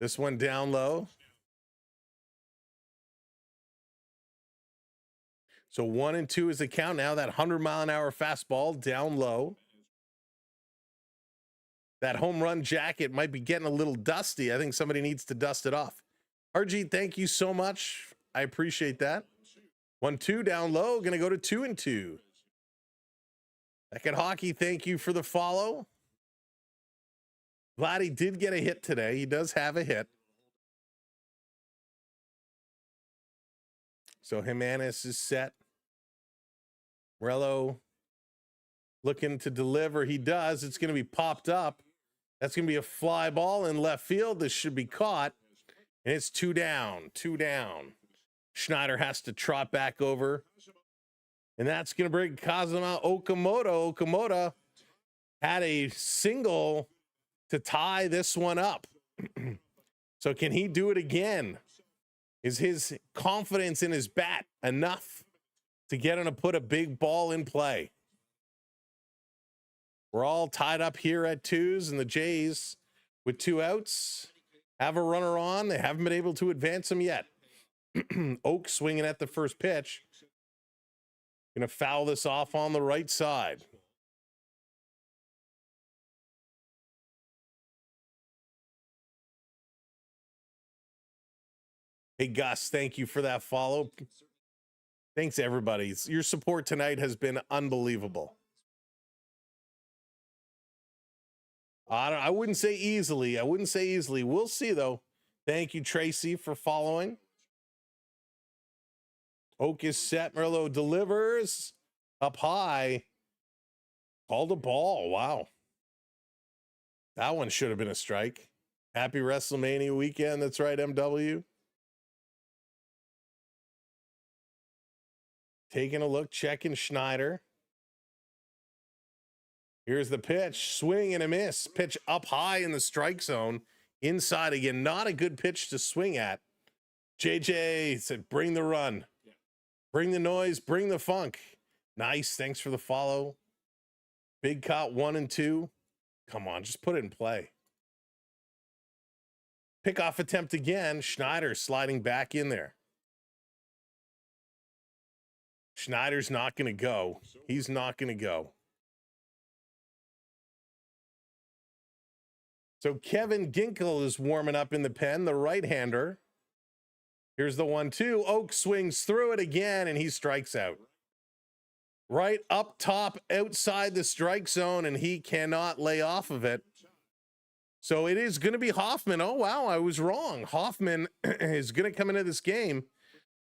This one down low. So 1-2 is the count now. That 100-mile-an-hour fastball down low. That home run jacket might be getting a little dusty. I think somebody needs to dust it off. RG, thank you so much. I appreciate that. 1-2 down low. Going to go to 2-2. Beckett Hockey, thank you for the follow. Vladdy did get a hit today. He does have a hit. So Jimenez is set. Morello looking to deliver. He does. It's going to be popped up. That's going to be a fly ball in left field. This should be caught. And it's 2 down. 2 down. Schneider has to trot back over. And that's going to bring Kazuma Okamoto. Okamoto had a single to tie this one up. So can he do it again? Is his confidence in his bat enough to get him to put a big ball in play? We're all tied up here at 2s, and the Jays with 2 outs. Have a runner on. They haven't been able to advance him yet. Oak swinging at the first pitch. Going to foul this off on the right side. Hey, Gus, thank you for that follow. Thanks, everybody. Your support tonight has been unbelievable. I wouldn't say easily. I wouldn't say easily. We'll see, though. Thank you, Tracy, for following. Oak is set. Merlot delivers up high. Called a ball. Wow. That one should have been a strike. Happy WrestleMania weekend. That's right, MW. Taking a look, checking Schneider. Here's the pitch. Swing and a miss. Pitch up high in the strike zone. Inside again. Not a good pitch to swing at. JJ said, bring the run. Bring the noise. Bring the funk. Nice. Thanks for the follow. Big cut 1 and 2. Come on, just put it in play. Pickoff attempt again. Schneider sliding back in there. Schneider's not going to go. He's not going to go. So Kevin Ginkel is warming up in the pen, the right-hander. Here's the 1-2. Oak swings through it again, and he strikes out. Right up top, outside the strike zone, and he cannot lay off of it. So it is going to be Hoffman. Oh, wow, I was wrong. Hoffman is going to come into this game.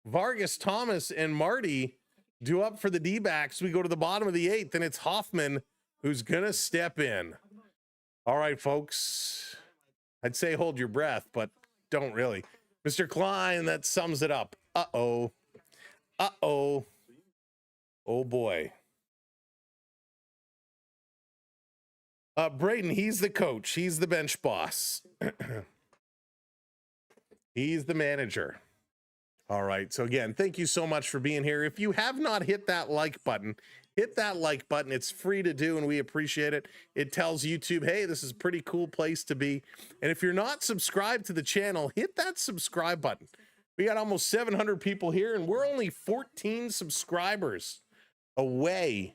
Vargas, Thomas, and Marty due up for the D-backs. We go to the bottom of the 8th, and it's Hoffman who's going to step in. All right, folks. I'd say hold your breath, but don't really. Mr. Klein, that sums it up. Uh-oh. Uh-oh. Oh, boy. Braden, he's the coach. He's the bench boss. He's the manager. All right. So, again, thank you so much for being here. If you have not hit that like button, hit that like button. It's free to do, and we appreciate it. It tells YouTube, hey, this is a pretty cool place to be. And if you're not subscribed to the channel, hit that subscribe button. We got almost 700 people here, and we're only 14 subscribers away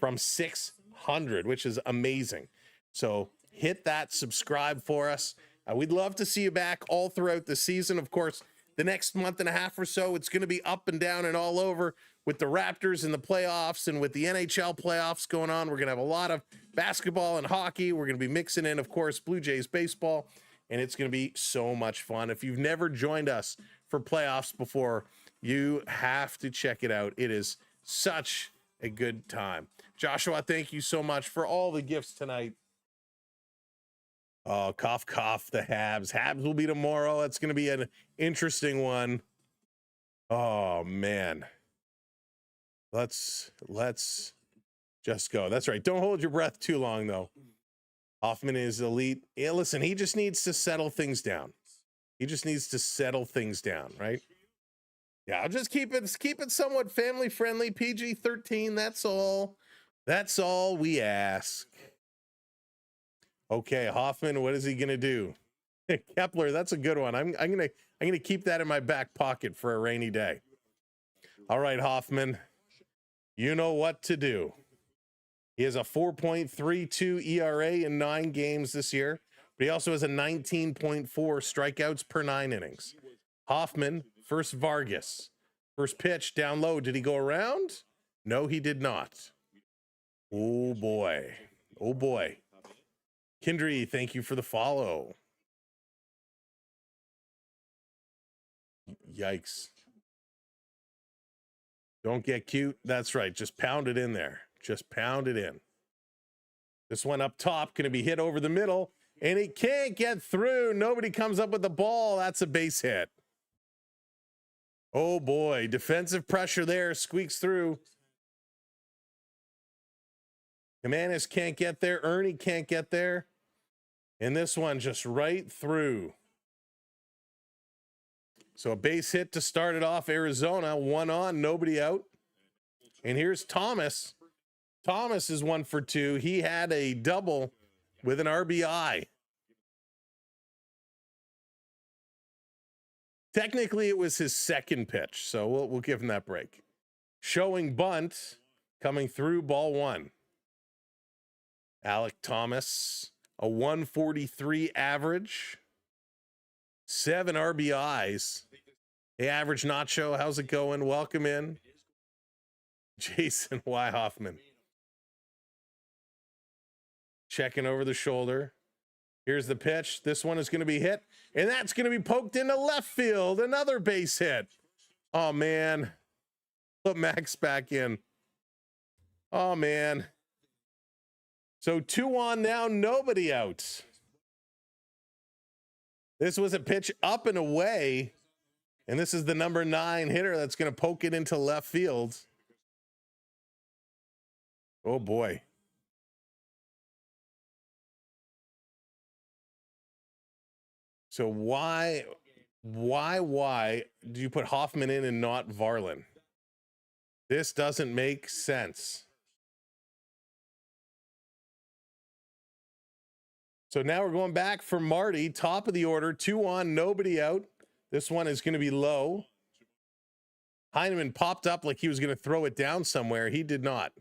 from 600, which is amazing. So hit that subscribe for us. We'd love to see you back all throughout the season. Of course, the next month and a half or so, it's going to be up and down and all over with the Raptors in the playoffs and with the NHL playoffs going on. We're going to have a lot of basketball and hockey. We're going to be mixing in, of course, Blue Jays baseball, and it's going to be so much fun. If you've never joined us for playoffs before, you have to check it out. It is such a good time. Joshua, thank you so much for all the gifts tonight. Oh, cough, cough, the Habs. Habs will be tomorrow. That's going to be an interesting one. Oh, man. Let's just go. That's right. Don't hold your breath too long, though. Hoffman is elite. Yeah, listen, he just needs to settle things down. He just needs to settle things down, right? Yeah, I'll just keep it somewhat family friendly, PG-13. That's all. That's all we ask. Okay, Hoffman, what is he gonna do? Kepler, that's a good one. I'm gonna keep that in my back pocket for a rainy day. All right, Hoffman, you know what to do. He has a 4.32 ERA in 9 games this year, but he also has a 19.4 strikeouts per 9 innings. Hoffman, first Vargas. First pitch down low. Did he go around? No, he did not. Oh, boy. Oh, boy. Kindry, thank you for the follow. Yikes. Don't get cute. That's right. Just pound it in there. Just pound it in. This one up top going to be hit over the middle, and he can't get through. Nobody comes up with the ball. That's a base hit. Oh, boy. Defensive pressure there. Squeaks through. Jimenez can't get there. Ernie can't get there. And this one just right through. So a base hit to start it off. Arizona, 1 on, nobody out. And here's Thomas. Thomas is 1 for 2. He had a double with an RBI. Technically, it was his second pitch, so we'll give him that break. Showing bunt, coming through, ball one. Alec Thomas, a 143 average, 7 RBIs. Hey, Average Nacho, how's it going? Welcome in. Jason Y. Hoffman. Checking over the shoulder. Here's the pitch. This one is going to be hit, and that's going to be poked into left field. Another base hit. Oh, man. Put Max back in. Oh, man. So 2 on now, nobody out. This was a pitch up and away, and this is the number 9 hitter that's going to poke it into left field. Oh, boy. So why do you put Hoffman in and not Varlin? This doesn't make sense. So now we're going back for Marty, top of the order, 2 on, nobody out. This one is going to be low. Heineman popped up like he was going to throw it down somewhere. He did not.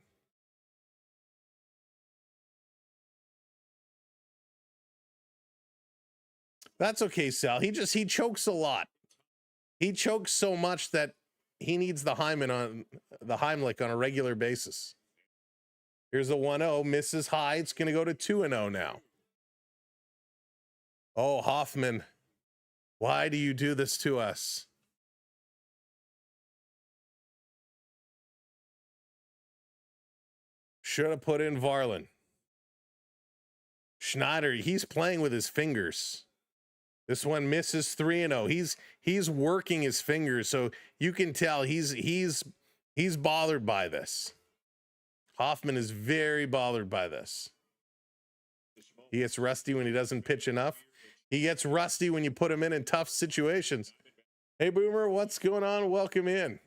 That's okay, Sal. He chokes a lot. He chokes so much that he needs the Heimlich on a regular basis. Here's a 1-0, misses high. It's going to go to 2-0 now. Oh, Hoffman, why do you do this to us? Should have put in Varlin. Schneider, he's playing with his fingers. This one misses 3-0. He's working his fingers, so you can tell he's bothered by this. Hoffman is very bothered by this. He gets rusty when he doesn't pitch enough. He gets rusty when you put him in tough situations. Hey, Boomer, what's going on? Welcome in.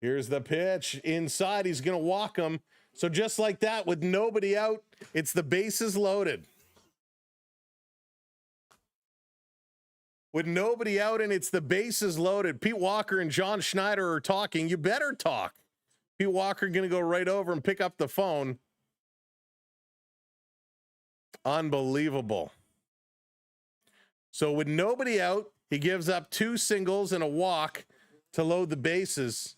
Here's the pitch. Inside, he's going to walk him. So just like that, with nobody out, it's the bases loaded. With nobody out and it's the bases loaded. Pete Walker and John Schneider are talking. You better talk. Pete Walker going to go right over and pick up the phone. Unbelievable. So with nobody out, he gives up 2 singles and a walk to load the bases.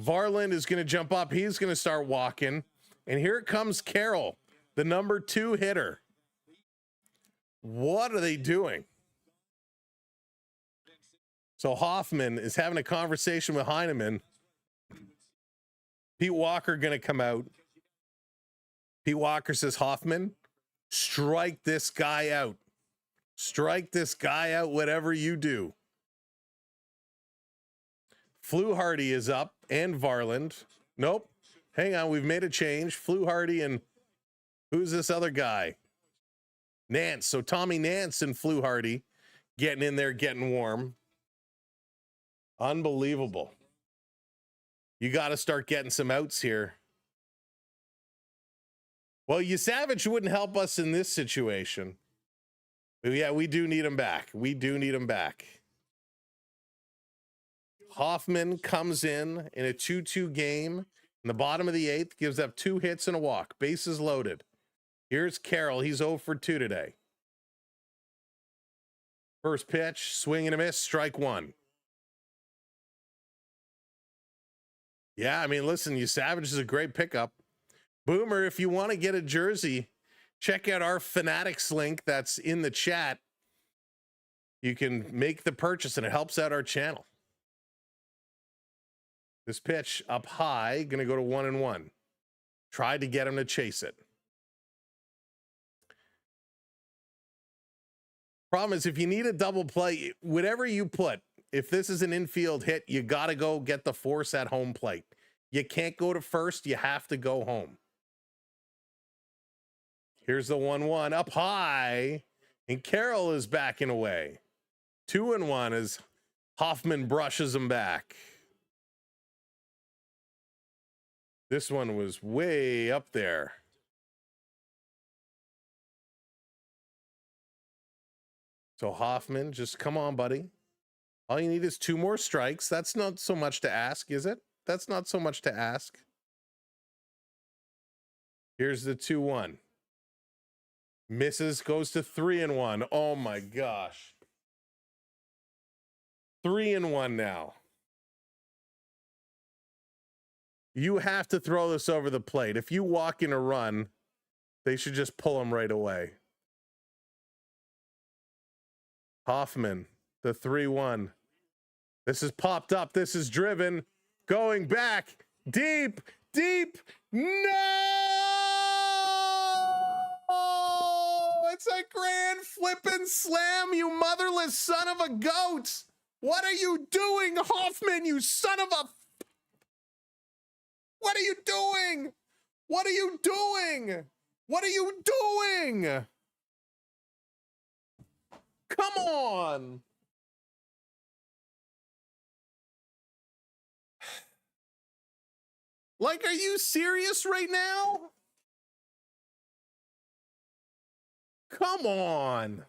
Varland is going to jump up. He's going to start walking. And here comes Carroll, the number 2 hitter. What are they doing? So Hoffman is having a conversation with Heineman. Pete Walker going to come out. Pete Walker says, Hoffman, strike this guy out. Strike this guy out, whatever you do. Fluharty is up and Varland. Nope. Hang on. We've made a change. Fluharty and who's this other guy? Nance. So Tommy Nance and Fluharty getting in there, getting warm. Unbelievable. You got to start getting some outs here. Well, Savage wouldn't help us in this situation. But yeah, we do need him back. We do need him back. Hoffman comes in a 2-2 game in the bottom of the 8th, gives up 2 hits and a walk. Bases loaded. Here's Carroll. He's 0 for 2 today. First pitch, swing and a miss, strike 1. Yeah, I mean, listen, Savage is a great pickup. Boomer, if you want to get a jersey, check out our Fanatics link that's in the chat. You can make the purchase and it helps out our channel. This pitch up high, going to go to 1-1. Tried to get him to chase it. Problem is, if you need a double play, whatever you put, if this is an infield hit, you got to go get the force at home plate. You can't go to first. You have to go home. Here's the 1-1 up high, and Carroll is backing away. 2-1 as Hoffman brushes him back. This one was way up there. So Hoffman, just come on, buddy. All you need is 2 more strikes. That's not so much to ask, is it? That's not so much to ask. Here's the 2-1. Misses, goes to 3-1. Oh my gosh. 3-1 now. You have to throw this over the plate. If you walk in a run, they should just pull him right away. Hoffman, the 3-1. This is popped up. This is driven. Going back. Deep, deep. No! It's a grand flippin' slam, you motherless son of a goat. What are you doing, Hoffman, you son of a... What are you doing? What are you doing? What are you doing? Come on. Like, are you serious right now? Come on.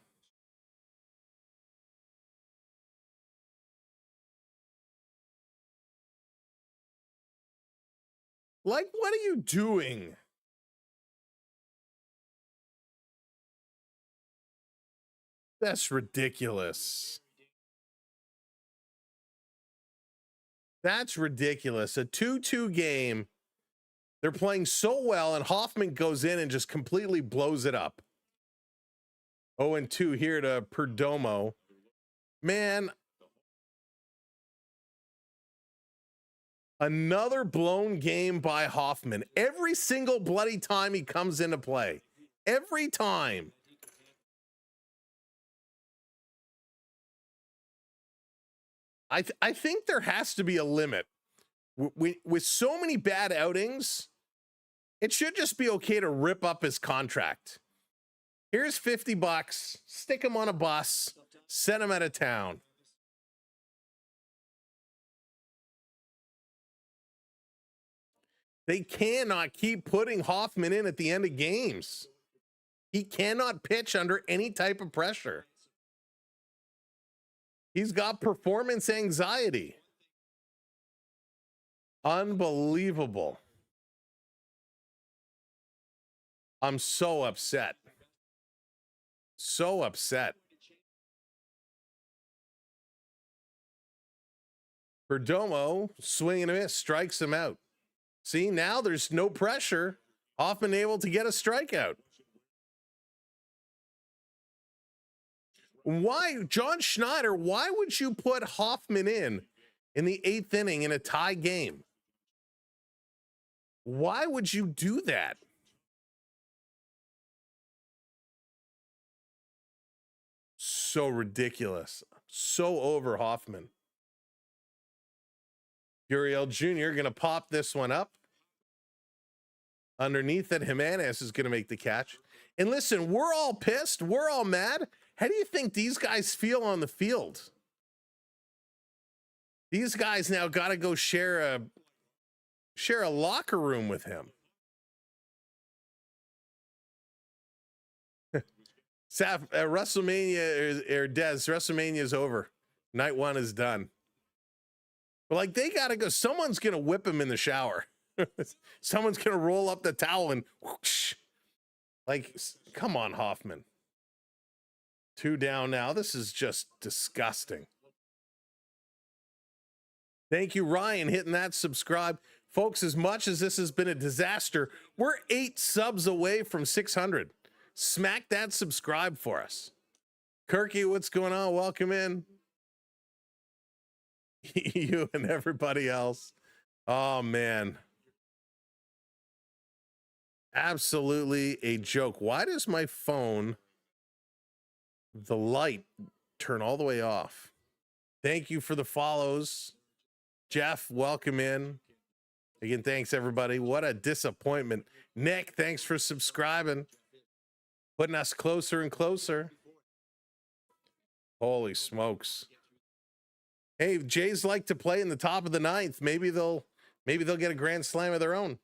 Like, what are you doing? That's ridiculous. That's ridiculous. A 2-2 game. They're playing so well, and Hoffman goes in and just completely blows it up. 0-2 here to Perdomo. Man, another blown game by Hoffman. Every single bloody time he comes into play. Every time. I think there has to be a limit. With so many bad outings, it should just be okay to rip up his contract. Here's $50. Stick him on a bus. Send him out of town. They cannot keep putting Hoffman in at the end of games. He cannot pitch under any type of pressure. He's got performance anxiety. Unbelievable. I'm so upset. So upset. Perdomo, swing and a miss, strikes him out. See, now there's no pressure. Hoffman able to get a strikeout. Why, John Schneider, why would you put Hoffman in the 8th inning in a tie game? Why would you do that? So ridiculous. So over Hoffman. Uriel Jr. going to pop this one up. Underneath it, Jimenez is going to make the catch. And listen, we're all pissed. We're all mad. How do you think these guys feel on the field? These guys now got to go share a locker room with him. WrestleMania or Des, WrestleMania is over. Night 1 is done. But like, they got to go. Someone's going to whip him in the shower. Someone's going to roll up the towel and whoosh. Like, come on, Hoffman. 2 down now. This is just disgusting. Thank you, Ryan, hitting that subscribe. Folks, as much as this has been a disaster, we're 8 subs away from 600. Smack that subscribe for us. Kirky, what's going on? Welcome in. You and everybody else. Oh, man. Absolutely a joke. Why does my phone, the light, turn all the way off? Thank you for the follows. Jeff, welcome in. Again, thanks, everybody. What a disappointment. Nick, thanks for subscribing. Putting us closer and closer. Holy smokes. Hey, Jays like to play in the top of the 9th. Maybe they'll get a grand slam of their own.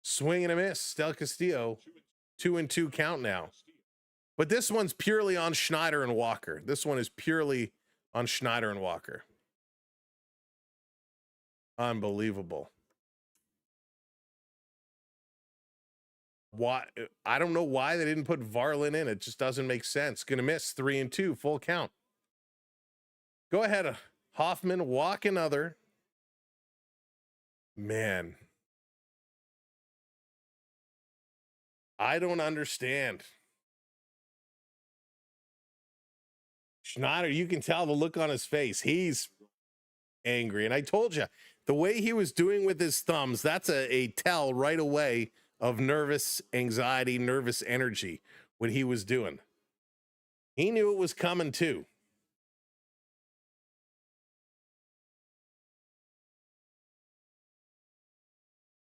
Swing and a miss. Del Castillo, 2-2 count now. But this one's purely on Schneider and Walker. This one is purely on Schneider and Walker. Unbelievable. Why? I don't know why they didn't put Varlin in. It just doesn't make sense. Gonna miss 3-2, full count. Go ahead, Hoffman, walk another. Man. I don't understand. Schneider, you can tell the look on his face. He's angry. And I told you, the way he was doing with his thumbs, that's a tell right away of nervous anxiety, nervous energy, what he was doing. He knew it was coming too.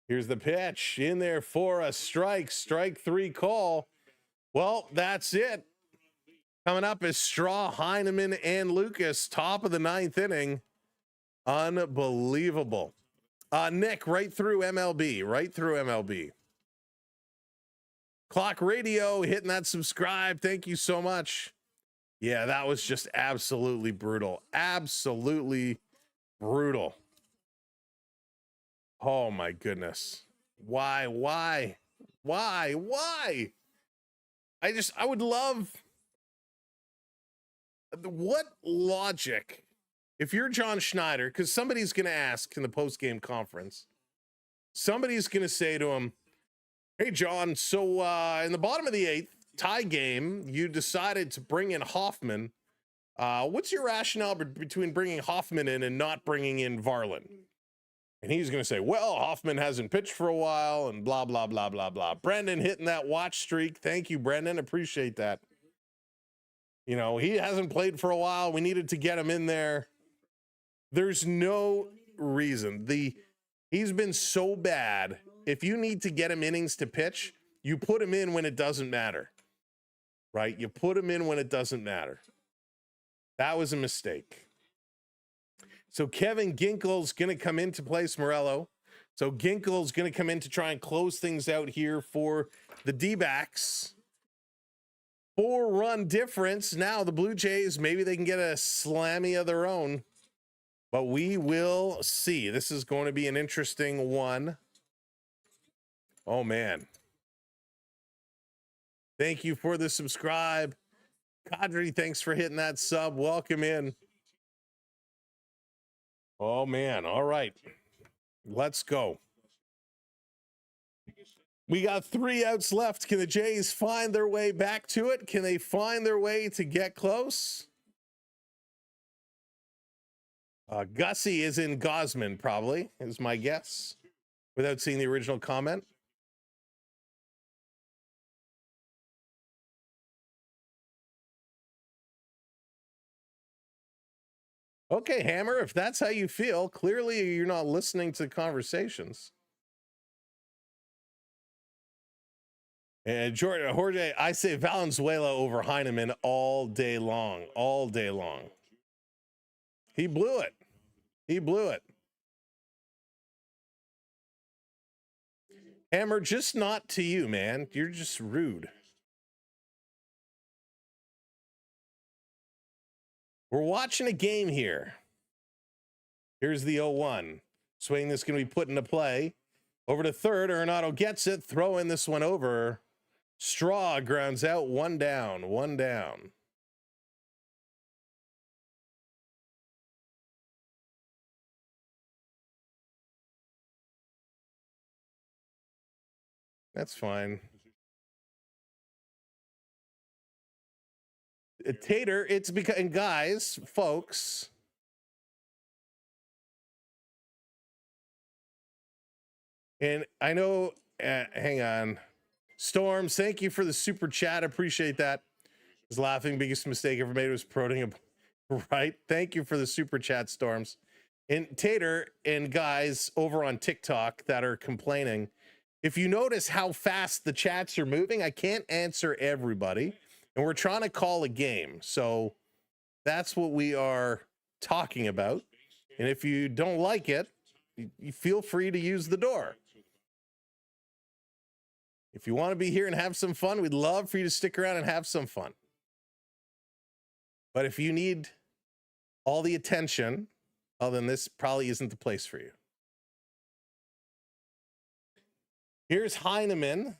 Here's the pitch in there for a strike 3 call. Well, that's it. Coming up is Straw, Heineman, and Lucas, top of the 9th inning. Unbelievable. Nick, right through MLB. Clock Radio, hitting that subscribe. Thank you so much. Yeah, that was just absolutely brutal. Absolutely brutal. Oh my goodness. Why? I would love, what logic, if you're John Schneider, because somebody's going to ask in the post-game conference, somebody's going to say to him, hey, John, so in the bottom of the 8th, tie game, you decided to bring in Hoffman. What's your rationale between bringing Hoffman in and not bringing in Varlin? And he's going to say, well, Hoffman hasn't pitched for a while and blah, blah, blah, blah, blah. Brendan hitting that watch streak. Thank you, Brendan. Appreciate that. You know, he hasn't played for a while. We needed to get him in there. There's no reason. He's been so bad. If you need to get him innings to pitch, you put him in when it doesn't matter, right? You put him in when it doesn't matter. That was a mistake. So Kevin Ginkel's going to come in to place Morello. So Ginkel's going to come in to try and close things out here for the D-backs. 4-run difference. Now the Blue Jays, maybe they can get a slammy of their own, but we will see. This is going to be an interesting one. Oh, man. Thank you for the subscribe. Kadri, thanks for hitting that sub. Welcome in. Oh, man. All right. Let's go. We got 3 outs left. Can the Jays find their way back to it? Can they find their way to get close? Gussie is in Gosman, probably, is my guess, without seeing the original comment. Okay, Hammer, if that's how you feel, clearly you're not listening to conversations. And Jorge, I say Valenzuela over Heineman all day long, all day long. He blew it. He blew it. Hammer, just not to you, man. You're just rude. We're watching a game here. Here's the 0-1. Swing that's going to be put into play. Over to third. Arenado gets it. Throwing this one over. Straw grounds out. 1 down. 1 down. That's fine. Tater, it's because, and guys, folks, and I know, hang on. Storms, thank you for the super chat. Appreciate that. I was laughing. Biggest mistake ever made was promoting a, right? Thank you for the super chat, Storms. And Tater and guys over on TikTok that are complaining, if you notice how fast the chats are moving, I can't answer everybody. And we're trying to call a game. So that's what we are talking about. And if you don't like it, you feel free to use the door. If you want to be here and have some fun, we'd love for you to stick around and have some fun. But if you need all the attention, well, then this probably isn't the place for you. Here's Heineman.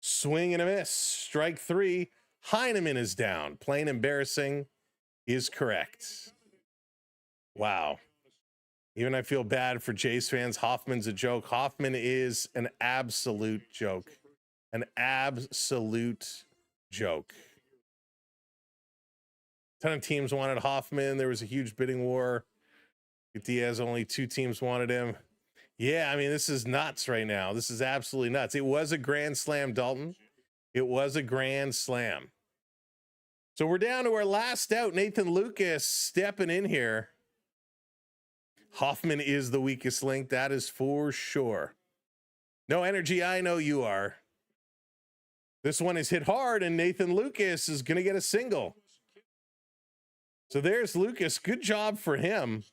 Swing and a miss. Strike three. Heineman is down. Plain embarrassing is correct. Wow. Even I feel bad for Jays fans. Hoffman's a joke. Hoffman is an absolute joke. An absolute joke. A ton of teams wanted Hoffman. There was a huge bidding war. Diaz, only 2 teams wanted him. Yeah, I mean, this is nuts right now. This is absolutely nuts. It was a grand slam, Dalton. It was a grand slam. So we're down to our last out. Nathan Lucas stepping in here. Hoffman is the weakest link. That is for sure. No energy. I know you are. This one is hit hard, and Nathan Lucas is going to get a single. So there's Lucas. Good job for him.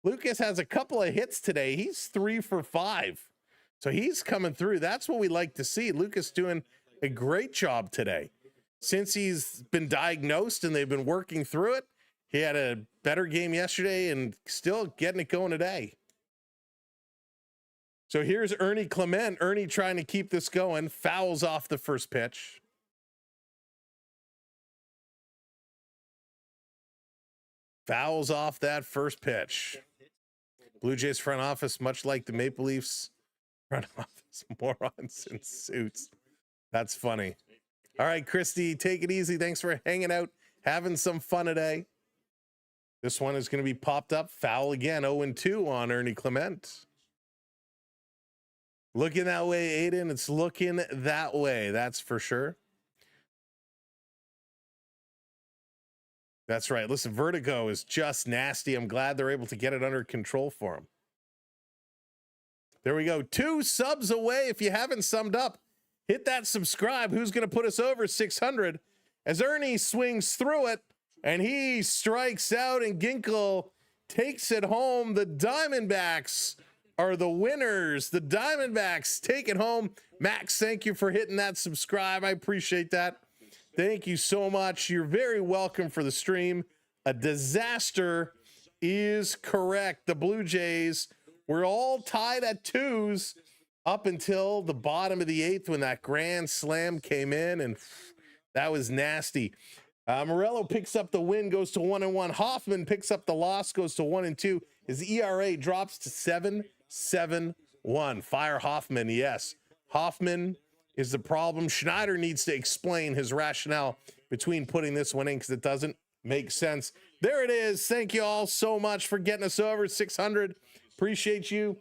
Lucas has a couple of hits today. He's 3 for 5. So he's coming through. That's what we like to see. Lucas doing a great job today. Since he's been diagnosed and they've been working through it, he had a better game yesterday and still getting it going today. So here's Ernie Clement. Ernie trying to keep this going. Fouls off the first pitch. Fouls off that first pitch. Blue Jays front office, much like the Maple Leafs front office, morons in suits. That's funny. All right, Christy, take it easy. Thanks for hanging out, having some fun today. This one is going to be popped up. Foul again, 0-2 on Ernie Clement. Looking that way, Aiden. It's looking that way. That's for sure. That's right. Listen, vertigo is just nasty. I'm glad they're able to get it under control for him. There we go. 2 subs away. If you haven't summed up, hit that subscribe. Who's going to put us over 600? As Ernie swings through it, and he strikes out, and Ginkel takes it home. The Diamondbacks are the winners. The Diamondbacks take it home. Max, thank you for hitting that subscribe. I appreciate that. Thank you so much. You're very welcome for the stream. A disaster is correct. The Blue Jays were all tied at 2s up until the bottom of the 8th when that grand slam came in, and that was nasty. Morello picks up the win, goes to 1-1. Hoffman picks up the loss, goes to 1-2. His ERA drops to 7.71. Fire Hoffman, yes. Hoffman is the problem. Schneider needs to explain his rationale between putting this one in because it doesn't make sense. There it is. Thank you all so much for getting us over 600. Appreciate you.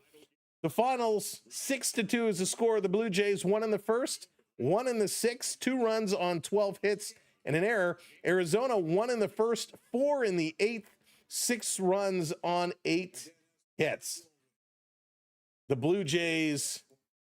The finals, 6-2 is the score. The Blue Jays, 1 in the first, 1 in the 6th, 2 runs on 12 hits and an error. Arizona, 1 in the first, 4 in the 8th, 6 runs on 8 hits. The Blue Jays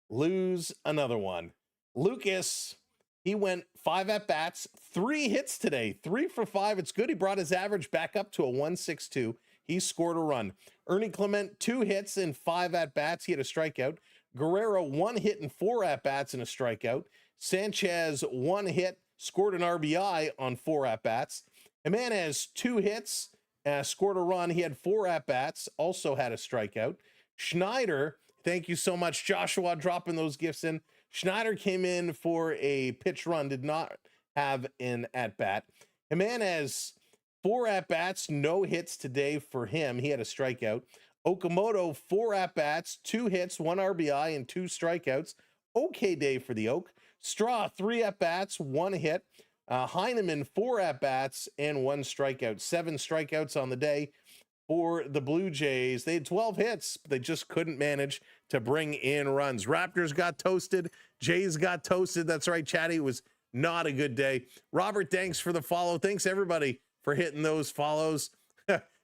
lose another one. Lucas, he went 5 at-bats, 3 hits today, 3 for 5. It's good. He brought his average back up to a 1.62. He scored a run. Ernie Clement, 2 hits and 5 at-bats. He had a strikeout. Guerrero, 1 hit and 4 at-bats and a strikeout. Sanchez, 1 hit, scored an RBI on 4 at-bats. Jimenez, 2 hits, scored a run. He had 4 at-bats, also had a strikeout. Schneider, thank you so much, Joshua, dropping those gifts in. Schneider came in for a pitch run, did not have an at-bat. Jimenez, 4 at-bats, no hits today for him. He had a strikeout. Okamoto, 4 at-bats, 2 hits, 1 RBI, and 2 strikeouts. Okay day for the Oak. Straw, 3 at-bats, 1 hit. Heineman, 4 at-bats, and 1 strikeout. 7 strikeouts on the day for the Blue Jays. They had 12 hits, but they just couldn't manage to bring in runs. Raptors got toasted. Jays got toasted. That's right, Chatty. It was not a good day. Robert, thanks for the follow. Thanks, everybody, for hitting those follows.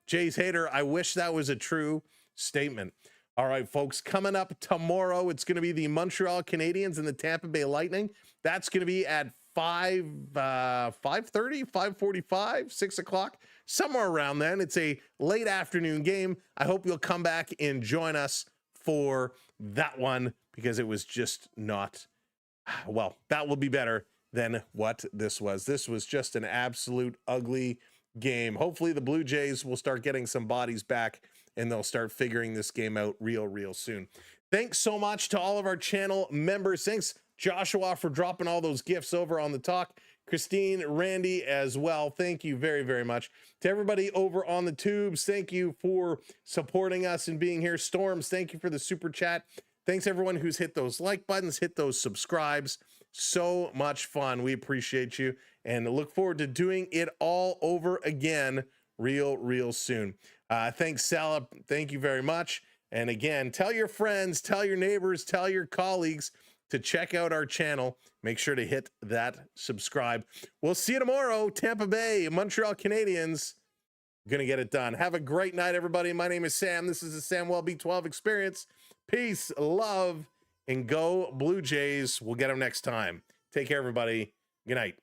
Jays hater, I wish that was a true statement. All right, folks, coming up tomorrow, it's going to be the Montreal Canadiens and the Tampa Bay Lightning. That's going to be at 5:30, 5:45, 6 o'clock, somewhere around then. It's a late afternoon game. I hope you'll come back and join us for that one. because it was just not, well, that will be better than what this was. This was just an absolute ugly game. Hopefully the Blue Jays will start getting some bodies back and they'll start figuring this game out real soon. Thanks so much to all of our channel members. Thanks, Joshua, for dropping all those gifts over on the talk. Christine, Randy as well. Thank you very much. To everybody over on the tubes, thank you for supporting us and being here. Storms, thank you for the super chat. Thanks everyone who's hit those like buttons, hit those subscribes. So much fun. We appreciate you and look forward to doing it all over again real soon. Thanks, Salah. Thank you very much. And again, tell your friends, tell your neighbors, tell your colleagues to check out our channel. Make sure to hit that subscribe. We'll see you tomorrow. Tampa Bay, Montreal Canadiens. Gonna get it done. Have a great night, everybody. My name is Sam. This is the Sam Welby 12 Experience. Peace, love, and go Blue Jays. We'll get them next time. Take care, everybody. Good night.